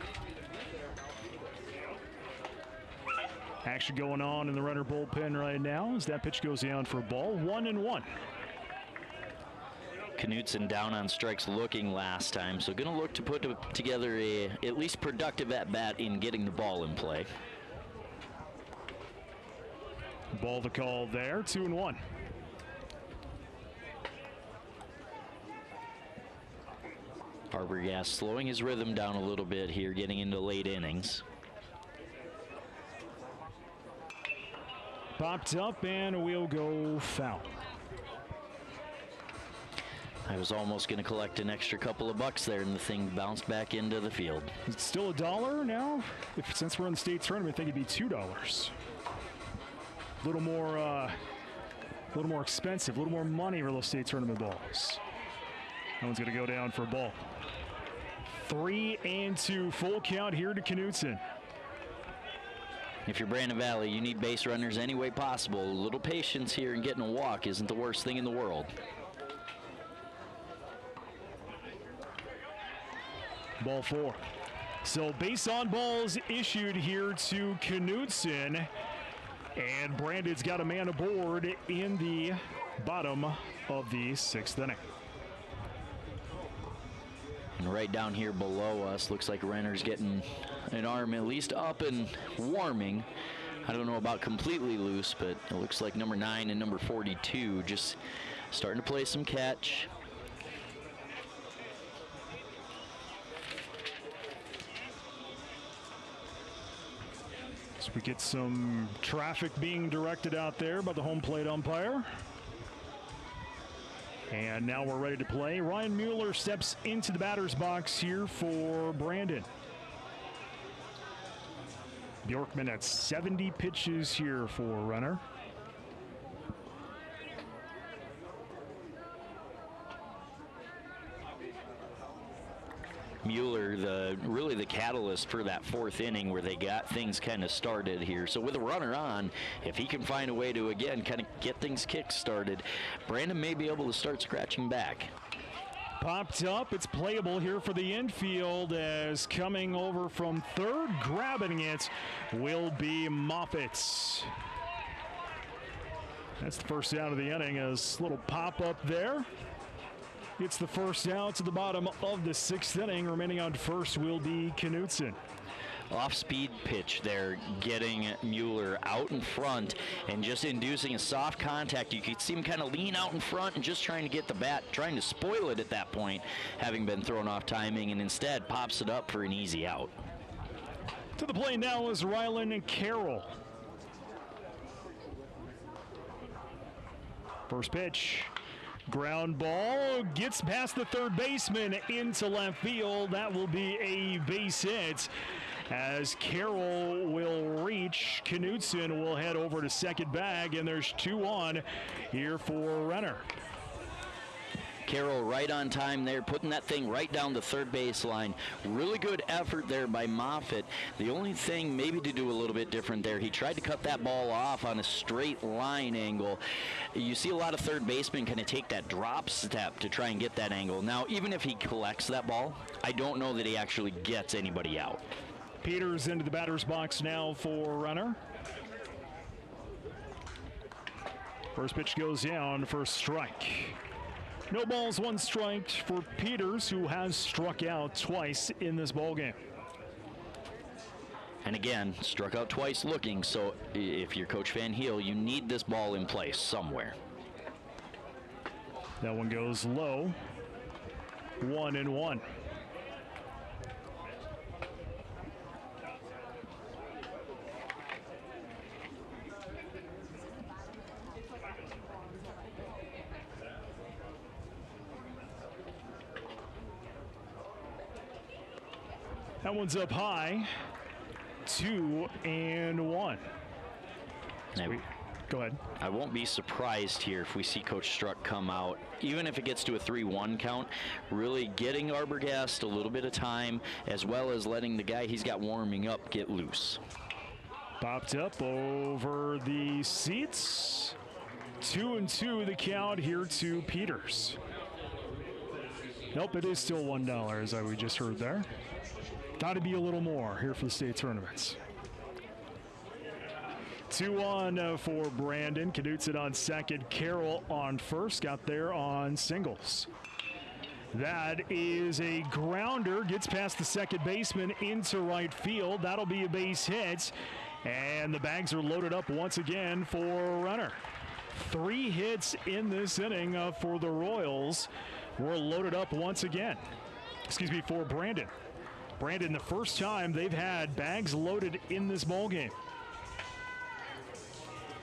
Action going on in the Renner bullpen right now as that pitch goes down for a ball. 1-1. Knutson down on strikes looking last time, so going to look to put together a at least productive at-bat in getting the ball in play. Ball the call there, 2-1. Arbogast slowing his rhythm down a little bit here, getting into late innings. Popped up and we'll go foul. I was almost going to collect an extra couple of bucks there, and the thing bounced back into the field. It's still $1 now. Since we're in the state tournament, I think it'd be $2. A little more expensive, a little more money for those state tournament balls. That one's going to go down for a ball. 3-2, full count here to Knutson. If you're Brandon Valley, you need base runners any way possible. A little patience here and getting a walk isn't the worst thing in the world. Ball 4. So base on balls issued here to Knutson. And Brandon's got a man aboard in the bottom of the sixth inning. And right down here below us, looks like Renner's getting an arm at least up and warming. I don't know about completely loose, but it looks like number 9 and number 42 just starting to play some catch. So we get some traffic being directed out there by the home plate umpire. And now we're ready to play. Ryan Mueller steps into the batter's box here for Brandon. Bjorkman at 70 pitches here for Renner. Mueller, really the catalyst for that fourth inning where they got things kind of started here. So with a runner on, if he can find a way to, again, kind of get things kick-started, Brandon may be able to start scratching back. Popped up, it's playable here for the infield as coming over from third, grabbing it, will be Moffitt. That's the first out of the inning, a little pop-up there. It's the first out to the bottom of the sixth inning. Remaining on first will be Knutson. Off-speed pitch there, getting Mueller out in front and just inducing a soft contact. You could see him kind of lean out in front and just trying to get the bat, trying to spoil it at that point, having been thrown off timing, and instead pops it up for an easy out. To the plate now is Rylan Carroll. First pitch. Ground ball gets past the third baseman into left field. That will be a base hit as Carroll will reach. Knutson will head over to second bag, and there's 2 on here for Renner. Carroll right on time there, putting that thing right down the third baseline. Really good effort there by Moffitt. The only thing maybe to do a little bit different there, he tried to cut that ball off on a straight line angle. You see a lot of third basemen kind of take that drop step to try and get that angle. Now, even if he collects that ball, I don't know that he actually gets anybody out. Peters into the batter's box now for Renner. First pitch goes down for a strike. No balls, 1 strike for Peters, who has struck out twice in this ballgame. And again, struck out twice looking, so if you're Coach Van Heel, you need this ball in place somewhere. That one goes low. 1-1. That one's up high. 2-1. So we Go ahead. I won't be surprised here if we see Coach Struck come out, even if it gets to a 3-1 count, really getting Arbogast a little bit of time, as well as letting the guy he's got warming up get loose. Popped up over the seats. 2-2 the count here to Peters. Nope, it is still $1, as we just heard there. Got to be a little more here for the state tournaments. 2-1 for Brandon. Knudsen on second. Carroll on first. Got there on singles. That is a grounder. Gets past the second baseman into right field. That'll be a base hit. And the bags are loaded up once again for Renner. 3 hits in this inning for the Royals. We're loaded up once again. Excuse me, for Brandon. Brandon, the first time they've had bags loaded in this ballgame.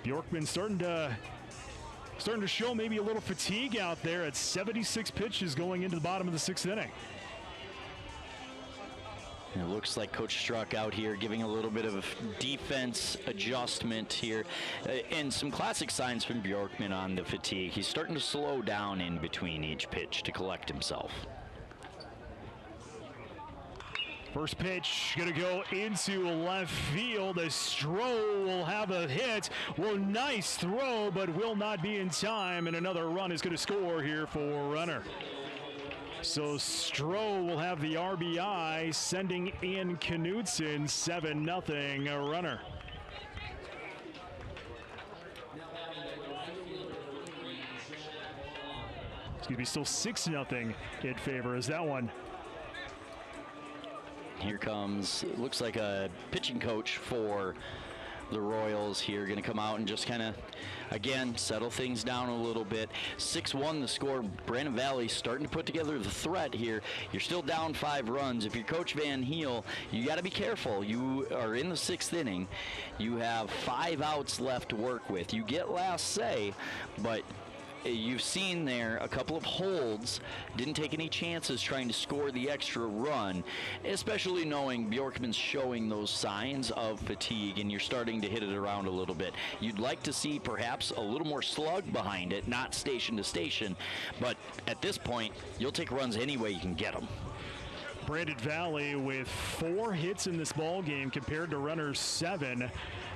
Bjorkman starting to show maybe a little fatigue out there at 76 pitches going into the bottom of the 6th inning. It looks like Coach Struck out here giving a little bit of defense adjustment here. And some classic signs from Bjorkman on the fatigue. He's starting to slow down in between each pitch to collect himself. First pitch going to go into left field. Stroh will have a hit. Well, nice throw, but will not be in time. And another run is going to score here for Renner. So Stroh will have the RBI, sending in Knudsen. 7-0 Renner. Excuse me, still 6-0 in favor as that one. Here comes, looks like a pitching coach for the Royals here, going to come out and just kind of, again, settle things down a little bit. 6-1 the score. Brandon Valley starting to put together the threat here. You're still down 5 runs. If you're Coach Van Heel, you got to be careful. You are in the 6th inning. You have 5 outs left to work with. You get last say, but you've seen there a couple of holds, didn't take any chances trying to score the extra run, especially knowing Bjorkman's showing those signs of fatigue and you're starting to hit it around a little bit. You'd like to see perhaps a little more slug behind it, not station to station, but at this point, you'll take runs any way you can get them. Brandon Valley with 4 hits in this ball game compared to Renner's 7.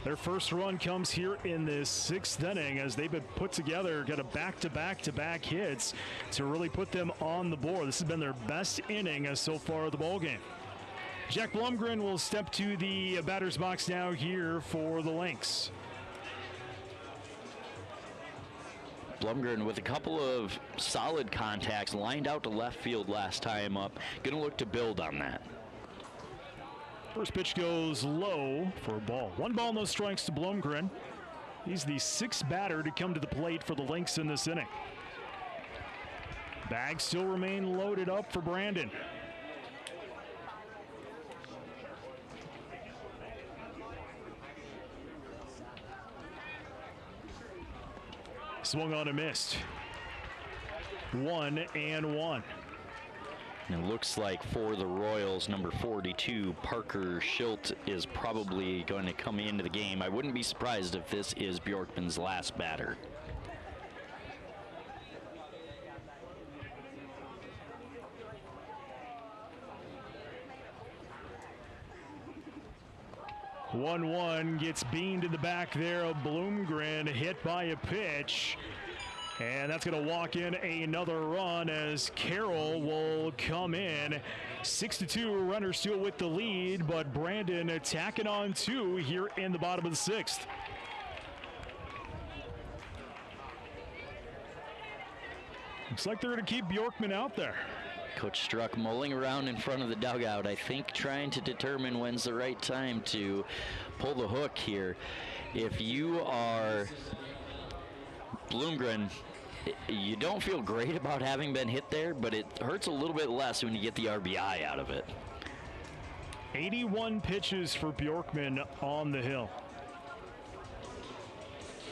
Their first run comes here in this 6th inning as they've been put together, got a back-to-back hits to really put them on the board. This has been their best inning so far of the ball game. Jack Blumgren will step to the batter's box now here for the Lynx. Blumgren with a couple of solid contacts, lined out to left field last time up. Going to look to build on that. First pitch goes low for a ball. 1 ball, no strikes to Blumgren. He's the 6th batter to come to the plate for the Lynx in this inning. Bags still remain loaded up for Brandon. Swung on and missed. 1-1. And it looks like for the Royals, number 42, Parker Schilt, is probably going to come into the game. I wouldn't be surprised if this is Bjorkman's last batter. One gets beamed in the back there of Blumgren, hit by a pitch. And that's going to walk in another run as Carroll will come in. 6-2, Renner still with the lead, but Brandon attacking on 2 here in the bottom of the 6th. Looks like they're going to keep Bjorkman out there. Coach Struck mulling around in front of the dugout, I think trying to determine when's the right time to pull the hook here. If you are Blumgren, you don't feel great about having been hit there, but it hurts a little bit less when you get the RBI out of it. 81 pitches for Bjorkman on the hill.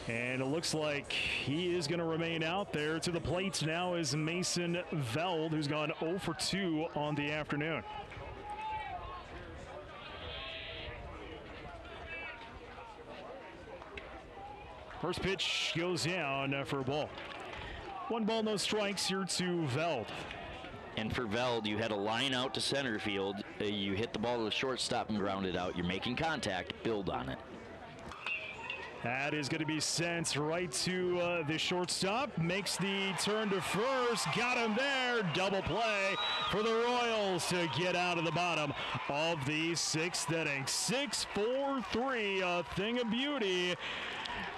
And it looks like he is going to remain out there. To the plates now is Mason Veld, who's gone 0 for 2 on the afternoon. First pitch goes down for a ball. 1 ball, no strikes here to Veld. And for Veld, you had a line out to center field. You hit the ball to the shortstop and ground it out. You're making contact. Build on it. That is going to be sent right to the shortstop. Makes the turn to first. Got him there. Double play for the Royals to get out of the bottom of the 6th inning. 6-4-3, a thing of beauty,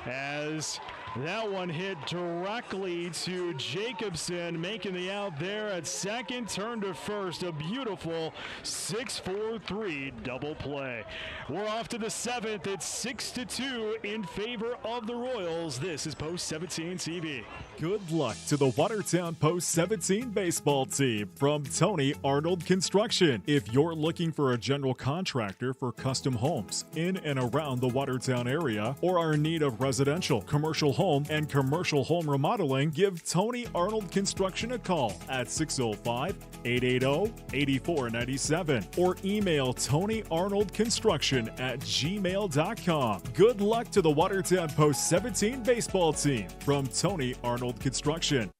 as that one hit directly to Jacobson, making the out there at second. Turn to first. A beautiful 6-4-3 double play. We're off to the 7th. It's 6-2 in favor of the Royals. This is Post 17 TV. Good luck to the Watertown Post 17 baseball team from Tony Arnold Construction. If you're looking for a general contractor for custom homes in and around the Watertown area, or are in need of residential, commercial home, and commercial home remodeling, give Tony Arnold Construction a call at 605-880-8497 or email TonyArnoldConstruction@gmail.com. Good luck to the Watertown Post 17 baseball team from Tony Arnold Construction.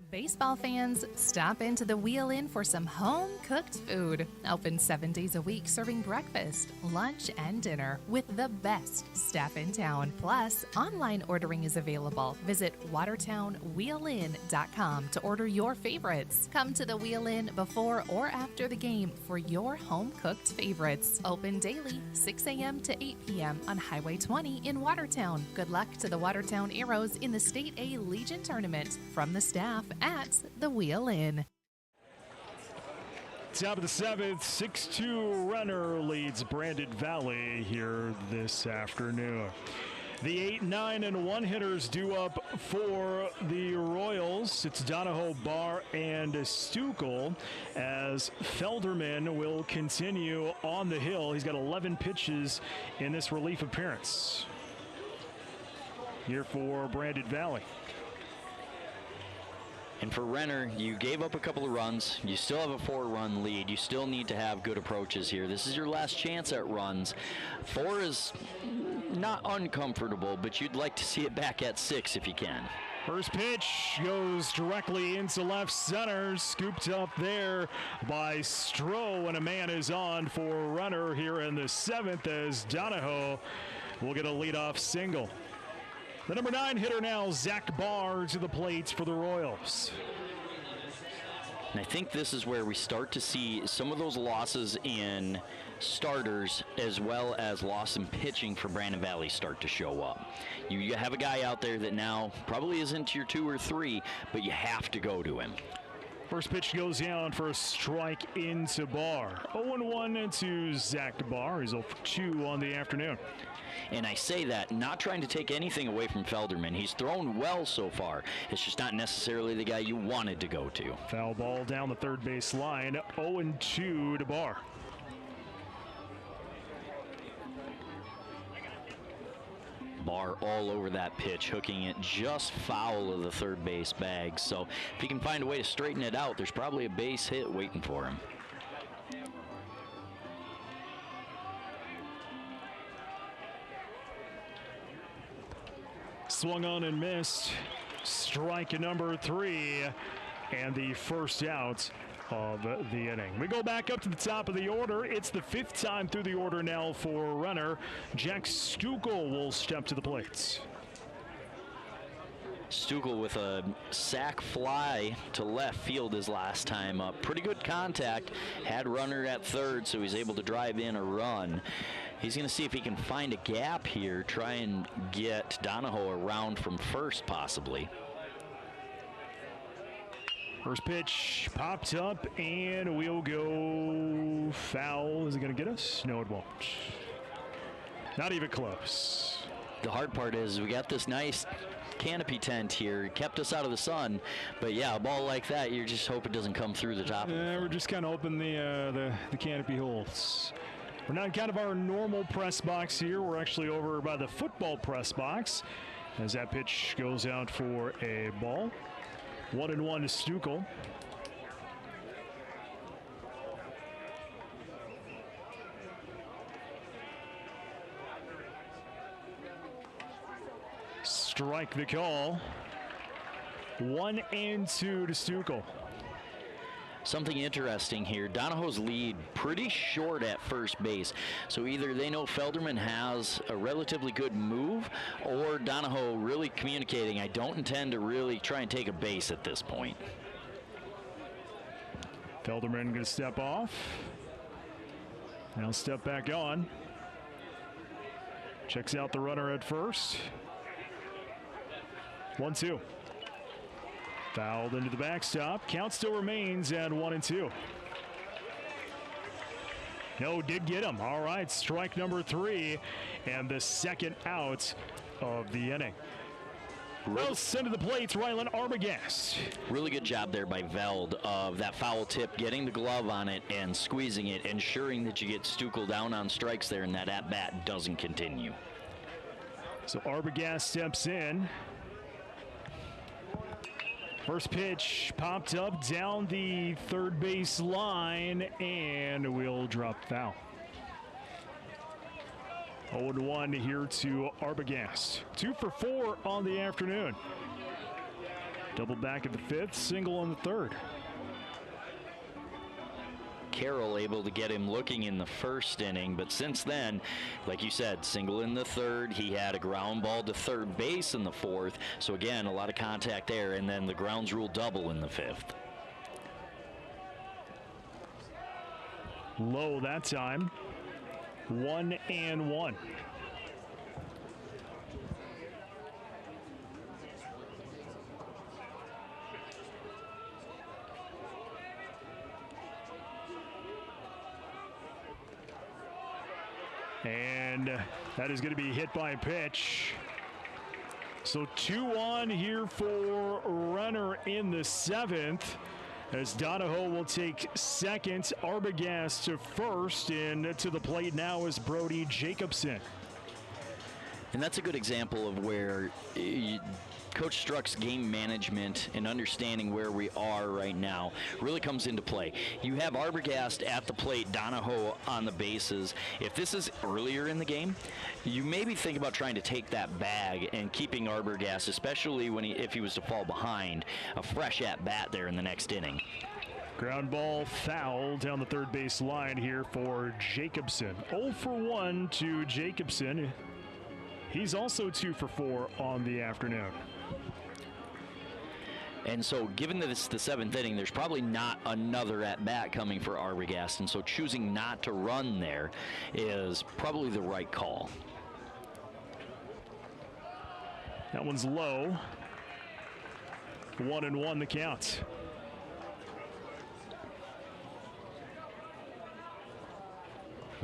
Baseball fans, stop into the Wheel Inn for some home-cooked food. Open 7 days a week, serving breakfast, lunch, and dinner with the best staff in town. Plus, online ordering is available. Visit WatertownWheelIn.com to order your favorites. Come to the Wheel Inn before or after the game for your home-cooked favorites. Open daily, 6 a.m. to 8 p.m. on Highway 20 in Watertown. Good luck to the Watertown Arrows in the State A Legion Tournament from the staff at the Wheel Inn. Top of the 7th, 6-2 Renner leads Brandon Valley here this afternoon. The 8, 9, and 1 hitters due up for the Royals. It's Donahoe, Barr, and Stukel, as Felderman will continue on the hill. He's got 11 pitches in this relief appearance here for Brandon Valley. And for Renner, you gave up a couple of runs. You still have a 4-run lead. You still need to have good approaches here. This is your last chance at runs. 4 is not uncomfortable, but you'd like to see it back at 6 if you can. First pitch goes directly into left center, scooped up there by Stroh, and a man is on for Renner here in the 7th as Donahoe will get a leadoff single. The number 9 hitter now, Zach Barr, to the plate for the Royals. And I think this is where we start to see some of those losses in starters as well as loss in pitching for Brandon Valley start to show up. You have a guy out there that now probably isn't your 2 or 3, but you have to go to him. First pitch goes down for a strike into Barr. 0-1 to Zach Barr. He's 0-2 on the afternoon. And I say that not trying to take anything away from Felderman. He's thrown well so far. It's just not necessarily the guy you wanted to go to. Foul ball down the third base line. 0-2 to Barr. Barr all over that pitch, hooking it just foul of the third base bag. So if he can find a way to straighten it out, there's probably a base hit waiting for him. Swung on and missed. Strike number 3, and the first out of the inning. We go back up to the top of the order. It's the 5th time through the order now for Renner. Jack Stukel will step to the plate. Stukel with a sac fly to left field his last time up. Pretty good contact. Had runner at third, so he's able to drive in a run. He's going to see if he can find a gap here, try and get Donahoe around from first possibly. First pitch popped up, and we'll go foul. Is it going to get us? No, it won't. Not even close. The hard part is we got this nice canopy tent here. Kept us out of the sun. But yeah, a ball like that, you just hope it doesn't come through the top. We're just kind of hoping the canopy holds. We're not in kind of our normal press box here. We're actually over by the football press box as that pitch goes out for a ball. 1-1 to Stukel. Strike the call. 1-2 to Stukel. Something interesting here. Donahoe's lead pretty short at first base. So either they know Felderman has a relatively good move, or Donahoe really communicating, I don't intend to really try and take a base at this point. Felderman going to step off. Now step back on. Checks out the runner at first. 1-2. Fouled into the backstop. Count still remains at 1-2. No, did get him. All right, strike number 3 and the second out of the inning. Well, send to the plate, Rylan Arbogast. Really good job there by Veld of that foul tip, getting the glove on it and squeezing it, ensuring that you get Stukel down on strikes there and that at-bat doesn't continue. So Arbogast steps in. First pitch popped up down the third base line and will drop foul. 0-1 here to Arbogast. 2 for 4 on the afternoon. Double back at the 5th, single on the 3rd. Carroll able to get him looking in the first inning, but since then, like you said, single in the 3rd. He had a ground ball to third base in the 4th. So again, a lot of contact there, and then the grounds rule double in the 5th. Low that time. 1-1. And that is going to be hit by a pitch. So 2-1 here for Renner in the 7th. As Donahoe will take second, Arbogast to first, and to the plate now is Brody Jacobson. And that's a good example of where Coach Struck's game management and understanding where we are right now really comes into play. You have Arbogast at the plate, Donahoe on the bases. If this is earlier in the game, you maybe think about trying to take that bag and keeping Arbogast, especially if he was to fall behind, a fresh at bat there in the next inning. Ground ball foul down the third base line here for Jacobson. 0 for 1 to Jacobson. He's also 2 for 4 on the afternoon. And so given that it's the 7th inning, there's probably not another at-bat coming for Arbogast, and so choosing not to run there is probably the right call. That one's low. 1-1 the count.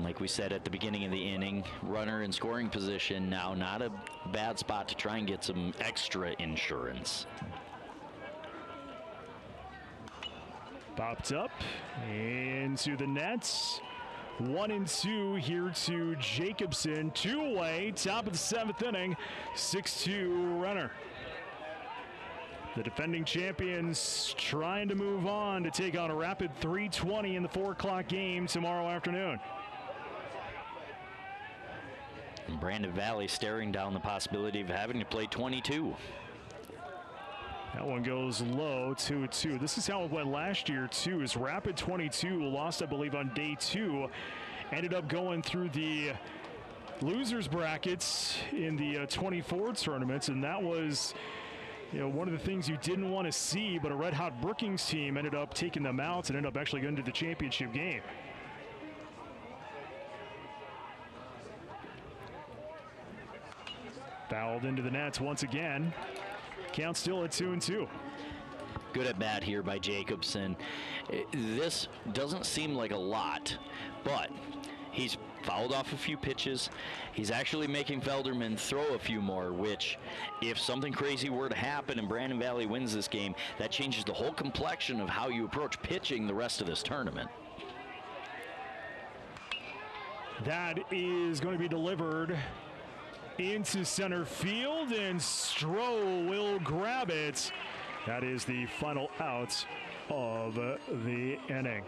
Like we said at the beginning of the inning, runner in scoring position now, not a bad spot to try and get some extra insurance. Popped up into the nets. 1-2 here to Jacobson. 2 away, top of the 7th inning. 6-2 Renner. The defending champions trying to move on to take on a rapid 3:20 in the 4 o'clock game tomorrow afternoon. And Brandon Valley staring down the possibility of having to play 22. That one goes low, 2-2. This is how it went last year, too. Is Rapid 22 lost, I believe, on day 2. Ended up going through the losers brackets in the 24 tournaments, and that was, one of the things you didn't want to see. But a red-hot Brookings team ended up taking them out and ended up actually going to the championship game. Fouled into the nets once again. Count still at 2-2. Good at bat here by Jacobson. This doesn't seem like a lot, but he's fouled off a few pitches. He's actually making Felderman throw a few more, which if something crazy were to happen and Brandon Valley wins this game, that changes the whole complexion of how you approach pitching the rest of this tournament. That is going to be delivered into center field, and Stroh will grab it. That is the final out of the inning.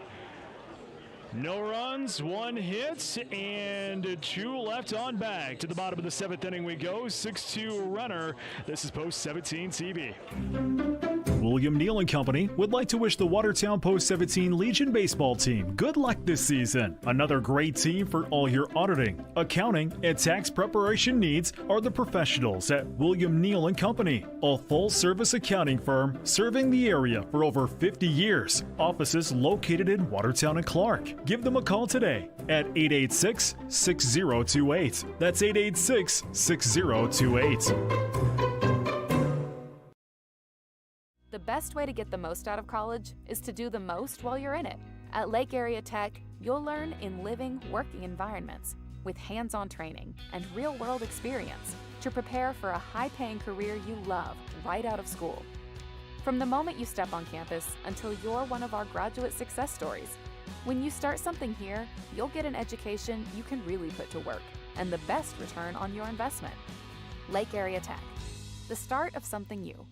No runs, 1 hit, and 2 left on back. To the bottom of the 7th inning we go. 6-2 Renner. This is Post 17 TV. William Neal & Company would like to wish the Watertown Post 17 Legion baseball team good luck this season. Another great team for all your auditing, accounting, and tax preparation needs are the professionals at William Neal & Company, a full-service accounting firm serving the area for over 50 years. Offices located in Watertown and Clark. Give them a call today at 886-6028. That's 886-6028. The best way to get the most out of college is to do the most while you're in it. At Lake Area Tech, you'll learn in living, working environments with hands-on training and real-world experience to prepare for a high-paying career you love right out of school. From the moment you step on campus until you're one of our graduate success stories, when you start something here, you'll get an education you can really put to work and the best return on your investment. Lake Area Tech, the start of something new.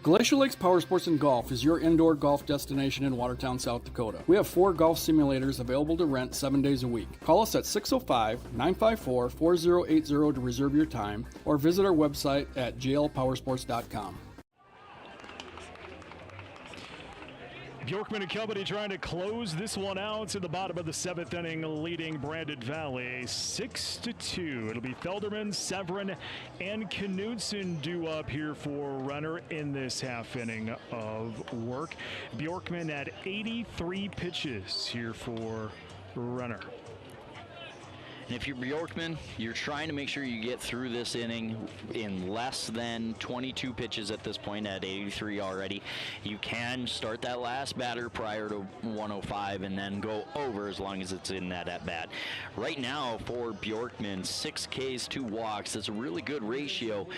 Glacier Lakes Power Sports and Golf is your indoor golf destination in Watertown, South Dakota. We have 4 golf simulators available to rent 7 days a week. Call us at 605-954-4080 to reserve your time or visit our website at glpowersports.com. Bjorkman and Company trying to close this one out to the bottom of the 7th inning, leading Brandon Valley 6-2. It'll be Felderman, Severin, and Knudsen due up here for Renner in this half inning of work. Bjorkman at 83 pitches here for Renner. And if you're Bjorkman, you're trying to make sure you get through this inning in less than 22 pitches at this point at 83 already. You can start that last batter prior to 105 and then go over as long as it's in that at-bat. Right now for Bjorkman, 6 Ks, 2 walks. That's a really good ratio.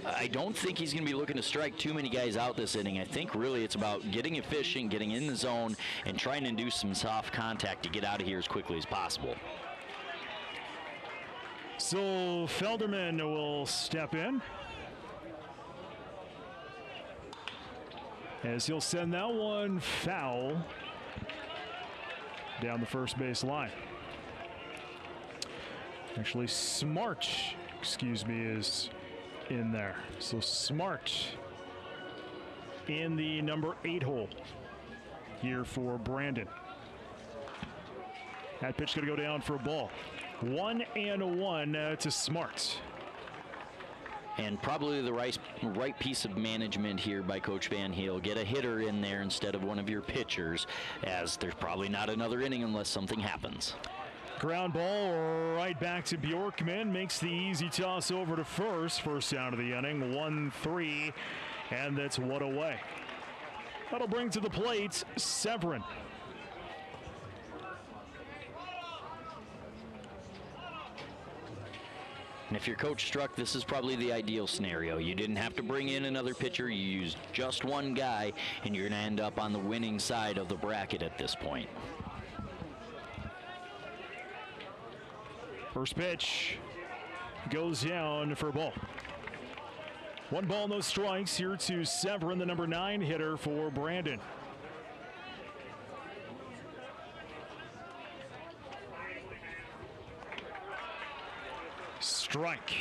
I don't think he's going to be looking to strike too many guys out this inning. I think really it's about getting efficient, getting in the zone, and trying to do some soft contact to get out of here as quickly as possible. So Felderman will step in as he'll send that one foul down the first base line. Actually, Smart, is in there. So Smart in the number 8 hole here for Brandon. That pitch going to go down for a ball. 1-1 to Smart. And probably the right piece of management here by Coach Van Heel. Get a hitter in there instead of one of your pitchers, as there's probably not another inning unless something happens. Ground ball right back to Bjorkman. Makes the easy toss over to first. First down of the inning. 1-3, and that's 1 away. That'll bring to the plate Severin. And if you're Coach Struck, this is probably the ideal scenario. You didn't have to bring in another pitcher. You used just one guy, and you're going to end up on the winning side of the bracket at this point. First pitch goes down for a ball. 1 ball, no strikes here to Severin, the number 9 hitter for Brandon. Strike.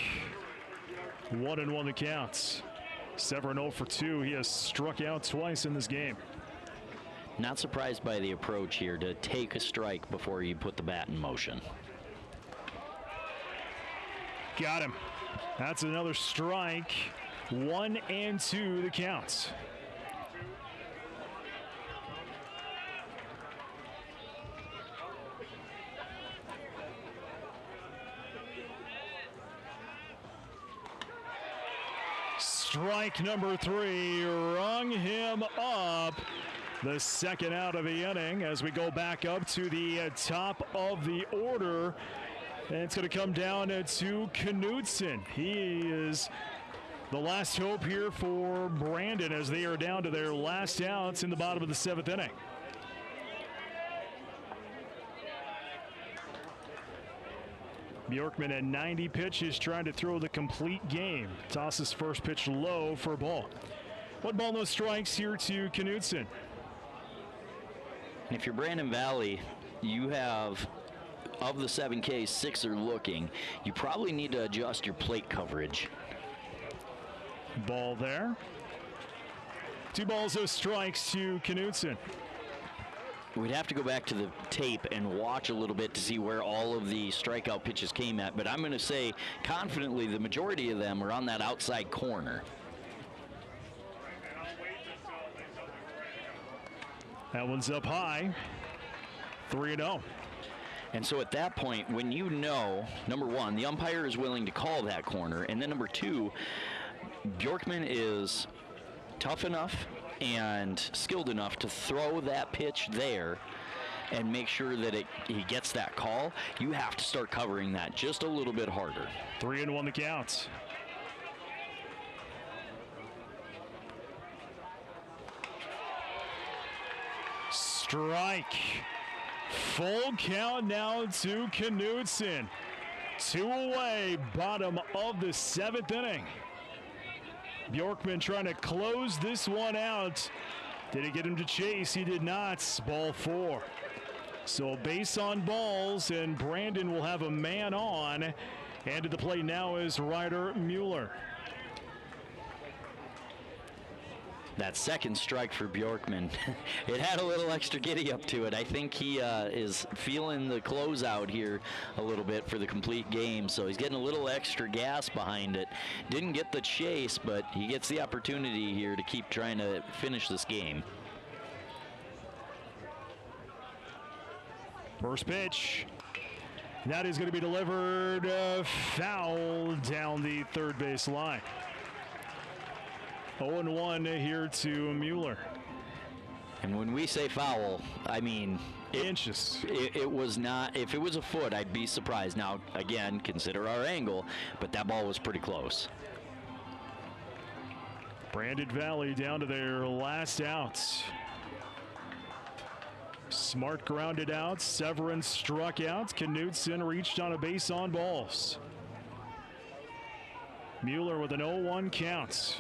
1-1 the counts. Severin 0 for 2. He has struck out twice in this game. Not surprised by the approach here to take a strike before you put the bat in motion. Got him. That's another strike. 1-2 the counts. Strike number 3, rung him up. The second out of the inning as we go back up to the top of the order. And it's going to come down to Knudsen. He is the last hope here for Brandon as they are down to their last outs in the bottom of the 7th inning. Bjorkman at 90 pitches trying to throw the complete game. Tosses first pitch low for a ball. 1 ball, no strikes here to Knudsen. If you're Brandon Valley, you have, of the 7 Ks, 6 are looking. You probably need to adjust your plate coverage. Ball there. 2 balls, no strikes to Knudsen. We'd have to go back to the tape and watch a little bit to see where all of the strikeout pitches came at, but I'm going to say confidently the majority of them are on that outside corner. That one's up high, 3-0. And so at that point, when you know, number 1, the umpire is willing to call that corner, and then number 2, Bjorkman is tough enough and skilled enough to throw that pitch there and make sure that he gets that call, you have to start covering that just a little bit harder. 3-1 the count. Strike. Full count now to Knudsen. 2 away, bottom of the 7th inning. Bjorkman trying to close this one out. Did he get him to chase? He did not. Ball 4. So base on balls, and Brandon will have a man on. And to the plate now is Ryder Mueller. That second strike for Bjorkman, it had a little extra giddy up to it. I think he is feeling the closeout here a little bit for the complete game, so he's getting a little extra gas behind it. Didn't get the chase, but he gets the opportunity here to keep trying to finish this game. First pitch. That is going to be delivered foul down the third base line. 0-1 here to Mueller. And when we say foul, I mean inches. It was not, if it was a foot, I'd be surprised. Now, again, consider our angle, but that ball was pretty close. Brandon Valley down to their last outs. Smart grounded out. Severin struck out. Knudsen reached on a base on balls. Mueller with an 0-1 count.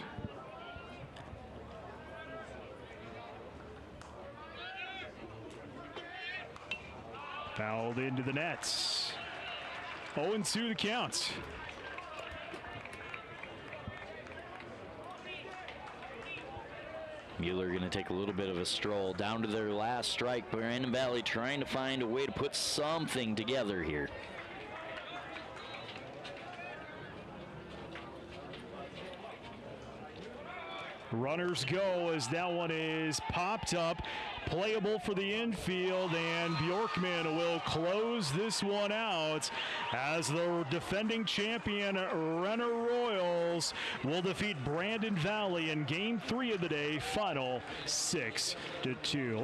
Fouled into the nets. 0-2 the count. Mueller going to take a little bit of a stroll down to their last strike. Brandon Valley trying to find a way to put something together here. Runners go as that one is popped up. Playable for the infield, and Bjorkman will close this one out as the defending champion Renner Royals will defeat Brandon Valley in Game 3 of the day, final 6-2.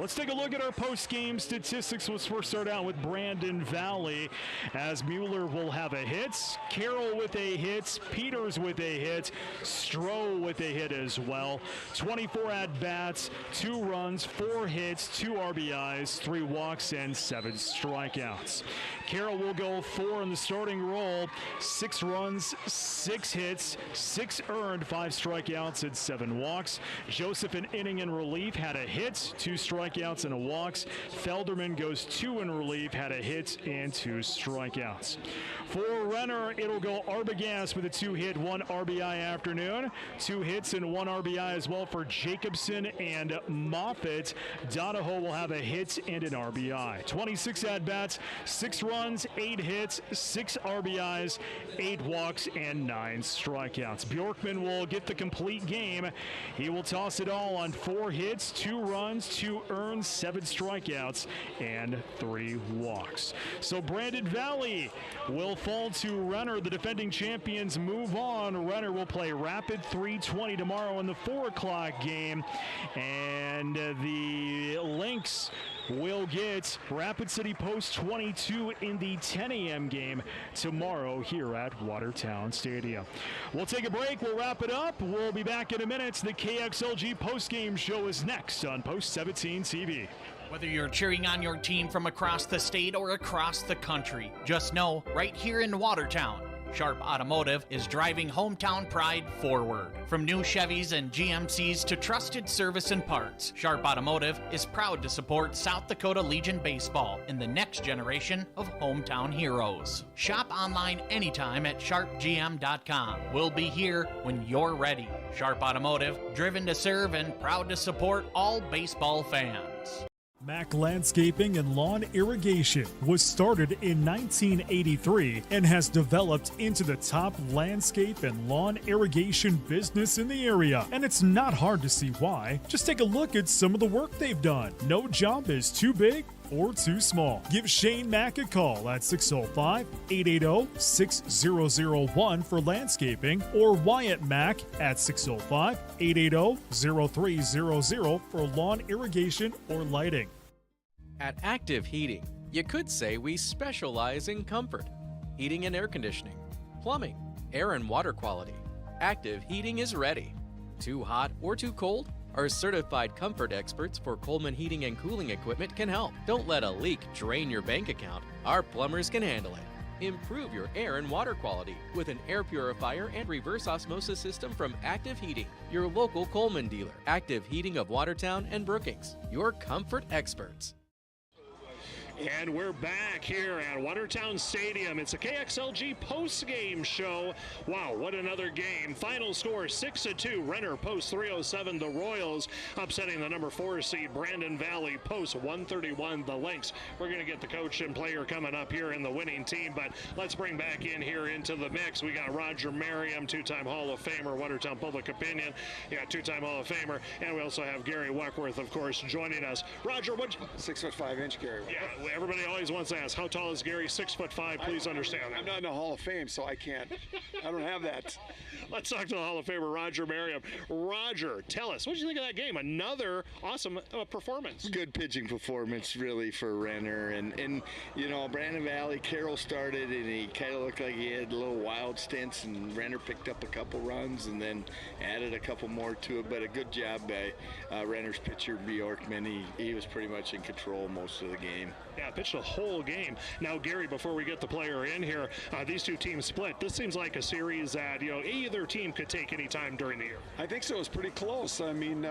Let's take a look at our post-game statistics. Let's first start out with Brandon Valley, as Mueller will have a hit, Carroll with a hit, Peters with a hit, Stroh with a hit as well. 24 at-bats, 2 runs, 4 hits, 2 RBIs, 3 walks, and 7 strikeouts. Carroll will go 4 in the starting role, 6 runs, 6 hits, 6 earned, 5 strikeouts, and 7 walks. Joseph, an inning in relief, had a hit, 2 strikeouts, and a walks. Felderman goes 2 in relief, had a hit, and 2 strikeouts. For Renner, it'll go Arbogast with a 2-hit, 1 RBI afternoon, 2 hits and 1 RBI as well for Jacobson and Moffitt. Donahoe will have a hit and an RBI. 26 at-bats, 6 runs, 8 hits, 6 RBIs, 8 walks, and 9 strikeouts. Bjorkman will get the complete game. He will toss it all on 4 hits, 2 runs, 2 earned, 7 strikeouts, and 3 walks. So Brandon Valley will fall to Renner. The defending champions move on. Renner will play Rapid 3:20 tomorrow in the 4th. 4 o'clock game. And the Lynx will get Rapid City Post 22 in the 10 a.m. game tomorrow here at Watertown Stadium. We'll take a break. We'll wrap it up. We'll be back in a minute. The KXLG postgame show is next on Post 17 TV. Whether you're cheering on your team from across the state or across the country, just know right here in Watertown, Sharp Automotive is driving hometown pride forward. From new Chevys and GMCs to trusted service and parts, Sharp Automotive is proud to support South Dakota Legion Baseball in the next generation of hometown heroes. Shop online anytime at sharpgm.com. We'll be here when you're ready. Sharp Automotive, driven to serve and proud to support all baseball fans. Mack Landscaping and Lawn Irrigation was started in 1983 and has developed into the top landscape and lawn irrigation business in the area. And it's not hard to see why. Just take a look at some of the work they've done. No job is too big or too small. Give Shane Mack a call at 605-880-6001 for landscaping or Wyatt Mack at 605-880-0300 for lawn irrigation or lighting. At Active Heating, you could say we specialize in comfort, heating and air conditioning, plumbing, air and water quality. Active Heating is ready. Too hot or too cold? Our certified comfort experts for Coleman Heating and Cooling Equipment can help. Don't let a leak drain your bank account. Our plumbers can handle it. Improve your air and water quality with an air purifier and reverse osmosis system from Active Heating, your local Coleman dealer. Active Heating of Watertown and Brookings, your comfort experts. And we're back here at Watertown Stadium. It's a KXLG post-game show. Wow, what another game. Final score 6-2. Renner Post 307. The Royals upsetting the number 4 seed Brandon Valley Post 131. The Lynx. We're going to get the coach and player coming up here in the winning team, but let's bring back in here into the mix. We got Roger Merriam, 2-time Hall of Famer, Watertown Public Opinion. Yeah, 2-time Hall of Famer. And we also have Gary Weckworth, of course, joining us. Roger, what? 6'5" Gary. Yeah. Everybody always wants to ask, how tall is Gary? 6'5". Please understand that. I'm not in the Hall of Fame, so I can't. I don't have that. Let's talk to the Hall of Famer, Roger Merriam. Roger, tell us, what did you think of that game? Another awesome performance. Good pitching performance, really, for Renner. And you know, Brandon Valley, Carroll started, and he kind of looked like he had little wild stints, and Renner picked up a couple runs and then added a couple more to it. But a good job by Renner's pitcher, Bjorkman. He was pretty much in control most of the game. Yeah, pitched the whole game. Now, Gary, before we get the player in here, these two teams split. This seems like a series that, you know, either team could take any time during the year. I think so. It's pretty close. I mean,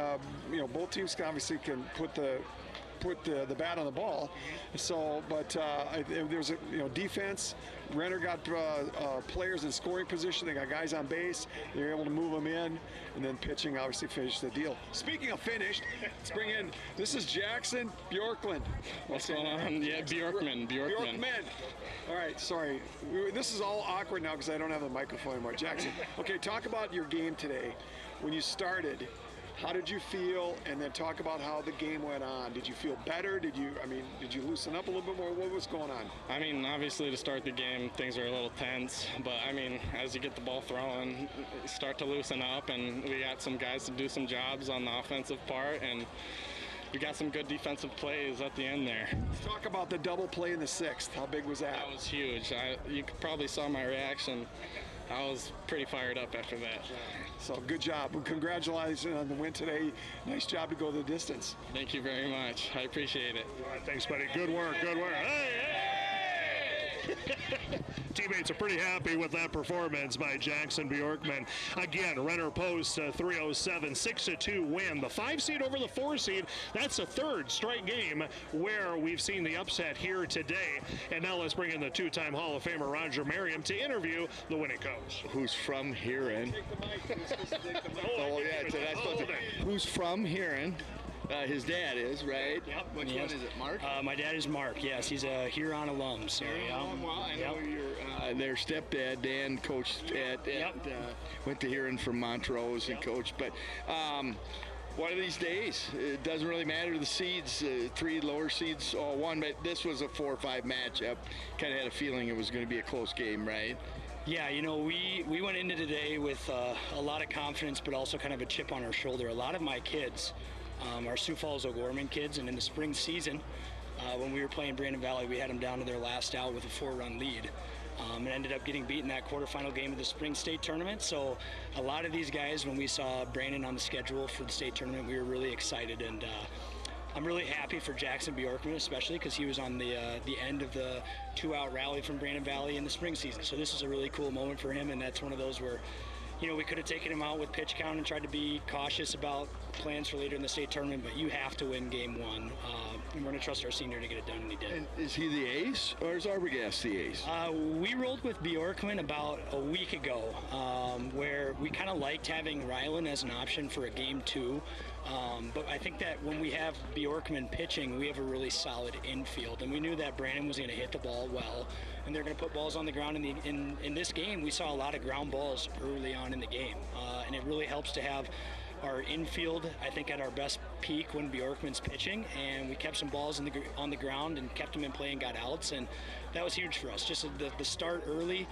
you know, both teams obviously can put the bat on the ball. So, but there's a defense. Renner got players in scoring position. They got guys on base. They're able to move them in, and then pitching obviously finished the deal. Speaking of finished, let's bring in. This is Jackson Bjorklund. What's going on? Yeah, Bjorkman. All right, sorry. This is all awkward now because I don't have the microphone anymore. Jackson. Okay, talk about your game today. When you started, how did you feel? And then talk about how the game went on. Did you feel better? Did you loosen up a little bit more? What was going on? I mean, obviously to start the game, things are a little tense. But, I mean, as you get the ball thrown, you start to loosen up. And we got some guys to do some jobs on the offensive part. And we got some good defensive plays at the end there. Let's talk about the double play in the 6th. How big was that? That was huge. You probably saw my reaction. I was pretty fired up after that. So good job. Congratulations on the win today. Nice job to go the distance. Thank you very much. I appreciate it. All right, thanks, buddy. Good work. Good work. Hey! Teammates are pretty happy with that performance by Jackson Bjorkman. Again, Renner Post 307, 6-2 win. The 5 seed over the 4 seed. That's a third straight game where we've seen the upset here today. And now let's bring in the 2-time Hall of Famer Roger Merriam to interview the winning coach. Who's from Huron? Who's from Huron? His dad is, right? Yep. Which one is it, Mark? My dad is Mark, yes. He's a Huron alum. So, well, I know their stepdad, Dan, coached at went to Huron from Montrose and coached. But one of these days, it doesn't really matter the seeds. 3 lower seeds all won, but this was a 4-5 matchup. Kind of had a feeling it was going to be a close game, right? Yeah, we went into today with a lot of confidence, but also kind of a chip on our shoulder. A lot of my kids are Sioux Falls O'Gorman kids, and in the spring season, when we were playing Brandon Valley, we had them down to their last out with a 4-run lead. And ended up getting beat in that quarterfinal game of the spring state tournament. So a lot of these guys, when we saw Brandon on the schedule for the state tournament, we were really excited. And I'm really happy for Jackson Bjorkman, especially because he was on the end of the 2-out rally from Brandon Valley in the spring season. So this is a really cool moment for him, and that's one of those where we could have taken him out with pitch count and tried to be cautious about plans for later in the state tournament, but you have to win game one. And we're going to trust our senior to get it done, and he did. And is he the ace, or is Arbogast the ace? We rolled with Bjorkman about a week ago, where we kind of liked having Rylan as an option for a game 2. But I think that when we have Bjorkman pitching, we have a really solid infield, and we knew that Brandon was going to hit the ball well, and they're going to put balls on the ground. In this game, we saw a lot of ground balls early on in the game, and it really helps to have our infield, I think, at our best peak when Bjorkman's pitching, and we kept some balls on the ground and kept them in play and got outs, and that was huge for us. Just the start early,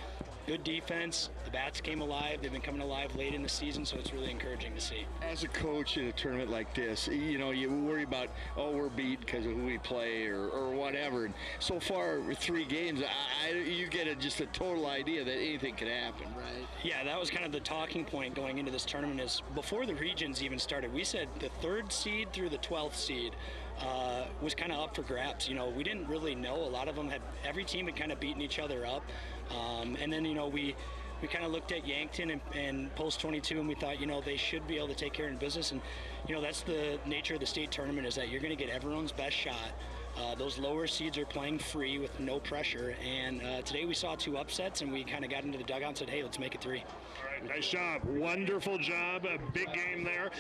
good defense. The bats came alive. They've been coming alive late in the season, so it's really encouraging to see. As a coach in a tournament like this, you worry about, we're beat because of who we play or whatever. And so far, 3 games, you get just a total idea that anything can happen, right? Yeah, that was kind of the talking point going into this tournament. Is before the regions even started, we said the 3rd seed through the 12th seed was kind of up for grabs. We didn't really know. A lot of them every team had kind of beaten each other up. And then, we kind of looked at Yankton and Post 22, and we thought, they should be able to take care of business. And, that's the nature of the state tournament, is that you're going to get everyone's best shot. Those lower seeds are playing free with no pressure. And today we saw 2 upsets, and we kind of got into the dugout and said, hey, let's make it 3. All right, nice job. Wonderful job. A big game there.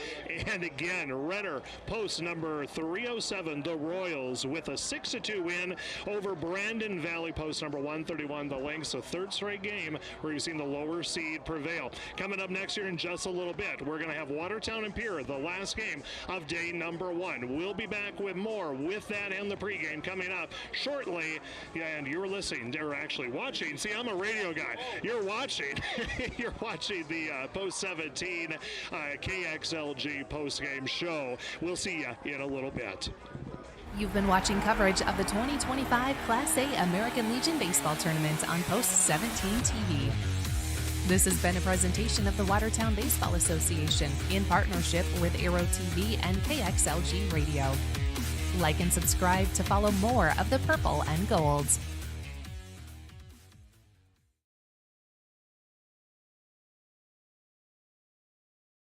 And again, Renner Post number 307, the Royals, with a 6-2 win over Brandon Valley Post number 131, the Lynx. A 3rd straight game where you've seen the lower seed prevail. Coming up next year in just a little bit, we're going to have Watertown and Pierre, the last game of day number 1. We'll be back with more with that and the pregame coming up shortly. And you're listening, or actually watching. See, I'm a radio guy. You're watching. You're watching the Post 17 KXLG postgame show. We'll see you in a little bit. You've been watching coverage of the 2025 Class A American Legion Baseball Tournament on Post 17 TV. This has been a presentation of the Watertown Baseball Association in partnership with Aero TV and KXLG Radio. Like and subscribe to follow more of the purple and golds.